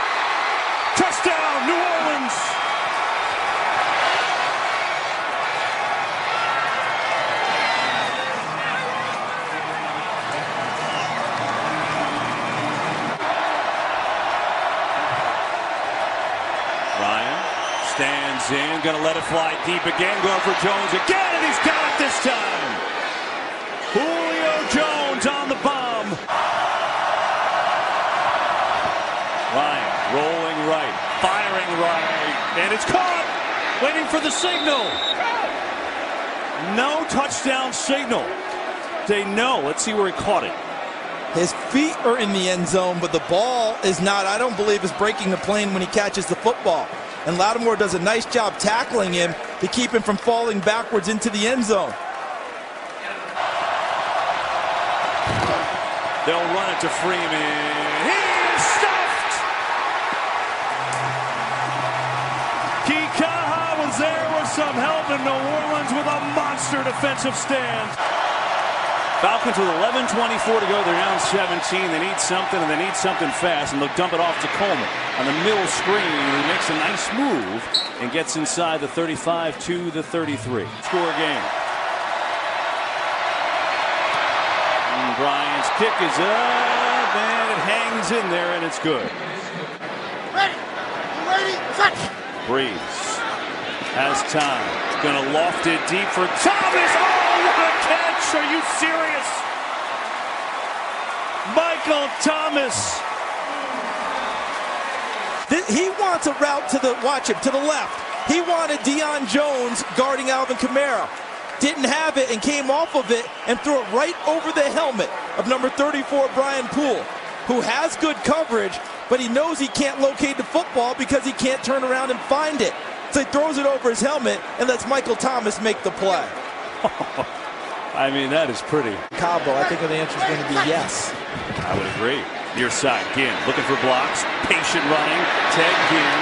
Touchdown, New Orleans. Ryan stands in. Going to let it fly deep again. Going for Jones again, and he's got it this time. Julio Jones on the bomb. Ryan rolling right, firing right, and it's caught. Waiting for the signal. No touchdown signal. They know. Let's see where he caught it. His feet are in the end zone, but the ball is not, I don't believe, is breaking the plane when he catches the football. And Lattimore does a nice job tackling him to keep him from falling backwards into the end zone. They'll run it to Freeman. He's stuffed! Kikaha was there with some help, in New Orleans with a monster defensive stand. Falcons with 11:24 to go. They're down 17. They need something, and they need something fast, and they'll dump it off to Coleman. On the middle screen, he makes a nice move and gets inside the 35 to the 33. Score game. Bryant's kick is up, and it hangs in there, and it's good. Ready, set. Breeze has time. Going to loft it deep for Thomas. Oh, what a catch! Are you serious? Michael Thomas. He wants a route to the, watch him, to the left. He wanted Deion Jones guarding Alvin Kamara. didn't have it and came off of it and threw it right over the helmet of number 34, Brian Poole, who has good coverage, but he knows he can't locate the football because he can't turn around and find it. So he throws it over his helmet and lets Michael Thomas make the play. I mean, that is pretty. Cabo, I think the answer is going to be yes. I would agree. Near side, Ginn looking for blocks, patient running. Ted Ginn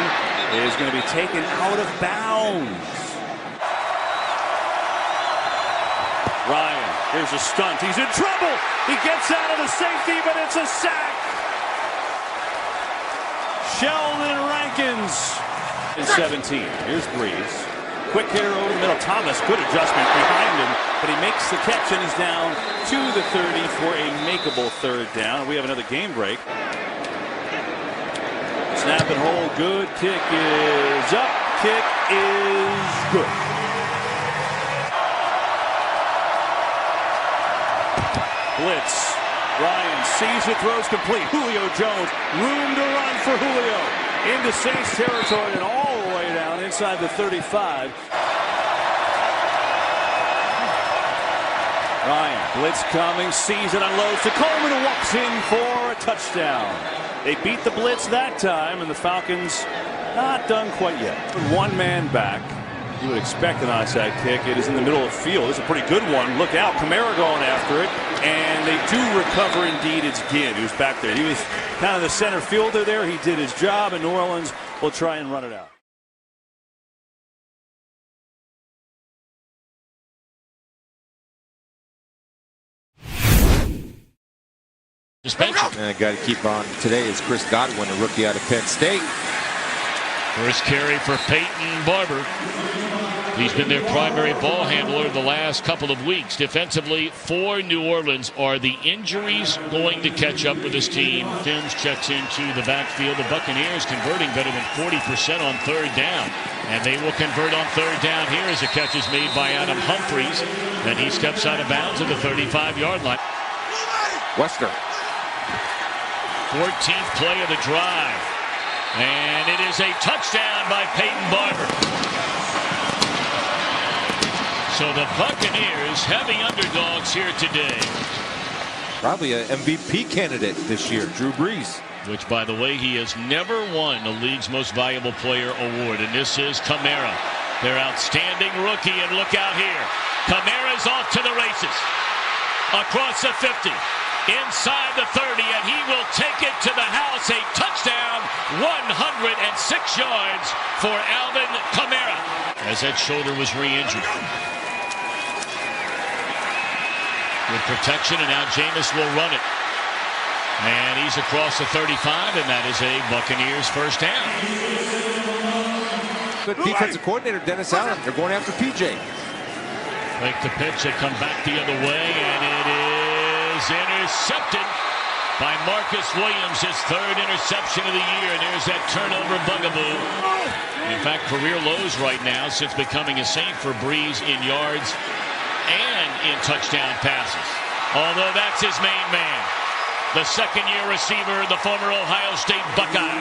is going to be taken out of bounds. Ryan, there's a stunt. He's in trouble. He gets out of the safety, but it's a sack. Sheldon Rankins is 17. Here's Breeze. Quick hitter over the middle. Thomas, good adjustment behind him, but he makes the catch and he's down to the 30 for a makeable third down. We have another game break. Snap and hold. Good. Kick is up. Kick is good. Blitz. Ryan sees it, throws complete. Julio Jones, room to run for Julio. Into Saints territory and all the way down inside the 35. Ryan, blitz coming, sees it, unloads to Coleman, who walks in for a touchdown. They beat the blitz that time, and the Falcons not done quite yet. One man back. You would expect an onside kick. It is in the middle of the field. It's a pretty good one. Look out. Kamara going after it. And they do recover indeed. It's Ginn who's back there. He was kind of the center fielder there. He did his job, and New Orleans will try and run it out. Suspension. And a guy to keep on today is Chris Godwin, a rookie out of Penn State. First carry for Peyton Barber. He's been their primary ball handler the last couple of weeks. Defensively for New Orleans, are the injuries going to catch up with this team? Sims checks into the backfield. The Buccaneers converting better than 40% on third down. And they will convert on third down here as the catch is made by Adam Humphries. Then he steps out of bounds at the 35-yard line. Wester. 14th play of the drive. And it is a touchdown by Peyton Barber. So the Buccaneers heavy underdogs here today. Probably an MVP candidate this year, Drew Brees. Which, by the way, he has never won the league's most valuable player award. And this is Kamara, their outstanding rookie. And look out here. Kamara's off to the races. Across the 50. Inside the 30. And he will take it to the house. A touchdown. 106 yards for Alvin Kamara. As that shoulder was re-injured. With protection, and now Jameis will run it. And he's across the 35, and that is a Buccaneers first down. Good defensive coordinator, Dennis Allen. They're going after PJ. Make the pitch, they come back the other way, and it is intercepted by Marcus Williams, his third interception of the year. And there's that turnover bugaboo. In fact, career lows right now since becoming a Saint for Brees in yards and in touchdown passes. Although that's his main man. The second-year receiver, the former Ohio State Buckeye.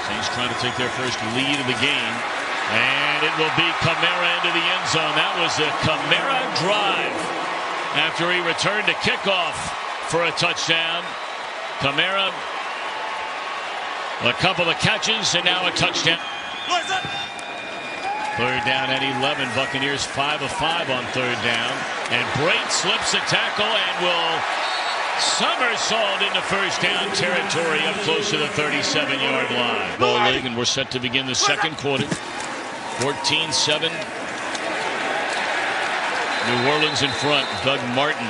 Saints trying to take their first lead of the game. And it will be Kamara into the end zone. That was a Kamara drive. After he returned to kickoff for a touchdown. Kamara, a couple of catches, and now a touchdown. Third down at 11. Buccaneers 5 of 5 on third down. And Brate slips a tackle and will somersault into first down territory up close to the 37-yard line. Ball league, and we're set to begin the second quarter. 14-7. New Orleans in front. Doug Martin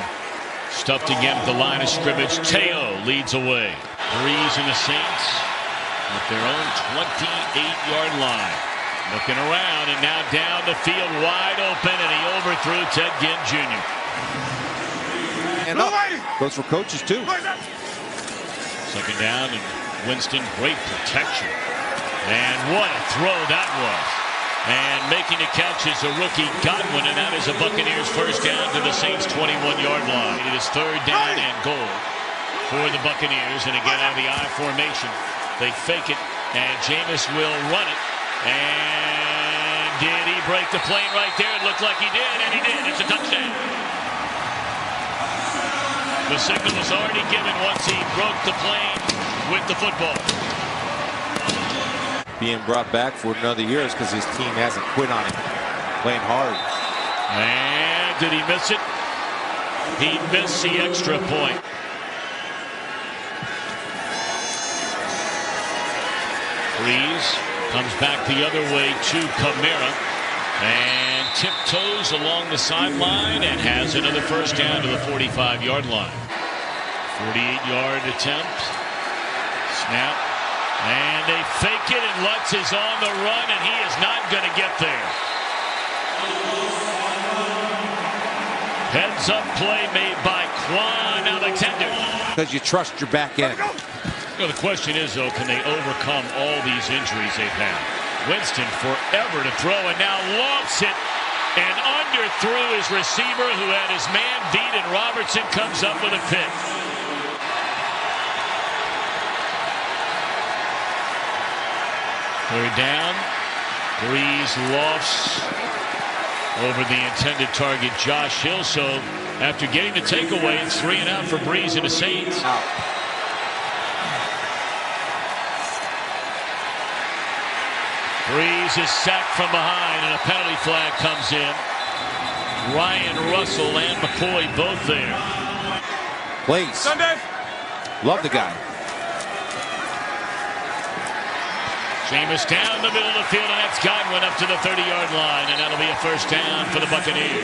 stuffed again at the line of scrimmage. Teo leads away. Breeze and the Saints at their own 28-yard line. Looking around, and now down the field wide open, and he overthrew Ted Ginn Jr. And up. Goes for coaches, too. Second down, and Winston, great protection. And what a throw that was. And making the catch is a rookie Godwin, and that is a Buccaneers first down to the Saints' 21-yard line. It is third down and goal for the Buccaneers. And again, out of the I formation, they fake it, and Jameis will run it. And Did he break the plane right there? It looked like he did, and he did. It's a touchdown. The signal was already given once he broke the plane with the football. Being brought back for another year is because his team hasn't quit on him. Playing hard. And did he miss it? He missed the extra point. Breeze comes back the other way to Kamara and tiptoes along the sideline and has another first down to the 45-yard line. 48-yard attempt. Snap. And they fake it, and Lutz is on the run, and he is not going to get there. Heads up play made by Quan Alexander. Because you trust your back end. Well, the question is, though, can they overcome all these injuries they've had? Winston forever to throw, and now lofts it and underthrew his receiver who had his man beat, and Robertson comes up with a pick. Third down. Breeze lofts over the intended target, Josh Hill. So after getting the takeaway, it's 3 and out for Breeze and the Saints. Breeze is sacked from behind, and a penalty flag comes in. Ryan Russell and McCoy both there. Plays. Sunday. Love the guy. Jameis down the middle of the field, and that's Godwin up to the 30-yard line, and that'll be a first down for the Buccaneers.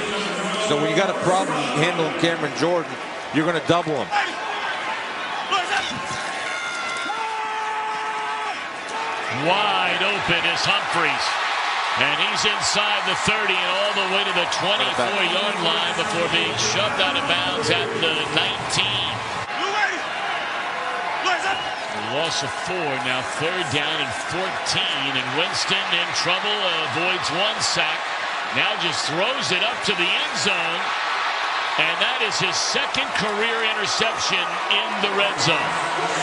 So when you got a problem handling Cameron Jordan, you're going to double him. Wide open is Humphries, and he's inside the 30 and all the way to the 24-yard line before being shoved out of bounds at the 19. Loss of 4, now third down and 14, and Winston in trouble, avoids one sack, now just throws it up to the end zone, and that is his second career interception in the red zone.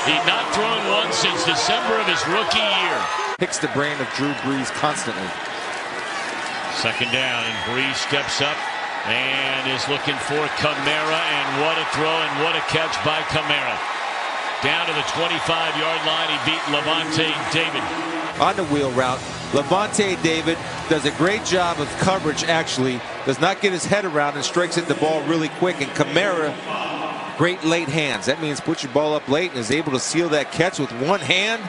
He'd not thrown one since December of his rookie year. Picks the brain of Drew Brees constantly. Second down, and Brees steps up and is looking for Kamara, and what a throw and what a catch by Kamara. Down to the 25-yard line, he beat Levante David. On the wheel route, Levante David does a great job of coverage, actually. Does not get his head around and strikes at the ball really quick. And Kamara, great late hands. That means put your ball up late and is able to seal that catch with one hand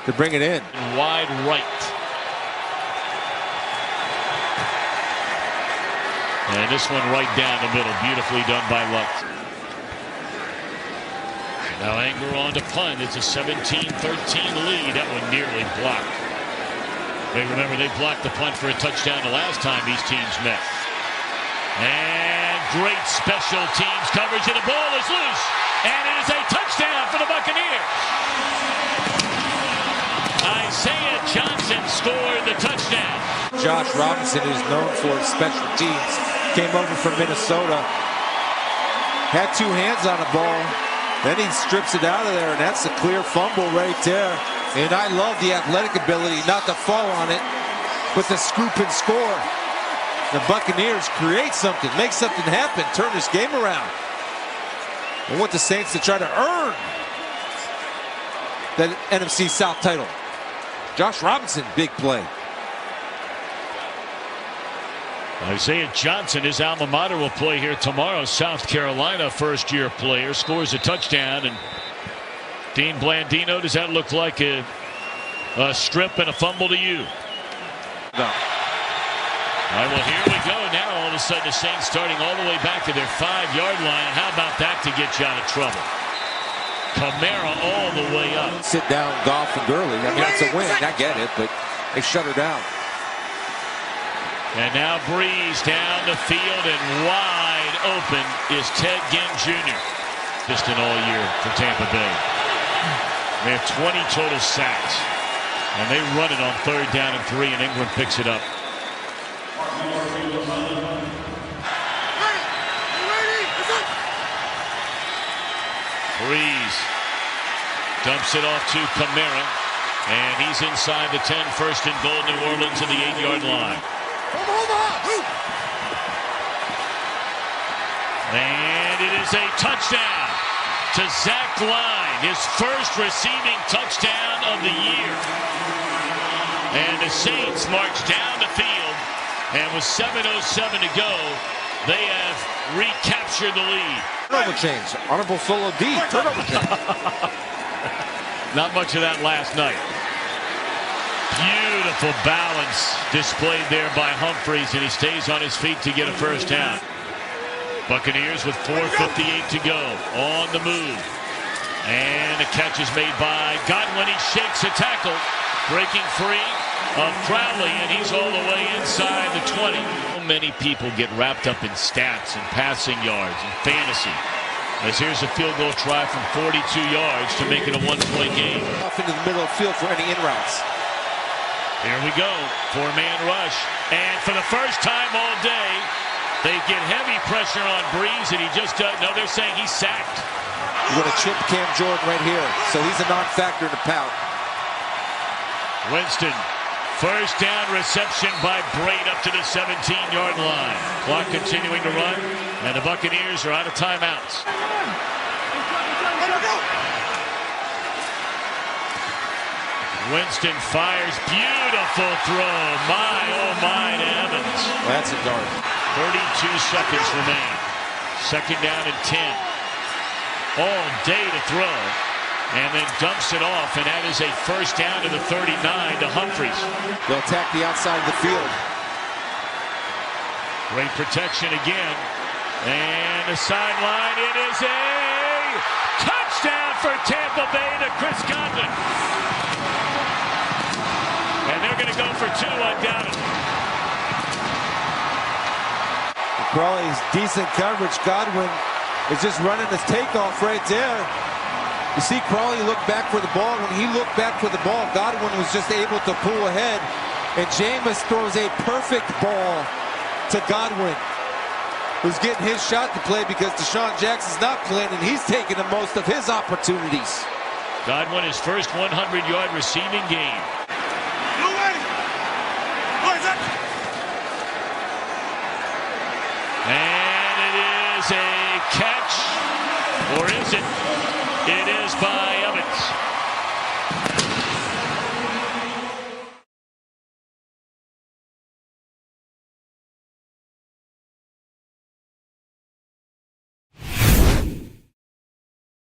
to bring it in. Wide right. And this one right down the middle. Beautifully done by Lutz. Now Anger on to punt. It's a 17-13 lead. That one nearly blocked. Remember, they blocked the punt for a touchdown the last time these teams met. And great special teams coverage, and the ball is loose. And it is a touchdown for the Buccaneers. Isaiah Johnson scored the touchdown. Josh Robinson, who's known for special teams, came over from Minnesota. Had two hands on the ball. Then he strips it out of there, and that's a clear fumble right there. And I love the athletic ability not to fall on it, but to scoop and score. The Buccaneers create something, make something happen, turn this game around. And want the Saints to try to earn that NFC South title. Josh Robinson, big play. Isaiah Johnson, his alma mater, will play here tomorrow. South Carolina first-year player, scores a touchdown. And Dean Blandino, does that look like a strip and a fumble to you? No. All right, well, here we go. Now all of a sudden the Saints starting all the way back to their 5-yard line. How about that to get you out of trouble? Kamara all the way up. Sit down, Goff and Gurley. I mean, that's a win. I get it, but they shut her down. And now Breeze down the field, and wide open is Ted Ginn Jr. Just an all year for Tampa Bay. They have 20 total sacks, and they run it on third down and 3, and England picks it up. Breeze dumps it off to Kamara. And he's inside the 10, first and goal, New Orleans at the 8-yard line. And it is a touchdown to Zach Line, his first receiving touchdown of the year. And the Saints march down the field, and with 7:07 to go, they have recaptured the lead. Turnover chains. Honorable Solo D. Turnover chain. Not much of that last night. Beautiful balance displayed there by Humphries, and he stays on his feet to get a first down. Buccaneers with 4:58 to go on the move. And the catch is made by Godwin. He shakes a tackle, breaking free of Crowley, and he's all the way inside the 20. Many people get wrapped up in stats and passing yards and fantasy. As here's a field goal try from 42 yards to make it a one-point game. Off into the middle of the field for any in-routes. Here we go, 4-man rush. And for the first time all day, they get heavy pressure on Breeze, and he just doesn't. No, they're saying he's sacked. You're going to chip Cam Jordan right here, so he's a non-factor in the pout. Winston, first down reception by Braid up to the 17-yard line. Clock continuing to run, and the Buccaneers are out of timeouts. Winston fires, beautiful throw. My, oh my, to Evans. That's a dart. 32 seconds remain. Second down and 10. All day to throw. And then dumps it off, and that is a first down to the 39 to Humphries. They'll attack the outside of the field. Great protection again. And the sideline, it is a touchdown for Tampa Bay to Chris Godwin. And they're going to go for two, undoubtedly. Crawley's decent coverage. Godwin is just running his takeoff right there. You see Crawley look back for the ball. When he looked back for the ball, Godwin was just able to pull ahead. And Jameis throws a perfect ball to Godwin, who's getting his shot to play because Deshaun Jackson's not playing, and he's taking the most of his opportunities. Godwin, his first 100-yard receiving game. And it is a catch, or is it? It is by Evans.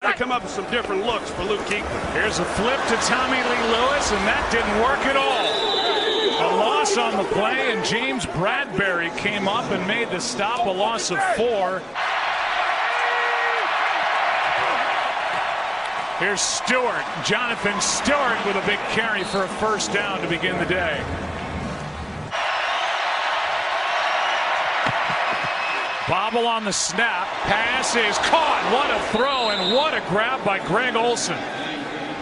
They come up with some different looks for Luke Kuechly. Here's a flip to Tommy Lee Lewis, and that didn't work at all. A loss on the play, and James Bradbury came up and made the stop, a loss of 4. Here's Stewart, Jonathan Stewart with a big carry for a first down to begin the day. Bobble on the snap, pass is caught. What a throw and what a grab by Greg Olsen.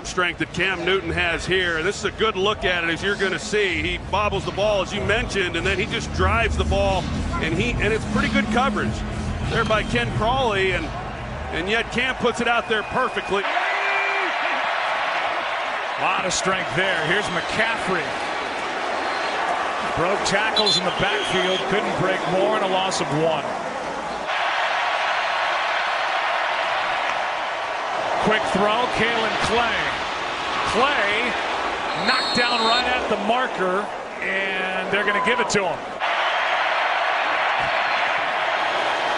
Strength that Cam Newton has here. This is a good look at it, as you're going to see. He bobbles the ball, as you mentioned, and then he just drives the ball, and it's pretty good coverage there by Ken Crawley, and yet Cam puts it out there perfectly. A lot of strength there. Here's McCaffrey. Broke tackles in the backfield, couldn't break more, and a loss of 1. Quick throw, Kalen Clay. Clay knocked down right at the marker, and they're going to give it to him.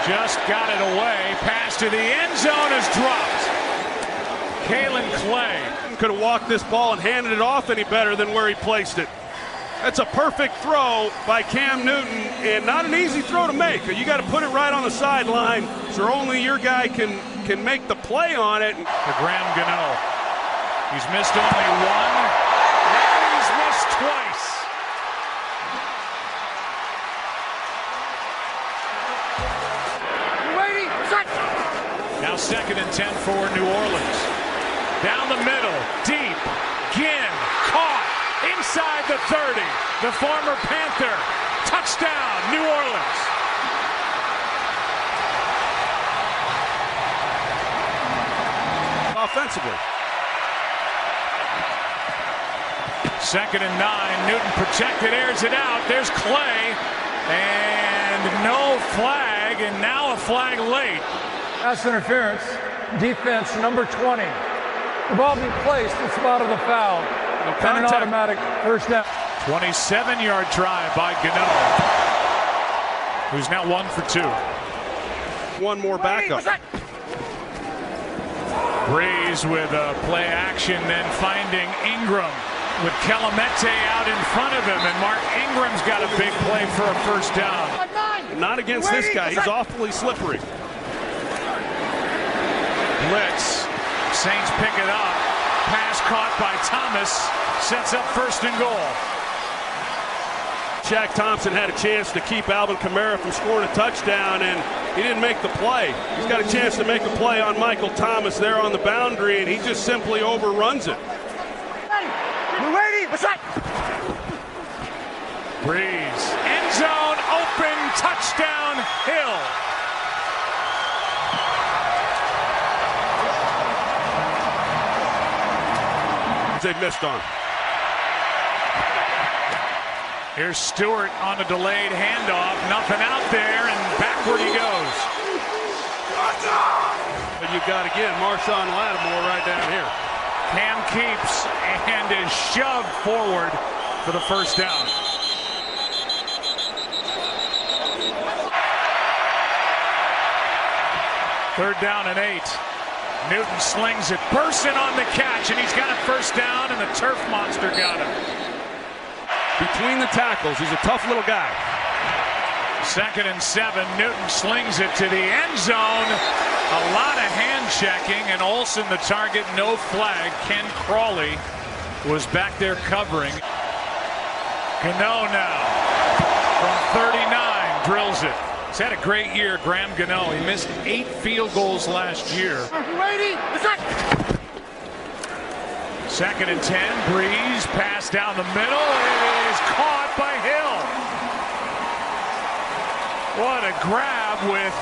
Just got it away. Pass to the end zone is dropped. Kalen Clay. Could have walked this ball and handed it off any better than where he placed it. That's a perfect throw by Cam Newton, and not an easy throw to make. You got to put it right on the sideline, so only your guy can make the play on it. To Graham Gano. He's missed only 1. Now he's missed twice. Now 2nd and 10 for New Orleans. Down the middle, deep, Ginn, caught, inside the 30. The former Panther, touchdown, New Orleans. Offensively. 2nd and 9. Newton protected, airs it out. There's Clay. And no flag, and now a flag late. Pass interference, defense number 20. The ball be placed at the spot of the foul. And an automatic first down. 27-yard try by Gano, who's now 1 for 2. One more backup. Breeze with a play action, then finding Ingram with Kelemete out in front of him, and Mark Ingram's got a big play for a first down. Not against this guy. He's awfully slippery. Blitz. Saints pick it up. Pass caught by Thomas. Sets up 1st and goal. Shaq Thompson had a chance to keep Alvin Kamara from scoring a touchdown, and he didn't make the play. He's got a chance to make a play on Michael Thomas there on the boundary, and he just simply overruns it. Breeze. End zone open. Touchdown Hill. They missed on. Here's Stewart on a delayed handoff. Nothing out there, and backward he goes. But you've got, again, Marshawn Lattimore right down here. Cam keeps and is shoved forward for the first down. Third down and 8. Newton slings it. Person on the catch, and he's got a first down, and the turf monster got him. Between the tackles, he's a tough little guy. 2nd and 7. Newton slings it to the end zone. A lot of hand checking, and Olsen the target, no flag. Ken Crawley was back there covering. Gano now from 39 drills it. He's had a great year, Graham Gano. He missed 8 field goals last year. 2nd and 10. Breeze pass down the middle. It is caught by Hill. What a grab with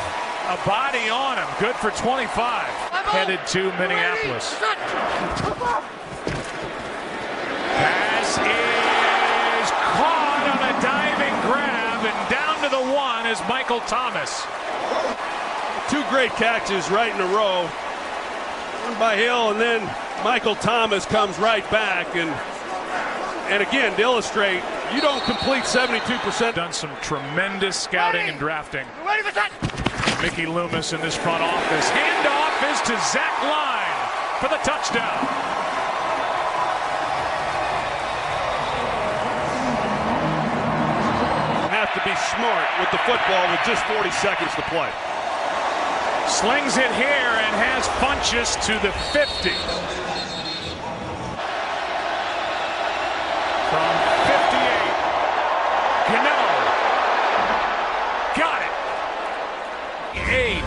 a body on him. Good for 25. Headed to Minneapolis. Pass is caught on a diving grab, and down to the 1 is Michael Thomas. 2 great catches right in a row. One by Hill, and then Michael Thomas comes right back. And again, to illustrate, you don't complete 72%. Done some tremendous scouting and drafting. Mickey Loomis in this front office. Handoff is to Zach Line for the touchdown. Have to be smart with the football with just 40 seconds to play. Slings it here and has Funchess to the 50. From 58, Gano got it. 8.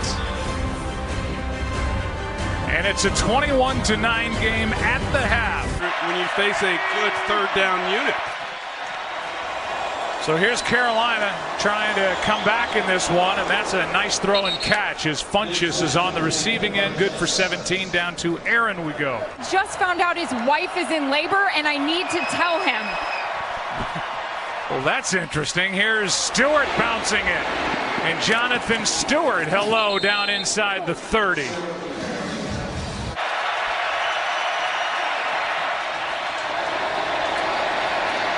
And it's a 21-9 game at the half. When you face a good 3rd down unit. So here's Carolina trying to come back in this one, and that's a nice throw and catch as Funchess is on the receiving end. Good for 17. Down to Aaron we go. Just found out his wife is in labor, and I need to tell him. Well, that's interesting. Here's Stewart bouncing it. And Jonathan Stewart, hello, down inside the 30.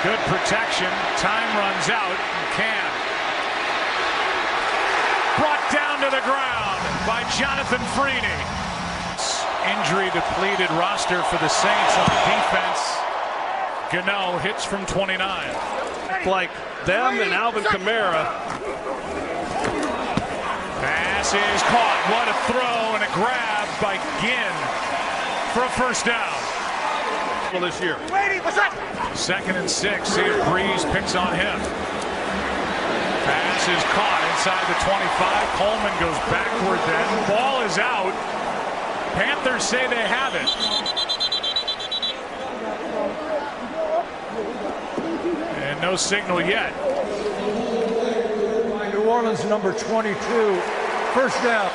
Good protection. Time runs out. Cam. Brought down to the ground by Jonathan Freeney. Injury depleted roster for the Saints on defense. Gano hits from 29. Like them and Alvin Kamara. Pass is caught. What a throw and a grab by Ginn for a first down. This year. 2nd and 6. See if Breeze picks on him. Pass is caught inside the 25. Coleman goes backward then. Ball is out. Panthers say they have it. And no signal yet. New Orleans number 22. First down.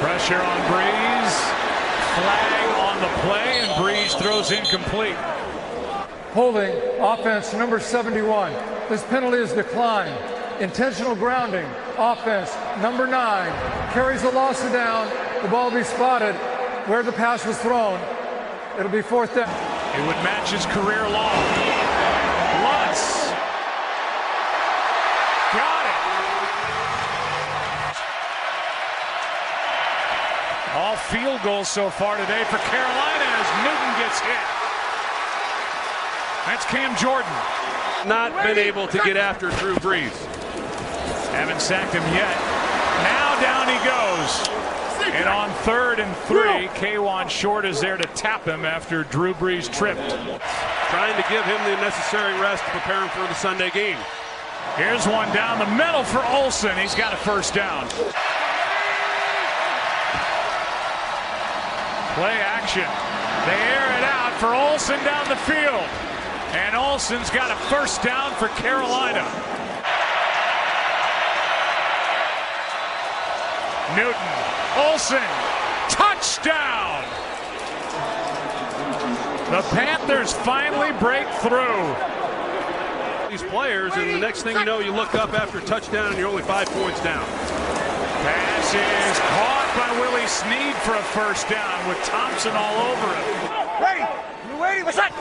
Pressure on Breeze. Flag on the play, and Breeze throws incomplete. Holding, offense number 71. This penalty is declined. Intentional grounding, offense number 9. Carries the loss of down. The ball will be spotted where the pass was thrown. It'll be 4th down. It would match his career long. Lutz. Got it. All field goals so far today for Carolina as Newton gets hit. That's Cam Jordan. Not been able to get after Drew Brees. Haven't sacked him yet. Now down he goes. And on 3rd and 3, K'Wan Short is there to tap him after Drew Brees tripped. Trying to give him the necessary rest to prepare him for the Sunday game. Here's one down the middle for Olsen. He's got a 1st down. Play action. They air it out for Olsen down the field. And Olsen's got a 1st down for Carolina. Newton. Olsen, touchdown! The Panthers finally break through. These players, and the next thing you know, you look up after a touchdown and you're only 5 points down. Pass is caught by Willie Snead for a 1st down with Thompson all over it. Ready? You ready? What's that?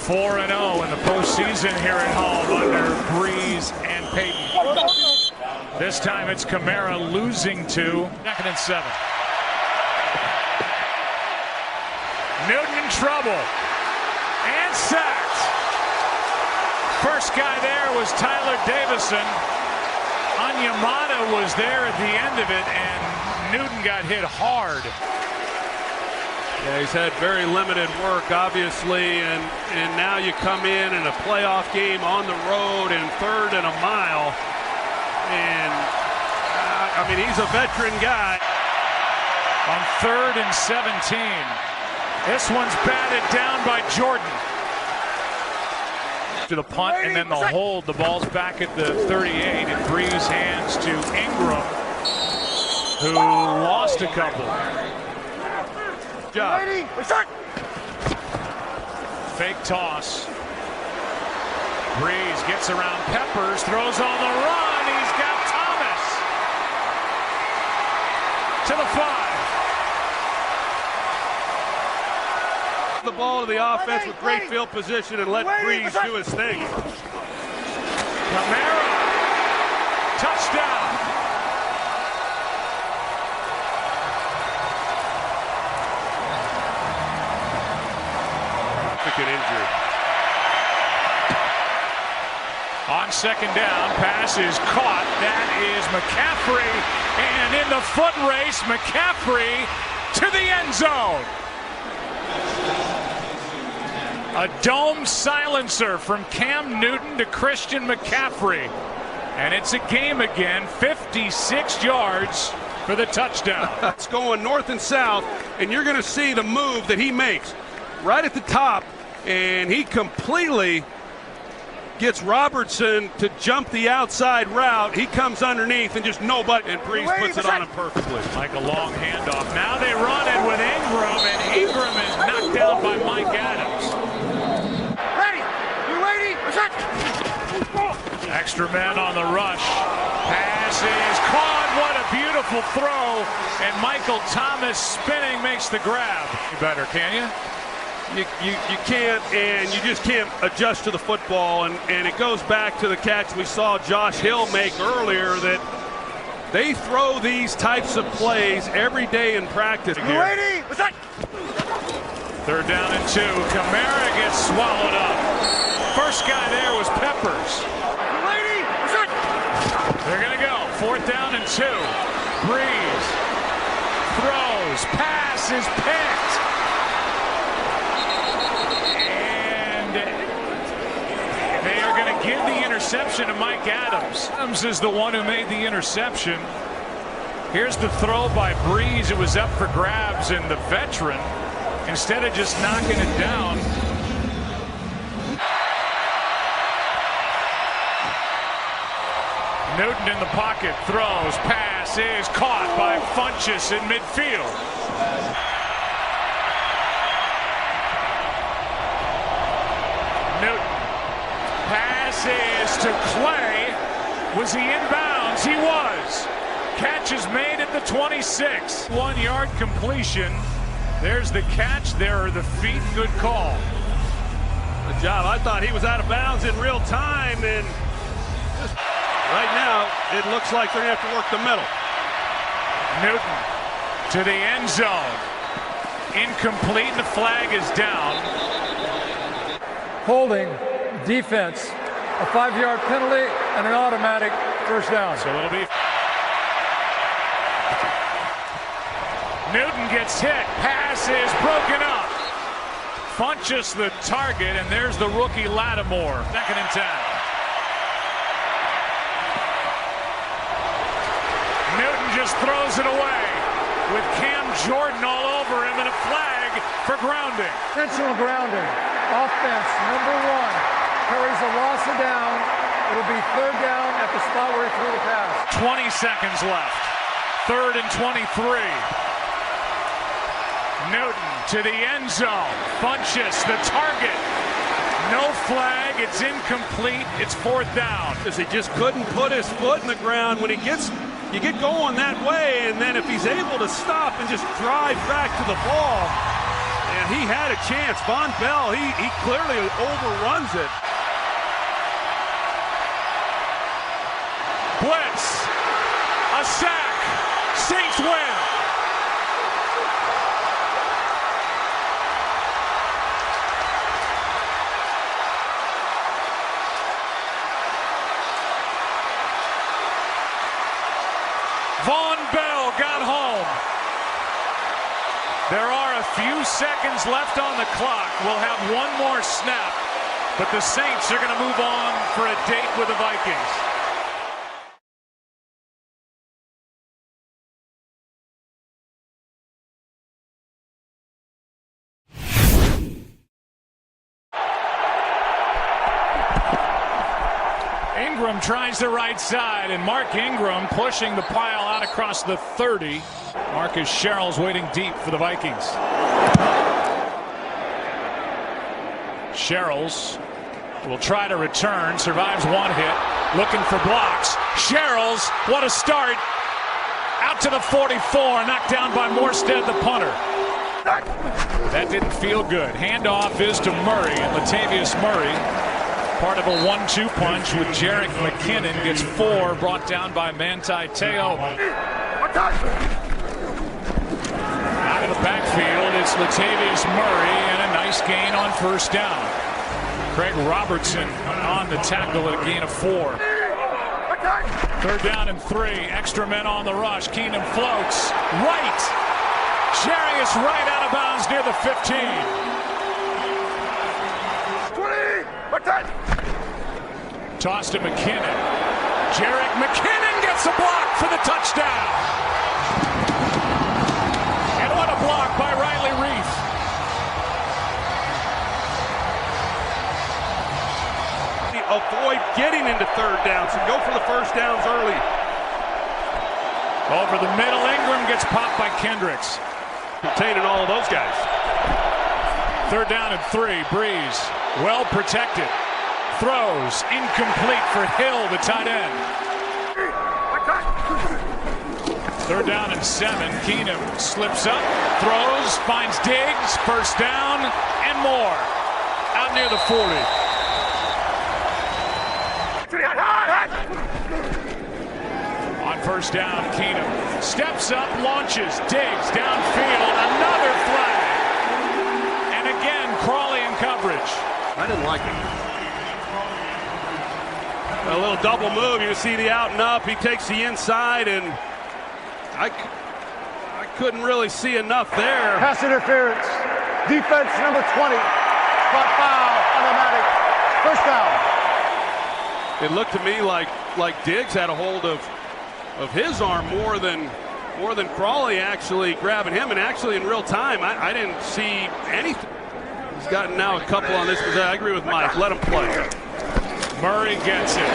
4-0 in the postseason here at home under Breeze and Peyton. This time it's Kamara losing to 2nd and 7. Newton in trouble and sacked. First guy there was Tyler Davison. Onyemata was there at the end of it, and Newton got hit hard. Yeah, he's had very limited work, obviously, and now you come in a playoff game on the road and 3rd and a mile. And, I mean, he's a veteran guy. On 3rd and 17. This one's batted down by Jordan. To the punt and then the hold. The ball's back at the 38. And Breeze hands to Ingram, who lost a couple. Job. Fake toss. Breeze gets around Peppers, throws on the run. He's got Thomas to the 5. The ball to the offense with great field position and let Breeze do his thing. Kamara, touchdown. Injury. On 2nd down, pass is caught. That is McCaffrey. And in the foot race, McCaffrey to the end zone. A dome silencer from Cam Newton to Christian McCaffrey. And it's a game again, 56 yards for the touchdown. It's going north and south, and you're going to see the move that he makes right at the top, and he completely gets Robertson to jump the outside route. He comes underneath and just nobody, and Breeze puts it on him perfectly. Like a long handoff. Now they run it with Ingram, and Ingram is knocked down by Mike Adams. Ready? You ready? What's that? Extra men on the rush. Pass is caught. What a beautiful throw. And Michael Thomas spinning makes the grab. You better, can you? You can't, and you just can't adjust to the football, and it goes back to the catch we saw Josh Hill make earlier, that they throw these types of plays every day in practice. You ready? What's that? 3rd down and 2. Kamara gets swallowed up. First guy there was Peppers. You ready? What's that? They're going to go. 4th down and 2. Breeze throws. Pass is picked. They are going to give the interception to Mike Adams. Adams is the one who made the interception. Here's the throw by Breeze. It was up for grabs, and the veteran, instead of just knocking it down, Newton in the pocket, throws, pass is caught by Funchess in midfield. is to Clay. Was he in bounds? He was. Catch is made at the 26. 1 yard completion. There's the catch. There are the feet. Good call. Good job. I thought he was out of bounds in real time, and just right now it looks like they're going to have to work the middle. Newton to the end zone. Incomplete, and the flag is down. Holding, defense, a 5-yard penalty, and an automatic first down. So it'll be. Newton gets hit. Pass is broken up. Funches the target, and there's the rookie Lattimore. 2nd and 10. Newton just throws it away with Cam Jordan all over him, and a flag for grounding. Intentional grounding. Offense, number 1. Carries a loss of down. It'll be 3rd down at the spot where he threw the pass. 20 seconds left. 3rd and 23. Newton to the end zone. Funches the target. No flag. It's incomplete. It's 4th down. He just couldn't put his foot in the ground when you get going that way, and then if he's able to stop and just drive back to the ball, and he had a chance. Von Bell, he clearly overruns it. Blitz. A sack. Saints win. Von Bell got home. There are a few seconds left on the clock. We'll have one more snap, but the Saints are going to move on for a date with the Vikings. Ingram tries the right side, and Mark Ingram pushing the pile out across the 30. Marcus Sherrill's waiting deep for the Vikings. Sherrills will try to return, survives one hit, looking for blocks. Sherrills, what a start. Out to the 44, knocked down by Morstead, the punter. That didn't feel good. Handoff is to Murray, and Latavius Murray, part of a 1-2 punch with Jerick McKinnon, gets 4, brought down by Manti Te'o. Out of the backfield, it's Latavius Murray, and a nice gain on 1st down. Craig Robertson on the tackle at a gain of 4. 3rd down and 3. Extra men on the rush. Keenum floats. Right. Jarius Wright out of bounds near the 15. Toss to McKinnon. Jerick McKinnon gets a block for the touchdown. And what a block by Riley Reif. Avoid getting into 3rd down, so go for the 1st downs early. Over the middle, Ingram gets popped by Kendricks. Containing all of those guys. 3rd down and 3. Breeze, well protected. Throws, incomplete for Hill, the tight end. 3rd down and 7. Keenum slips up, throws, finds Diggs, 1st down, and more. Out near the 40. On 1st down, Keenum steps up, launches, Diggs downfield, another flag. And again, Crawley in coverage. I didn't like it. A little double move. You see the out and up. He takes the inside, and I couldn't really see enough there. Pass interference. Defense number 20. Spot foul. Automatic. 1st down. It looked to me like Diggs had a hold of his arm more than Crawley actually grabbing him, and actually in real time I didn't see anything. He's gotten now a couple on this, but I agree with Mike. Let him play. Murray gets it.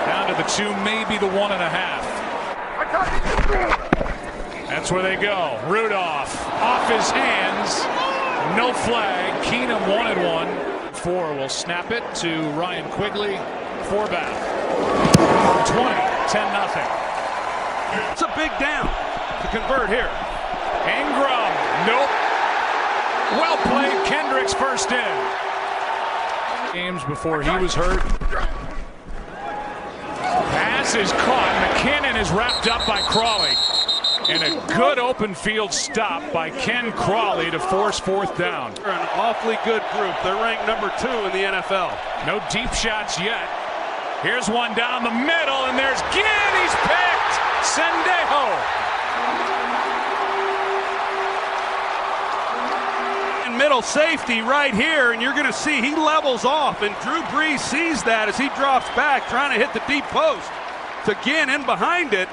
Down to the 2, maybe the 1.5. That's where they go. Rudolph off his hands. No flag. Keenum wanted one. 4 will snap it to Ryan Quigley. 4-back. 20, 10-0. It's a big down to convert here. Ingram, nope. Well played, Kendricks first in. Games before he was hurt. Pass is caught. McKinnon is wrapped up by Crawley. And a good open field stop by Ken Crawley to force 4th down. They're an awfully good group. They're ranked number 2 in the NFL. No deep shots yet. Here's one down the middle, and there's Ginn. He's picked. Sendejo. And middle safety right here, and you're going to see he levels off, and Drew Brees sees that as he drops back, trying to hit the deep post. To Ginn in behind it,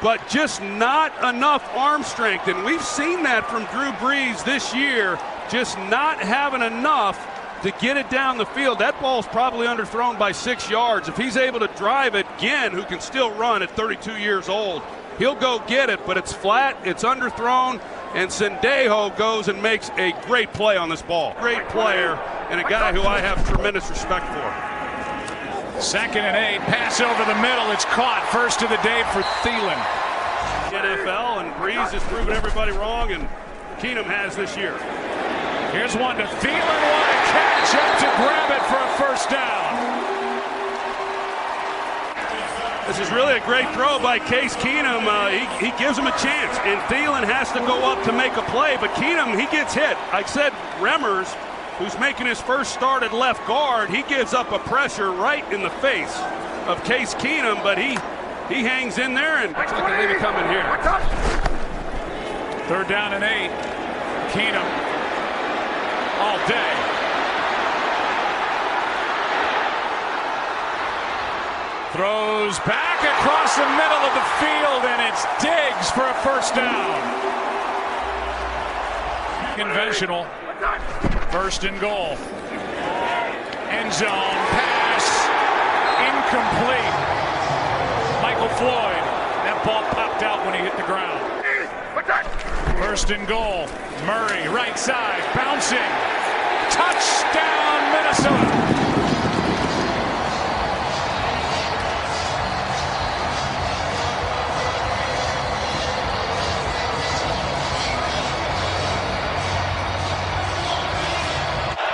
but just not enough arm strength. And we've seen that from Drew Brees this year, just not having enough to get it down the field. That ball's probably underthrown by 6 yards. If he's able to drive it, Ginn, who can still run at 32 years old, he'll go get it, but it's flat, it's underthrown, and Sendejo goes and makes a great play on this ball. Great player, and a guy who I have tremendous respect for. 2nd and 8, pass over the middle, it's caught. First of the day for Thielen. NFL, and Brees has proven everybody wrong, and Keenum has this year. Here's one to Thielen, what a catch, up to grab it for a first down. This is really a great throw by Case Keenum. He gives him a chance, and Thielen has to go up to make a play, but Keenum, he gets hit. I said Remmers, who's making his first start at left guard, he gives up a pressure right in the face of Case Keenum, but he hangs in there, and looks like they leave it coming here. 3rd down and 8. Keenum all day. Throws back across the middle of the field, and it's Diggs for a first down. Conventional. 1st and goal. End zone pass. Incomplete. Michael Floyd. That ball popped out when he hit the ground. 1st and goal. Murray, right side, bouncing. Touchdown, Minnesota.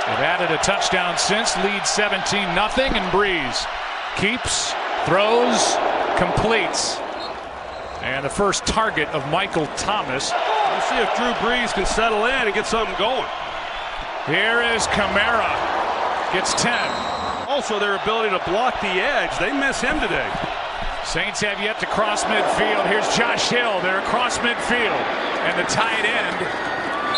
They've added a touchdown since, lead 17-0, and Brees keeps, throws, completes. And the first target of Michael Thomas. We'll see if Drew Brees can settle in and get something going. Here is Kamara, gets 10. Also their ability to block the edge, they miss him today. Saints have yet to cross midfield. Here's Josh Hill, they're across midfield. And the tight end,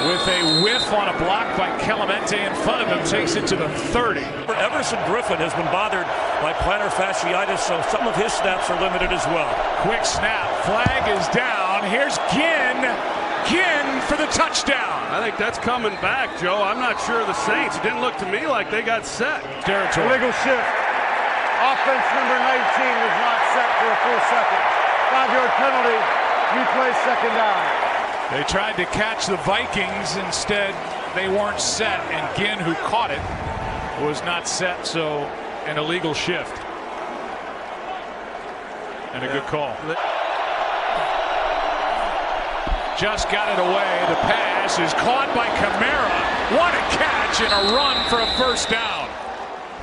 with a whiff on a block by Clemente in front of him, takes it to the 30. Everson Griffin has been bothered by plantar fasciitis, so some of his snaps are limited as well. Quick snap, flag is down. Here's Ginn for the touchdown. I think that's coming back, Joe. I'm not sure of the Saints. It didn't look to me like they got set. Territory. Illegal shift. Offense number 19 was not set for a full second. 5-yard penalty. Replay 2nd down. They tried to catch the Vikings. Instead, they weren't set, and Ginn, who caught it, was not set, so an illegal shift. And a good call. Just got it away. The pass is caught by Kamara. What a catch and a run for a first down.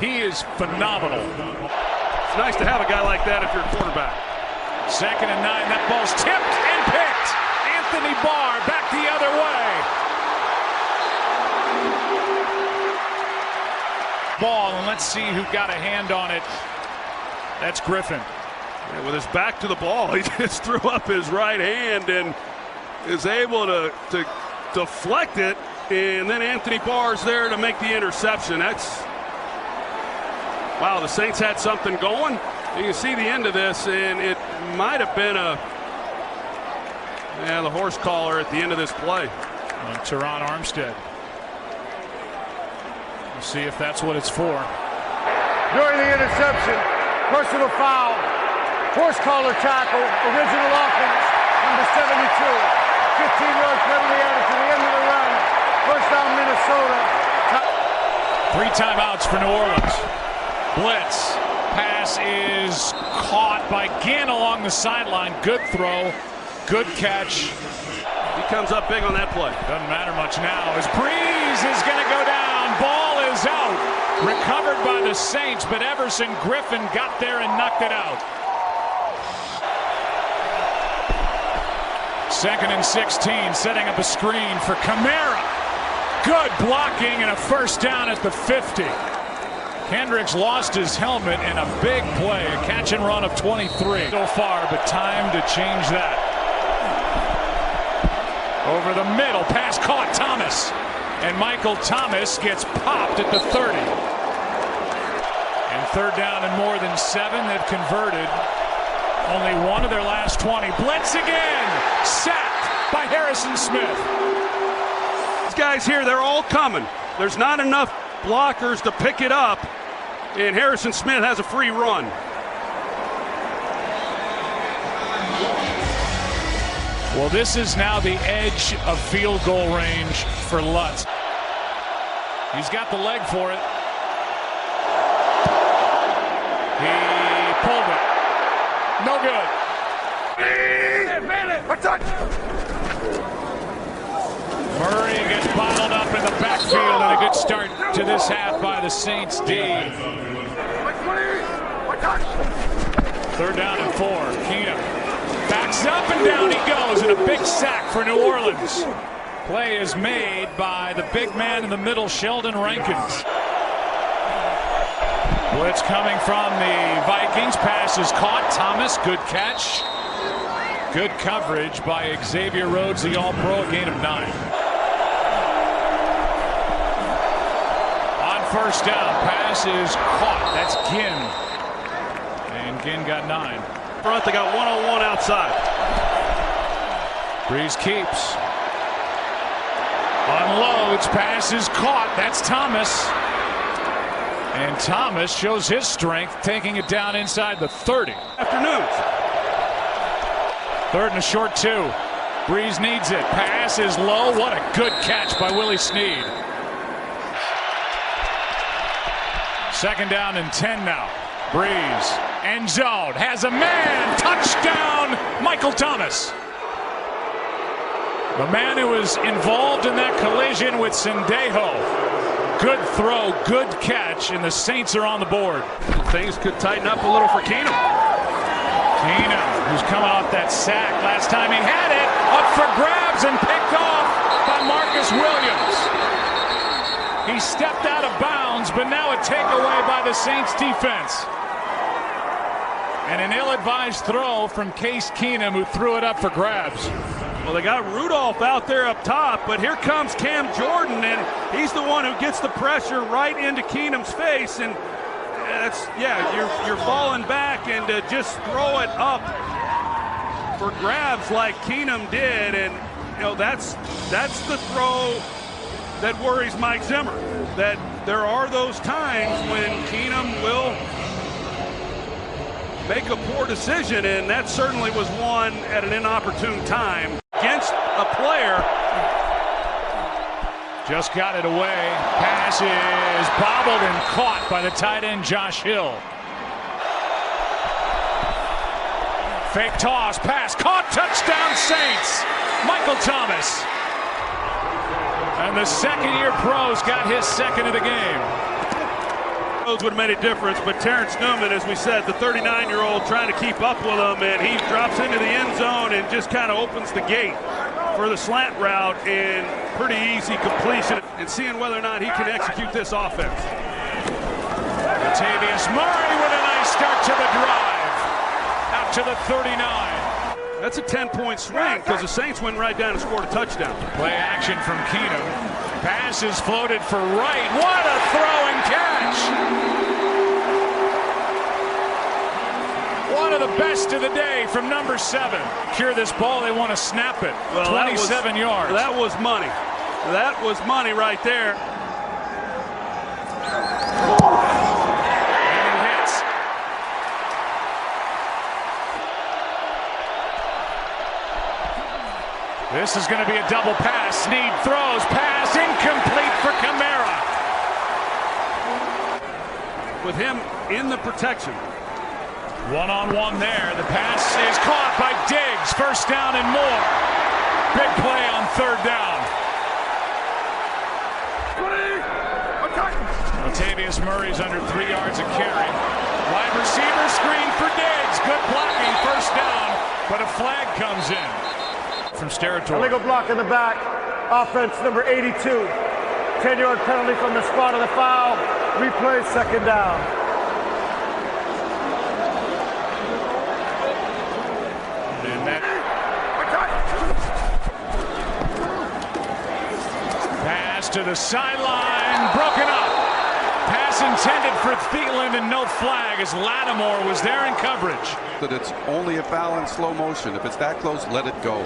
He is phenomenal. It's nice to have a guy like that if you're a quarterback. 2nd and 9. That ball's tipped and picked. Anthony Barr back the other way. Ball, and let's see who got a hand on it. That's Griffin. Yeah, with his back to the ball, he just threw up his right hand and is able to deflect it, and then Anthony Barr's there to make the interception. That's, wow, the Saints had something going. You can see the end of this, and it might have been the horse collar at the end of this play. On Teron Armstead. We'll see if that's what it's for. During the interception, personal foul, horse collar tackle, original offense, number 72. 15-yard penalty added to the end of the run. First down, Minnesota. 3 3 timeouts for New Orleans. Blitz. Pass is caught by Ginn along the sideline. Good throw. Good catch. He comes up big on that play. Doesn't matter much now as Breeze is going to go down. Ball is out. Recovered by the Saints, but Everson Griffin got there and knocked it out. 2nd and 16, setting up a screen for Kamara. Good blocking and a first down at the 50. Kendricks lost his helmet in a big play. A catch and run of 23 so far, but time to change that. Over the middle, pass caught, Thomas. And Michael Thomas gets popped at the 30. And 3rd down and more than 7. They've converted only 1 of their last 20. Blitz again. Sacked by Harrison Smith. These guys here, they're all coming. There's not enough blockers to pick it up. And Harrison Smith has a free run. Well, this is now the edge of field goal range for Lutz. He's got the leg for it. He pulled it. No good. Murray gets bottled up in the backfield, and a good start to this half by the Saints D. 3rd down and 4. Keenum backs up and down he goes, and a big sack for New Orleans. Play is made by the big man in the middle, Sheldon Rankins. Blitz coming from the Vikings. Pass is caught. Thomas, good catch. Good coverage by Xavier Rhodes, the All-Pro, a gain of 9. On 1st down, pass is caught. That's Ginn. And Ginn got 9. Front, they got 1-on-1 outside. Breeze keeps. Unloads, pass is caught. That's Thomas. And Thomas shows his strength, taking it down inside the 30. Afternoons. 3rd and a short 2. Breeze needs it. Pass is low. What a good catch by Willie Snead. 2nd down and 10 now. Breeze. End zone. Has a man. Touchdown, Michael Thomas. The man who was involved in that collision with Sendejo. Good throw, good catch, and the Saints are on the board. Things could tighten up a little for Keenum. Keenum, who's coming off that sack. Last time he had it, up for grabs and picked off by Marcus Williams. He stepped out of bounds, but now a takeaway by the Saints defense. And an ill-advised throw from Case Keenum, who threw it up for grabs. Well, they got Rudolph out there up top, but here comes Cam Jordan, and he's the one who gets the pressure right into Keenum's face. And that's, yeah, you're falling back, and to just throw it up for grabs like Keenum did, and you know that's the throw that worries Mike Zimmer. That there are those times when Keenum will make a poor decision, and that certainly was one at an inopportune time against a player. Just got it away. Pass is bobbled and caught by the tight end Josh Hill. Fake toss, pass, caught, touchdown Saints. Michael Thomas. And the second-year pro's got his 2nd of the game. Would have made a difference, but Terrence Newman, as we said, the 39-year-old trying to keep up with him, and he drops into the end zone and just kind of opens the gate for the slant route and pretty easy completion, and seeing whether or not he can execute this offense. Latavius Murray with a nice start to the drive. Out to the 39. That's a 10-point swing because the Saints went right down and scored a touchdown. Play action from Keenum. Pass is floated for right. What a throw and catch! One of the best of the day from number 7. Cure this ball, they want to snap it. Well, 27 yards. That was money. That was money right there. And it hits. This is going to be a double pass. Snead throws. Pass incomplete for Kamara. with him in the protection. One-on-one there. The pass is caught by Diggs. First down and more. Big play on third down. Latavius Murray's under 3 yards of carry. Wide receiver screen for Diggs. Good blocking, first down, but a flag comes in from territory. Illegal block in the back. Offense number 82. 10-yard penalty from the spot of the foul. Replay, second down. And that pass to the sideline, broken up. Pass intended for Thielen and no flag as Lattimore was there in coverage. That it's only a foul in slow motion. If it's that close, let it go.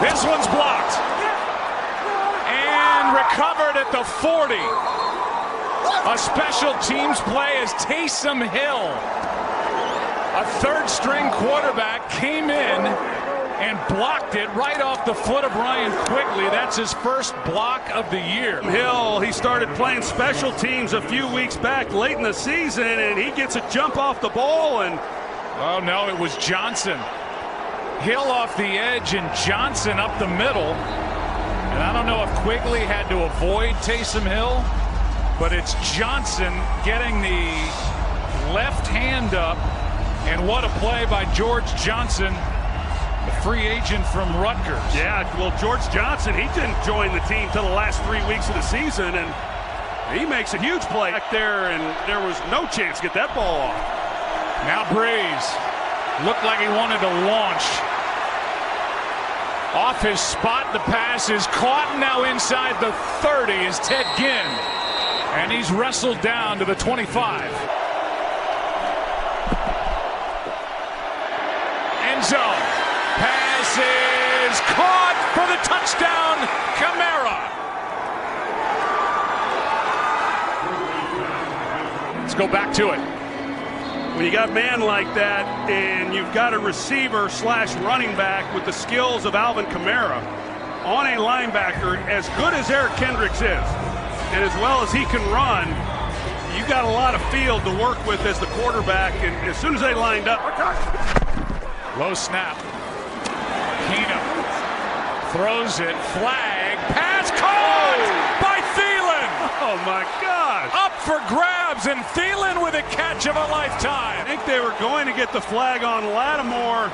This one's blocked. And recovered at the 40. A special teams play as Taysom Hill, a third-string quarterback, came in and blocked it right off the foot of Ryan Quigley. That's his first block of the year. Hill, he started playing special teams a few weeks back late in the season, and he gets a jump off the ball. And oh no, it was Johnson. Hill off the edge and Johnson up the middle. And I don't know if Quigley had to avoid Taysom Hill, but it's Johnson getting the left hand up. And what a play by George Johnson, the free agent from Rutgers. Yeah, well, George Johnson, he didn't join the team till the last 3 weeks of the season, and he makes a huge play back there, and there was no chance to get that ball off. Now Breeze looked like he wanted to launch. Off his spot, the pass is caught, and now inside the 30 is Ted Ginn, and he's wrestled down to the 25. End zone. Pass is caught for the touchdown, Kamara. Let's go back to it. When you got a man like that and you've got a receiver slash running back with the skills of Alvin Kamara on a linebacker as good as Eric Kendricks is and as well as he can run, you got a lot of field to work with as the quarterback. And as soon as they lined up, low snap. Keenum throws it, flag, pass caught by Thielen. Oh my God! Up for grabs, and Thielen with a catch of a lifetime. I think they were going to get the flag on Lattimore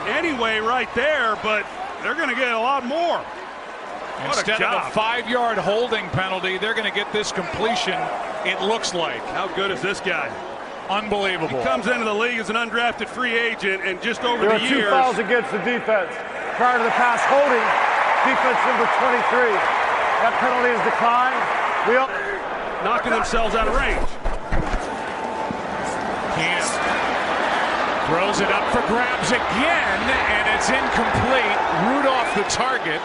anyway right there, but they're going to get a lot more. Instead of a 5-yard holding penalty, they're going to get this completion, it looks like. How good is this guy? Unbelievable. He comes into the league as an undrafted free agent, and just over there the are years. 2 fouls against the defense. Prior to the pass holding, defense number 23. That penalty is declined. Knocking themselves out of range. Keenum throws it up for grabs again, and it's incomplete. Rudolph the target.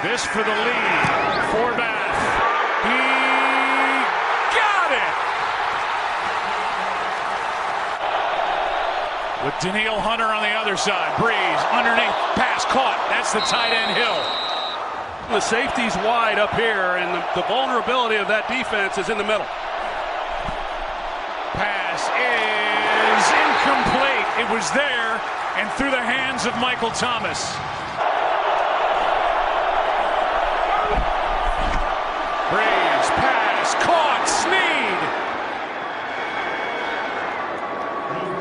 This for the lead. Forbath. He got it! With Daniil Hunter on the other side. Breeze underneath. Pass caught. That's the tight end Hill. The safety's wide up here, and the vulnerability of that defense is in the middle. Pass is incomplete. It was there and through the hands of Michael Thomas. Breeze, pass, caught, Snead.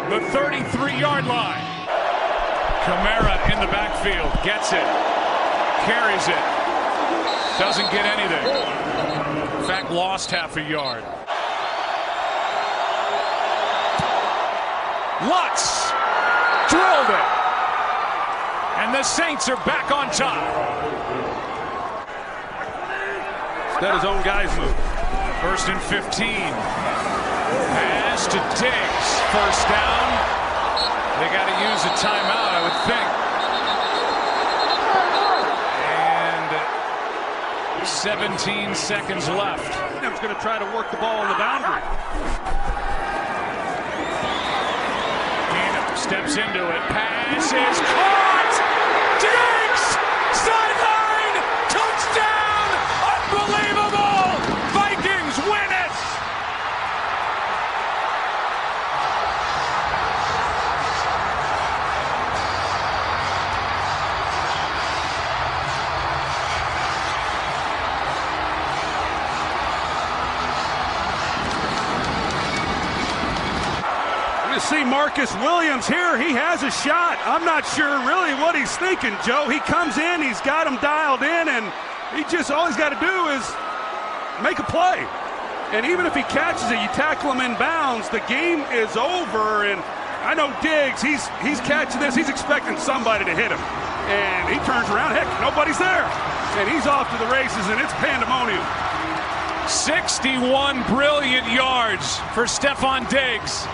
The 33-yard line. Kamara in the backfield, gets it, carries it, doesn't get anything. In fact, lost half a yard. Lutz drilled it. And the Saints are back on top. Let his own guys move. 1st and 15. Pass to Diggs. First down. They got to use a timeout, I would think. And 17 seconds left. He's going to try to work the ball on the boundary. Keenum steps into it. Pass is caught. Diggs! Sideline! Touchdown! Unbelievable! Vikings win it! see Marcus Williams here. He has a shot. I'm not sure really what he's thinking, Joe. He comes in, he's got him dialed in, and he just, all he's got to do is make a play. And even if he catches it, you tackle him in bounds, the game is over. And I know Diggs, he's catching this, he's expecting somebody to hit him. And he turns around, heck, nobody's there. And he's off to the races, and it's pandemonium. 61 brilliant yards for Stephon Diggs.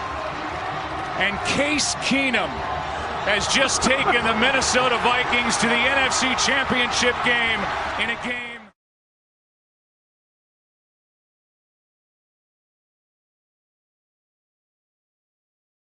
And Case Keenum has just taken the Minnesota Vikings to the NFC Championship game in a game.